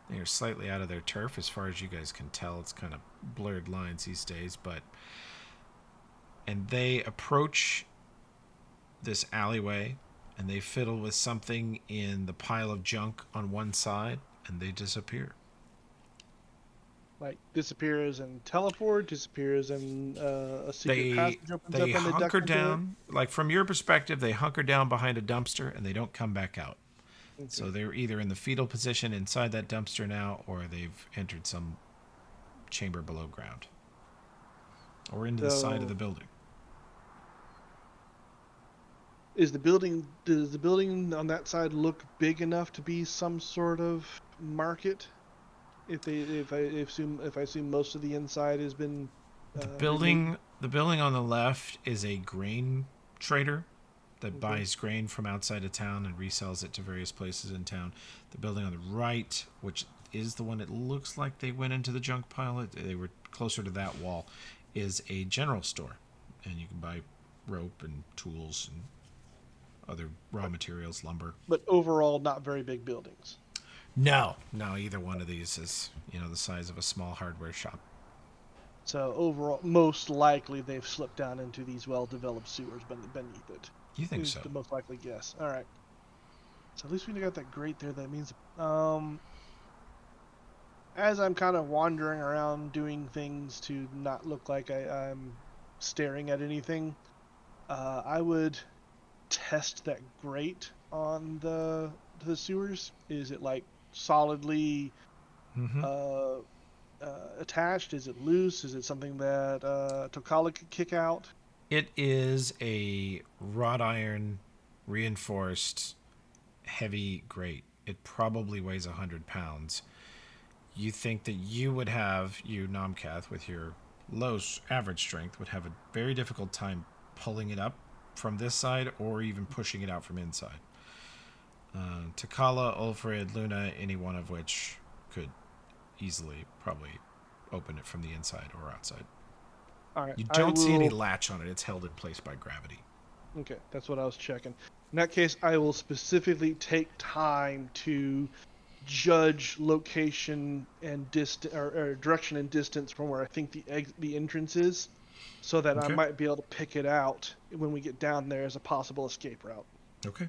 They are slightly out of their turf as far as you guys can tell. It's kind of blurred lines these days, but and they approach this alleyway and they fiddle with something in the pile of junk on one side and they disappear. Like disappears and teleport, disappears and a secret They passage opens up and they duck hunker into down, like from your perspective, they hunker down behind a dumpster and they don't come back out. it. So they're either in the fetal position inside that dumpster now, or they've entered some chamber below ground, or into the side of the building. Does the building on that side look big enough to be some sort of market? If I assume most of the inside has been The removed? building on the left is a grain trader that Okay. buys grain from outside of town and resells it to various places in town. The building on the right, which is the one that looks like they went into the junk pile, they were closer to that wall, is a general store, and you can buy rope and tools and other raw materials, lumber. But overall, not very big buildings. No, either one of these is the size of a small hardware shop. So overall, most likely they've slipped down into these well-developed sewers beneath it. You think Is so? the most likely guess. All right. So at least we got that grate there. That means, as I'm kind of wandering around doing things to not look like I'm staring at anything, I would test that grate on the sewers. Is it like solidly Mm-hmm. attached? Is it loose? Is it something that Tokala could kick out? It is a wrought iron reinforced heavy grate. It probably weighs 100 pounds. You think that you would have, Nomcath, with your average strength would have a very difficult time pulling it up from this side or even pushing it out from inside. Takala, Ulfred, Luna, any one of which could easily probably open it from the inside or outside. All right. You I don't see any will- latch on it. It's held in place by gravity. Okay, that's what I was checking. In that case, I will specifically take time to judge location and distance or direction and distance from where I think the entrance is, so that I Okay. might be able to pick it out when we get down there as a possible escape route. Okay.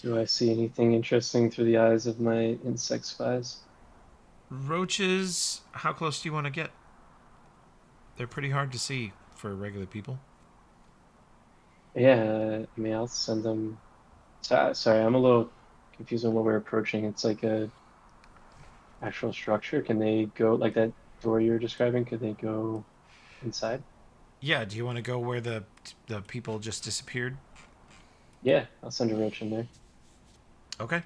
Do I see anything interesting through the eyes of my insect spies? Roaches, how close do you want to get? They're pretty hard to see for regular people. Yeah, I mean, I'll send them. Sorry, I'm a little confused on what we're approaching. It's like a actual structure. Can they go like that door you were describing? Could they go inside? Yeah, do you want to go where the people just disappeared? Yeah, I'll send a roach in there. Okay.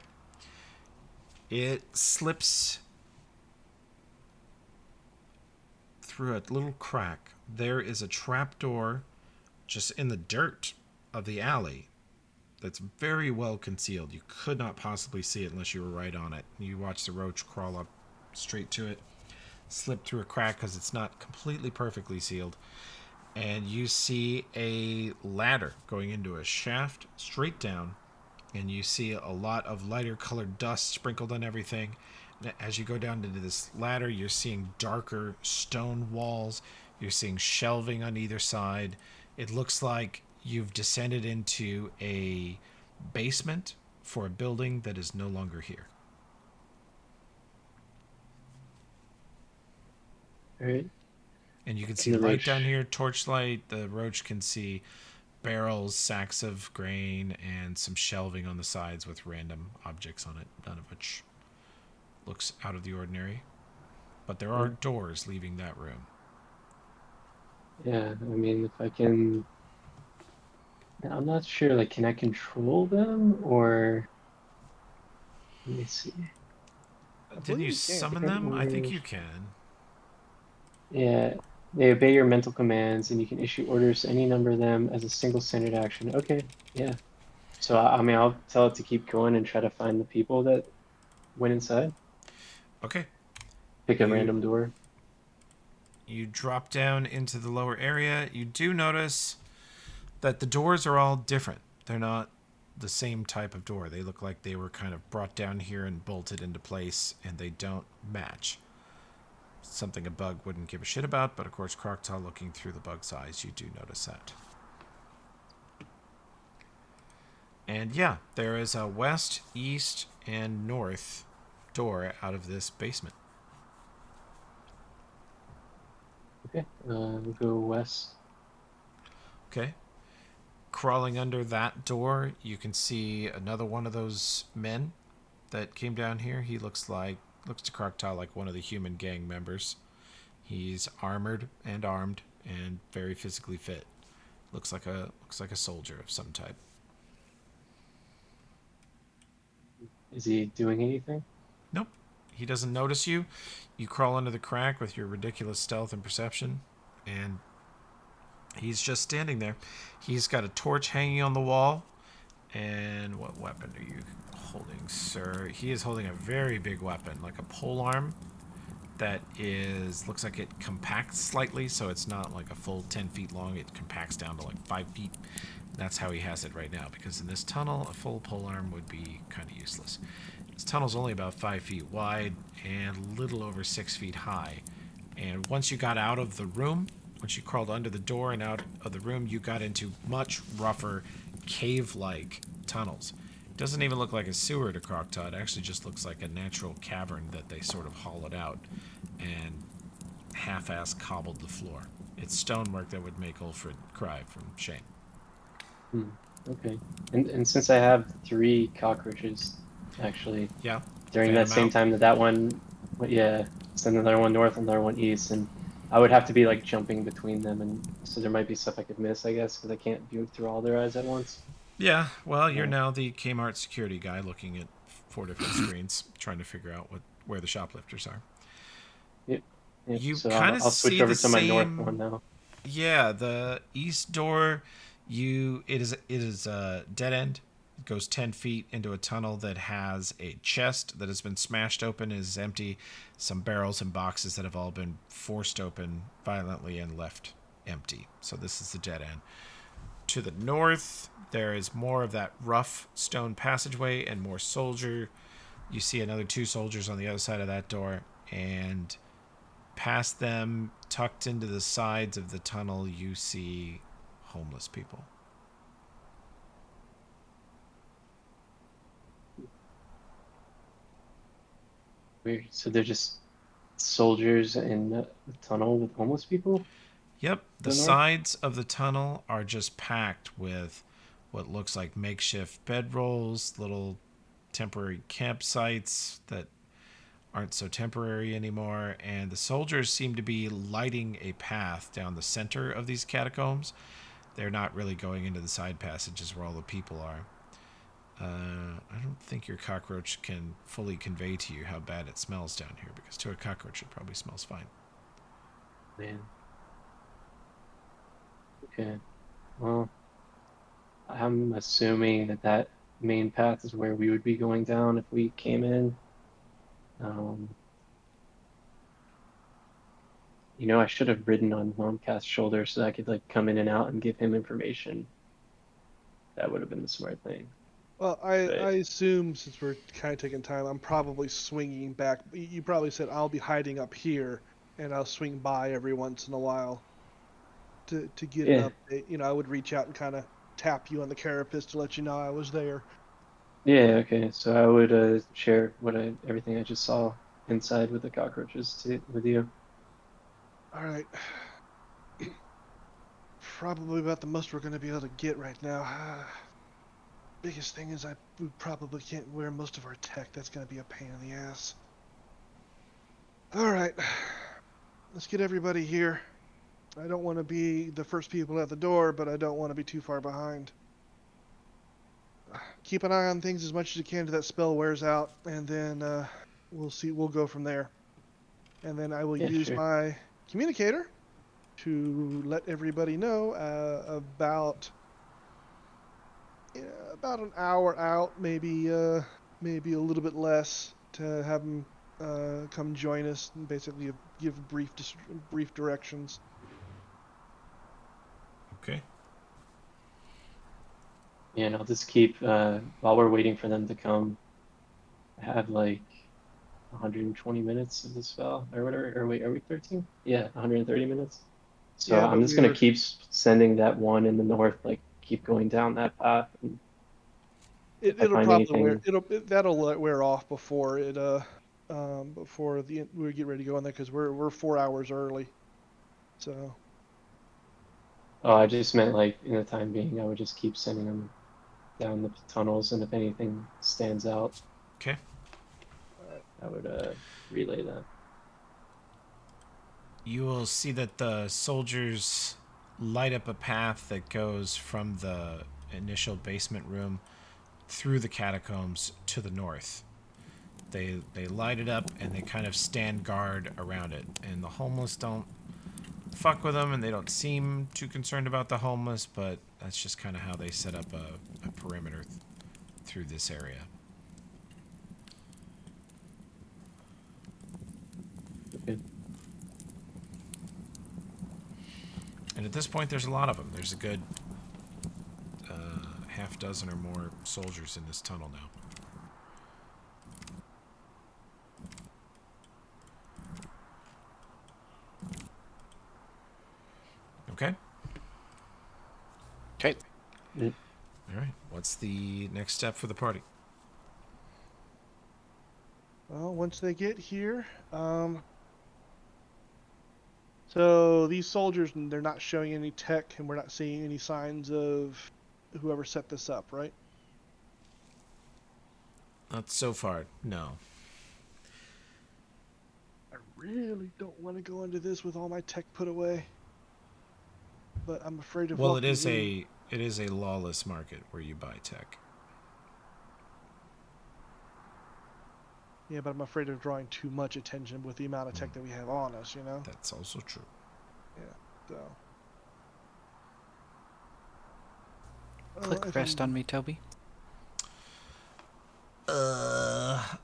It slips through a little crack. There is a trapdoor just in the dirt of the alley that's very well concealed. You could not possibly see it unless you were right on it. You watch the roach crawl up straight to it, slip through a crack because it's not completely perfectly sealed, and you see a ladder going into a shaft straight down, and you see a lot of lighter colored dust sprinkled on everything. As you go down into this ladder, you're seeing darker stone walls. You're seeing shelving on either side. It looks like you've descended into a basement for a building that is no longer here. All right. And you can see the light roach- down here, torchlight. The roach can see barrels, sacks of grain, and some shelving on the sides with random objects on it, none of which looks out of the ordinary. But there are doors leaving that room. Yeah, I mean, if I can, I'm not sure. Like, can I control them or let me see. Didn't believe you you can. summon Different them? I think orders. you can. Yeah, they obey your mental commands, and you can issue orders to any number of them as a single standard action. Okay, yeah. So I mean, I'll tell it to keep going and try to find the people that went inside. Okay. Pick a You random door. you drop down into the lower area. You do notice that the doors are all different. They're not the same type of door. They look like they were kind of brought down here and bolted into place, and they don't match. Something a bug wouldn't give a shit about, but of course, Croctaw, looking through the bug's eyes, you do notice that. And yeah, there is a west, east, and north door out of this basement. Okay, we'll go west. Okay. Crawling under that door, you can see another one of those men that came down here. He looks to Croctaw like one of the human gang members. He's armored and armed and very physically fit. Looks like a soldier of some type. Is he doing anything? Nope. He doesn't notice you. You crawl under the crack with your ridiculous stealth and perception, and he's just standing there. He's got a torch hanging on the wall. And what weapon are you holding, sir? He is holding a very big weapon, like a polearm that looks like it compacts slightly, so it's not like a full 10 feet long. It compacts down to like 5 feet. That's how he has it right now, because in this tunnel, a full polearm would be kind of useless. This tunnel's only about 5 feet wide and a little over 6 feet high. And once you got out of the room, once you crawled under the door and out of the room, you got into much rougher, cave-like tunnels. It doesn't even look like a sewer to Croctaw. It actually just looks like a natural cavern that they sort of hollowed out and half-ass cobbled the floor. It's stonework that would make Ulfred cry from shame. Okay. And since I have 3 cockroaches, actually, Yeah. during Fan that 'em same out. time that one, yeah, send another one north, another one east, and I would have to be like jumping between them, and so there might be stuff I could miss, I guess, because I can't view through all their eyes at once. Yeah, well, you're Yeah. now the Kmart security guy looking at 4 different screens, trying to figure out where the shoplifters are. Yep. You So kind of I'll switch see over the to my north one same. now. Yeah, the east door. It is a dead end. It goes 10 feet into a tunnel that has a chest that has been smashed open, is empty. Some barrels and boxes that have all been forced open violently and left empty. So this is the dead end. To the north, there is more of that rough stone passageway and more soldier. You see another 2 soldiers on the other side of that door, and past them, tucked into the sides of the tunnel, you see homeless people. Weird. So they're just soldiers in the tunnel with homeless people Yep, to the the north? sides of the tunnel are just packed with what looks like makeshift bedrolls, little temporary campsites that aren't so temporary anymore, and the soldiers seem to be lighting a path down the center of these catacombs. They're not really going into the side passages where all the people are. I don't think your cockroach can fully convey to you how bad it smells down here, because to a cockroach it probably smells fine. Man. Okay. Well, I'm assuming that that main path is where we would be going down if we came in. Um, I should have ridden on Momcast's shoulder so that I could like come in and out and give him information. That would have been the smart thing. Well, I But assume since we're kind of taking time, I'm probably swinging back. You probably said I'll be hiding up here, and I'll swing by every once in a while to get an yeah, update. I would reach out and kind of tap you on the carapace to let you know I was there. yeah, okay. So I would share everything I just saw inside with the cockroaches with you. All right. Probably about the most we're going to be able to get right now. Biggest thing is we probably can't wear most of our tech. That's going to be a pain in the ass. All right. Let's get everybody here. I don't want to be the first people at the door, but I don't want to be too far behind. Keep an eye on things as much as you can till that spell wears out, and then we'll see. We'll go from there. And then I will Yeah, use sure. my communicator to let everybody know about an hour out, maybe a little bit less, to have them come join us and basically give brief directions. Okay. Yeah, and I'll just keep while we're waiting for them to come, I have like 120 minutes of the spell or whatever. Or wait, are we 13? Yeah, 130 minutes. So Yeah, I'm but just gonna we're keep sending that one in the north, like keep going down that path. And if I it'll find probably wear anything, that'll wear off before before we get ready to go in there because we're 4 hours early. So oh, I just meant like in the time being, I would just keep sending them down the tunnels, and if anything stands out, Okay. I would relay that. You will see that the soldiers light up a path that goes from the initial basement room through the catacombs to the north. They light it up and they kind of stand guard around it. And the homeless don't fuck with them, and they don't seem too concerned about the homeless, but that's just kind of how they set up a perimeter through this area. Okay. And at this point, there's a lot of them. There's a good half dozen or more soldiers in this tunnel now. Okay. Okay. Mm. All right. What's the next step for the party? well, once they get here, so these soldiers, they're not showing any tech, and we're not seeing any signs of whoever set this up, right? Not so far, no. I really don't want to go into this with all my tech put away, but I'm afraid of Well, what we lose. it is a lawless market where you buy tech. Yeah, but I'm afraid of drawing too much attention with the amount of tech that we have on us, you know? That's also true. So. Click if rest I'm- on me, Toby.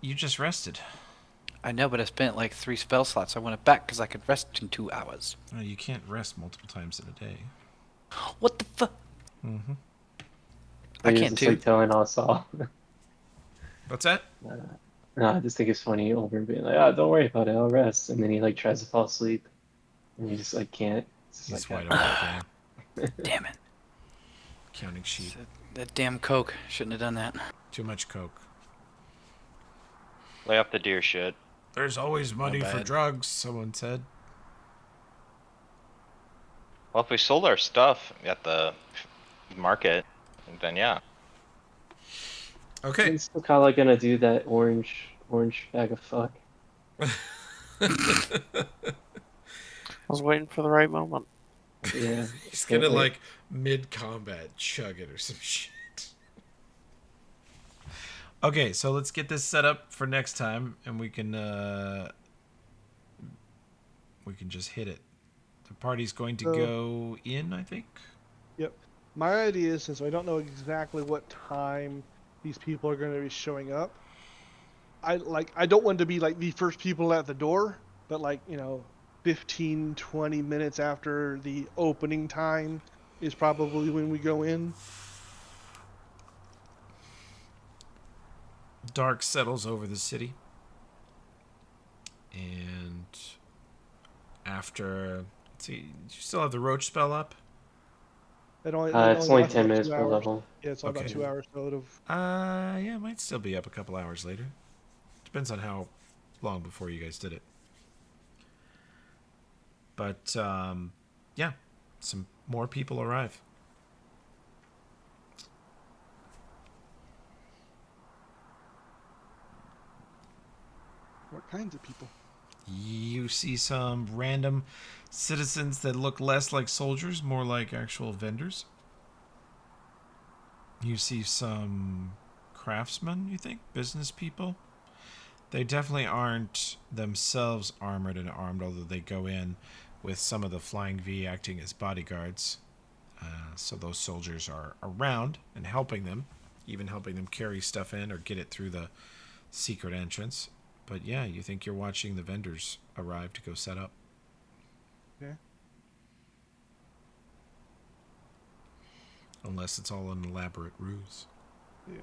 You just rested. I know, but I spent like 3 spell slots. I want it back because I could rest in 2 hours. You can't rest multiple times in a day. What the fuck? Mm-hmm. I He's can't just too. like telling us all. What's that? No, I just think it's funny over being like, oh, don't worry about it, I'll rest. And then he like tries to fall asleep, and he just like can't. It's just He's like, wide awake, yeah. Damn it. Counting sheep. That damn Coke. Shouldn't have done that. Too much coke. Lay off the deer shit. There's always money for bad. drugs, someone said. Well, if we sold our stuff at the market, then yeah. Okay. I'm still kind of gonna do that orange bag of fuck. I was waiting for the right moment. Yeah. He's can't gonna wait. like mid-combat chug it or some shit. Okay, so let's get this set up for next time, and we can just hit it. The party's going to go in, I think. Yep. My idea is, since I don't know exactly what time these people are going to be showing up, I don't want to be like the first people at the door, but like, 15, 20 minutes after the opening time is probably when we go in. Dark settles over the city, and after, let's see, you still have the roach spell up? It only, It's only lasts 10 about minutes 2 per hours. level. Yeah, it's only about Okay. 2 hours, so it'll. Yeah, it might still be up a couple hours later. Depends on how long before you guys did it. But yeah, some more people arrive. What kinds of people? You see some random citizens that look less like soldiers, more like actual vendors. You see some craftsmen, you think? Business people? They definitely aren't themselves armored and armed, although they go in with some of the Flying V acting as bodyguards. So those soldiers are around and helping them, even helping them carry stuff in or get it through the secret entrance. But yeah, you think you're watching the vendors arrive to go set up. Okay. Unless it's all an elaborate ruse. Yeah.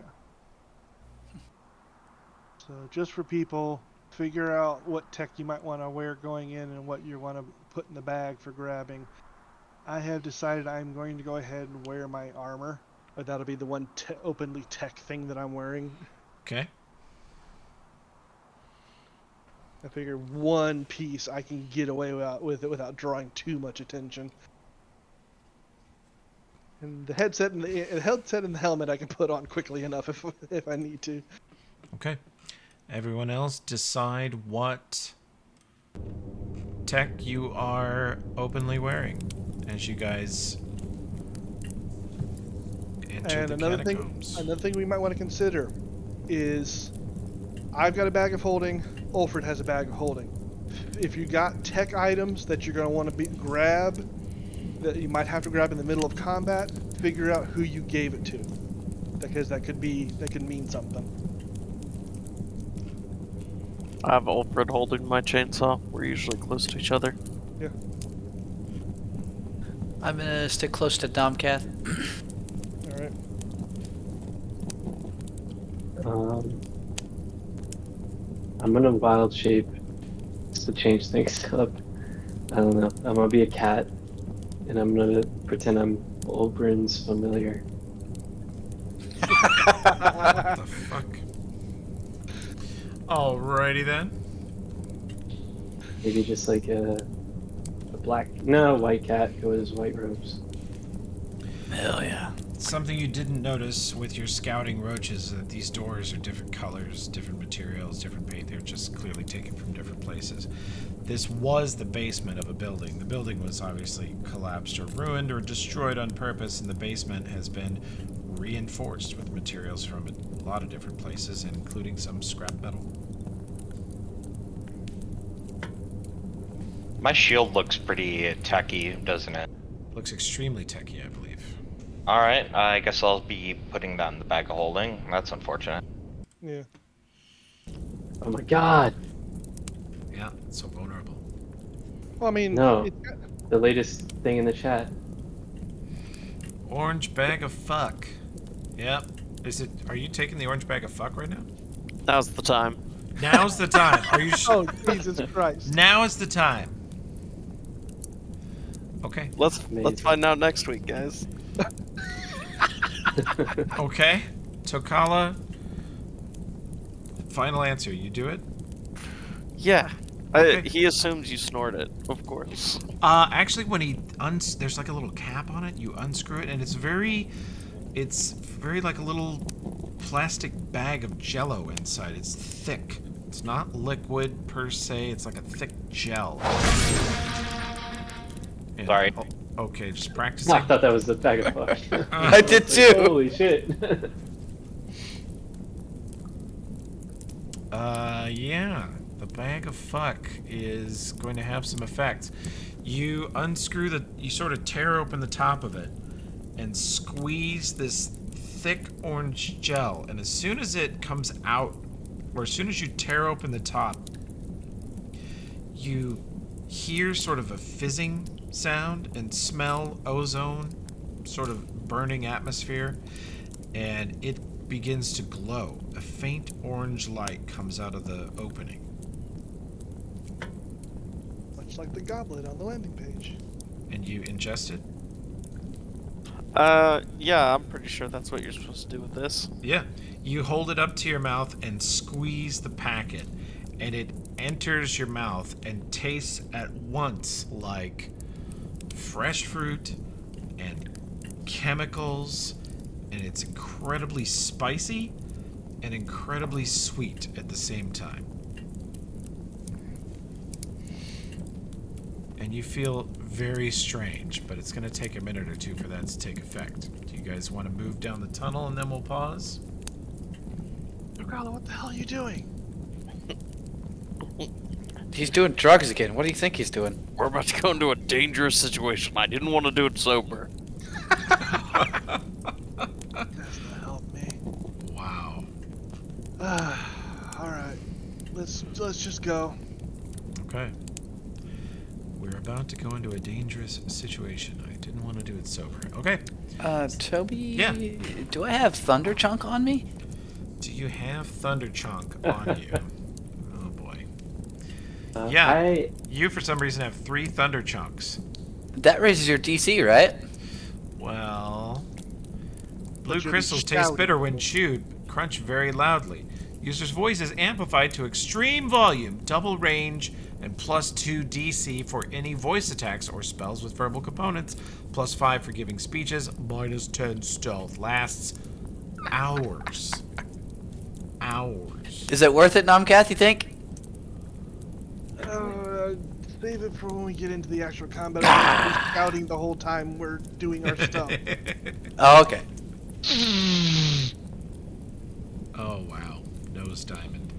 So just for people, figure out what tech you might want to wear going in and what you want to put in the bag for grabbing. I have decided I'm going to go ahead and wear my armor, but that'll be the one openly tech thing that I'm wearing. Okay. I figure one piece I can get away with it without drawing too much attention. And the headset and the helmet I can put on quickly enough if I need to. Okay. Everyone else decide what tech you are openly wearing as you guys enter And the another catacombs. thing we might want to consider is I've got a bag of holding, Ulfred has a bag of holding. If you got tech items that you're going to want to grab, that you might have to grab in the middle of combat, figure out who you gave it to, because that could mean something. I have Alfred holding my chainsaw. We're usually close to each other. Yeah. I'm gonna stick close to Domcath. All right. I'm gonna wild shape just to change things up. I don't know. I'm gonna be a cat, and I'm gonna pretend I'm Oberyn's familiar. What the fuck? Alrighty then. Maybe just like a white cat go with his white robes. Hell yeah. Something you didn't notice with your scouting roaches is that these doors are different colors, different materials, different paint. They're just clearly taken from different places. This was the basement of a building. The building was obviously collapsed or ruined or destroyed on purpose, and the basement has been reinforced with materials from a lot of different places, including some scrap metal. My shield looks pretty techy, doesn't it? Looks extremely techy, I believe. Alright, I guess I'll be putting that in the bag of holding. That's unfortunate. Yeah. Oh my god. Yeah, it's so vulnerable. Well, I mean, No. it, The latest thing in the chat. Orange bag of fuck. Yep. Is it? Are you taking the orange bag of fuck right now? Now's the time. Now's the time. Are you? oh Jesus Christ! Now is the time. Okay. Let's Amazing. find out next week, guys. Okay. Tokala. Final answer. You do it. Yeah. Okay. He assumes you snort it, of course. Actually, when he there's like a little cap on it. You unscrew it, and it's very like a little plastic bag of Jello inside. It's thick. It's not liquid per se. It's like a thick gel. And- Sorry. okay, just practicing. I thought that was the bag of fuck. I did was like, too. Holy shit. Yeah. The bag of fuck is going to have some effects. You unscrew you sort of tear open the top of it and squeeze this thick orange gel. And as soon as it comes out, or as soon as you tear open the top, you hear sort of a fizzing sound and smell ozone, sort of burning atmosphere, and it begins to glow. A faint orange light comes out of the opening. Much like the goblet on the landing page. And you ingest it? Yeah, I'm pretty sure that's what you're supposed to do with this. Yeah. You hold it up to your mouth and squeeze the packet, and it enters your mouth and tastes at once like fresh fruit and chemicals, and it's incredibly spicy and incredibly sweet at the same time. And you feel very strange, but it's going to take a minute or two for that to take effect. Do you guys want to move down the tunnel and then we'll pause? Carlo, what the hell are you doing? He's doing drugs again. What do you think he's doing? We're about to go into a dangerous situation. I didn't want to do it sober. That's gonna help me. Wow. All right, let's just go. Okay. We're about to go into a dangerous situation. I didn't want to do it sober. Okay. Toby? Yeah. Do I have Thunder Chunk on me? Do you have Thunder Chunk on you? Oh boy. Uh, Yeah. You, for some reason, have 3 Thunder Chunks. That raises your DC, right? Well, blue But you'll be crystals taste shouting. bitter when chewed, crunch very loudly. User's voice is amplified to extreme volume, double range, and +2 DC for any voice attacks or spells with verbal components, +5 for giving speeches, -10 stealth. Lasts hours. Hours. Is it worth it, Nomcath, you think? Save it for when we get into the actual combat. I'm just shouting the whole time we're doing our stuff. Oh, okay. Oh wow, nose diamond.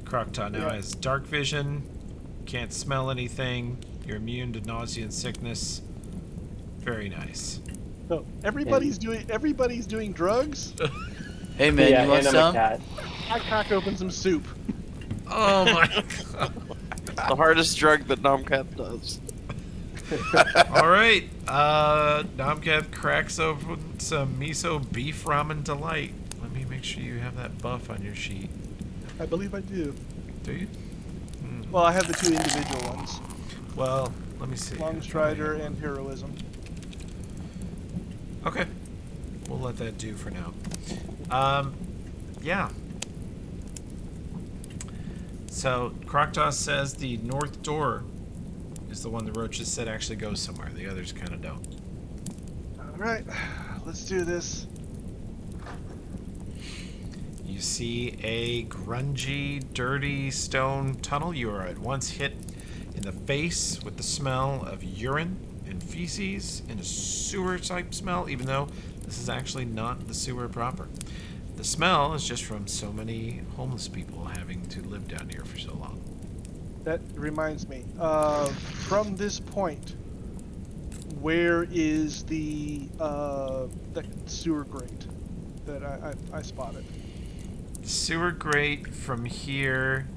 Croctaw now Yeah. has dark vision, can't smell anything, you're immune to nausea and sickness. Very nice. So everybody's doing drugs. Hey, man, yeah, you want and I'm a some? cat. I crack open some soup. Oh my god. The hardest drug that Nomcat does. Alright, Nomcath cracks open some miso beef ramen delight. Let me make sure you have that buff on your sheet. I believe I do. Do you? Well, I have the 2 individual ones: Well, let me see. Longstrider and Heroism. Okay. We'll let that do for now. Yeah. So, Croctaw says the north door is the one the roaches said actually goes somewhere. The others kind of don't. All right, let's do this. You see a grungy, dirty stone tunnel. You are at once hit in the face with the smell of urine and feces and a sewer-type smell, even though this is actually not the sewer proper. The smell is just from so many homeless people having to live down here for so long. That reminds me. From this point, where is the sewer grate that I spotted? Sewer grate from here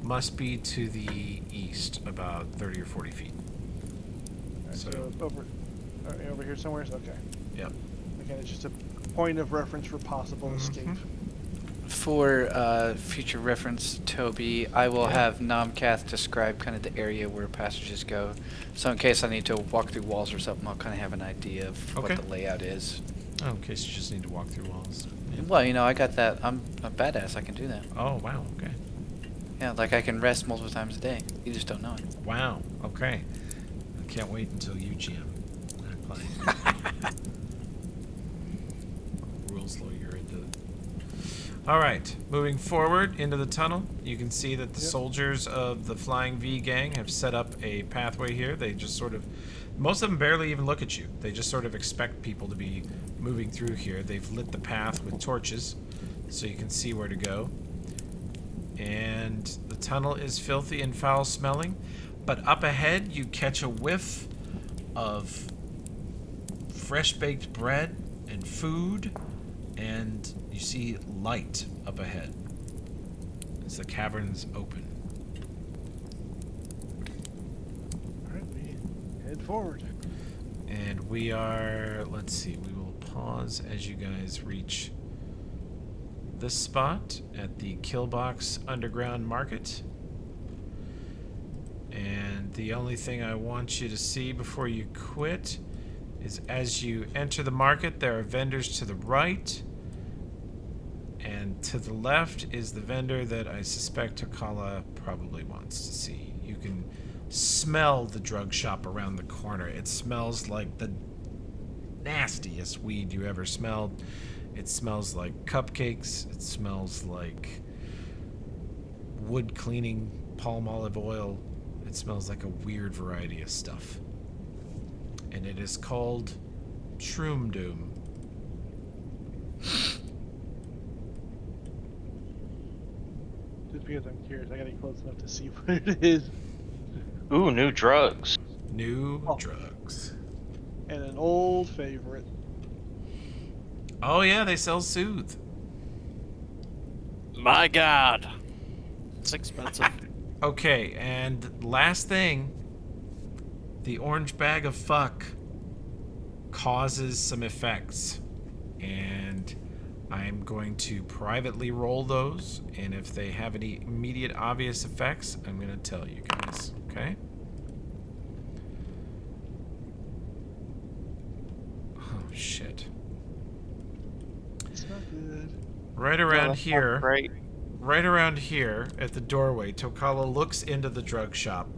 must be to the east, about 30 or 40 feet. Alright, So- over here somewhere. Okay. Yep. Again, it's just a point of reference for possible escape. For future reference, Toby, I will Yeah. have Nomcath describe kind of the area where passages go. So in case I need to walk through walls or something, I'll kind of have an idea of Okay. what the layout is. Oh, in case you just need to walk through walls. Yeah. Well, you know, I got that. I'm a badass. I can do that. Oh, wow. Okay. Yeah, like I can rest multiple times a day. You just don't know it. Wow. Okay. I can't wait until you GM. I play. Rules lawyer into it. All right. Moving forward into the tunnel, you can see that the Yep. soldiers of the Flying V gang have set up a pathway here. They just sort of, most of them barely even look at you. They just sort of expect people to be moving through here. They've lit the path with torches so you can see where to go. And the tunnel is filthy and foul smelling, but up ahead you catch a whiff of fresh baked bread and food, and you see light up ahead as the caverns open. Alright, we head forward. And we are, let's see, we will pause as you guys reach this spot at the Killbox Underground Market. And the only thing I want you to see before you quit is as you enter the market, there are vendors to the right. And to the left is the vendor that I suspect Takala probably wants to see. You can smell the drug shop around the corner. It smells like the nastiest weed you ever smelled. It smells like cupcakes. It smells like wood cleaning, palm olive oil. It smells like a weird variety of stuff. And it is called Shroom Doom. Just because I'm curious, I gotta get close enough to see what it is. Ooh, new drugs. New Oh. drugs. And an old favorite. Oh yeah, they sell Soothe. My God, it's expensive. Okay, and last thing, the orange bag of fuck causes some effects, and I'm going to privately roll those, and if they have any immediate obvious effects, I'm going to tell you guys, okay? Oh shit. It's not good. Right No, around that's not here, Right. right around here at the doorway, Tokala looks into the drug shop,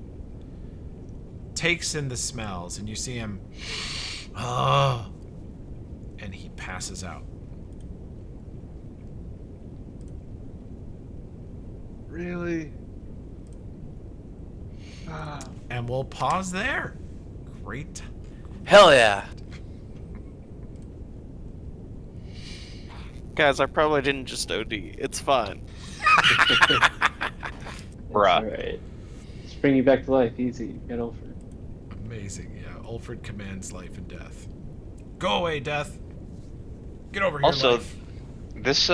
takes in the smells, and you see him, oh, and he passes out. Really? Ah, And we'll pause there. Great. Hell yeah. Guys, I probably didn't just OD. It's fine. Bruh. Alright. Just bring you back to life. Easy. Get over it. Amazing, yeah. Ulfred commands life and death. Go away, death. Get over here, Also, life. this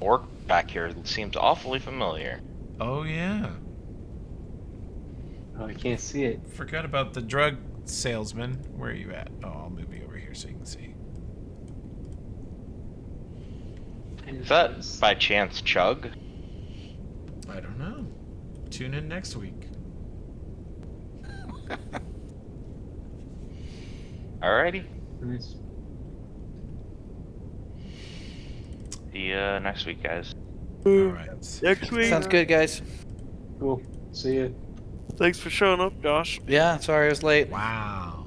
orc back here seems awfully familiar. Oh, yeah. Oh, I can't see it. Forgot about the drug salesman. Where are you at? Oh, I'll move you over here so you can see. Is that by chance Chug? I don't know. Tune in next week. Alrighty. Nice. See ya next week, guys. All right. Next week. Sounds good, guys. Cool. See ya. Thanks for showing up, Josh. Yeah, sorry I was late. Wow.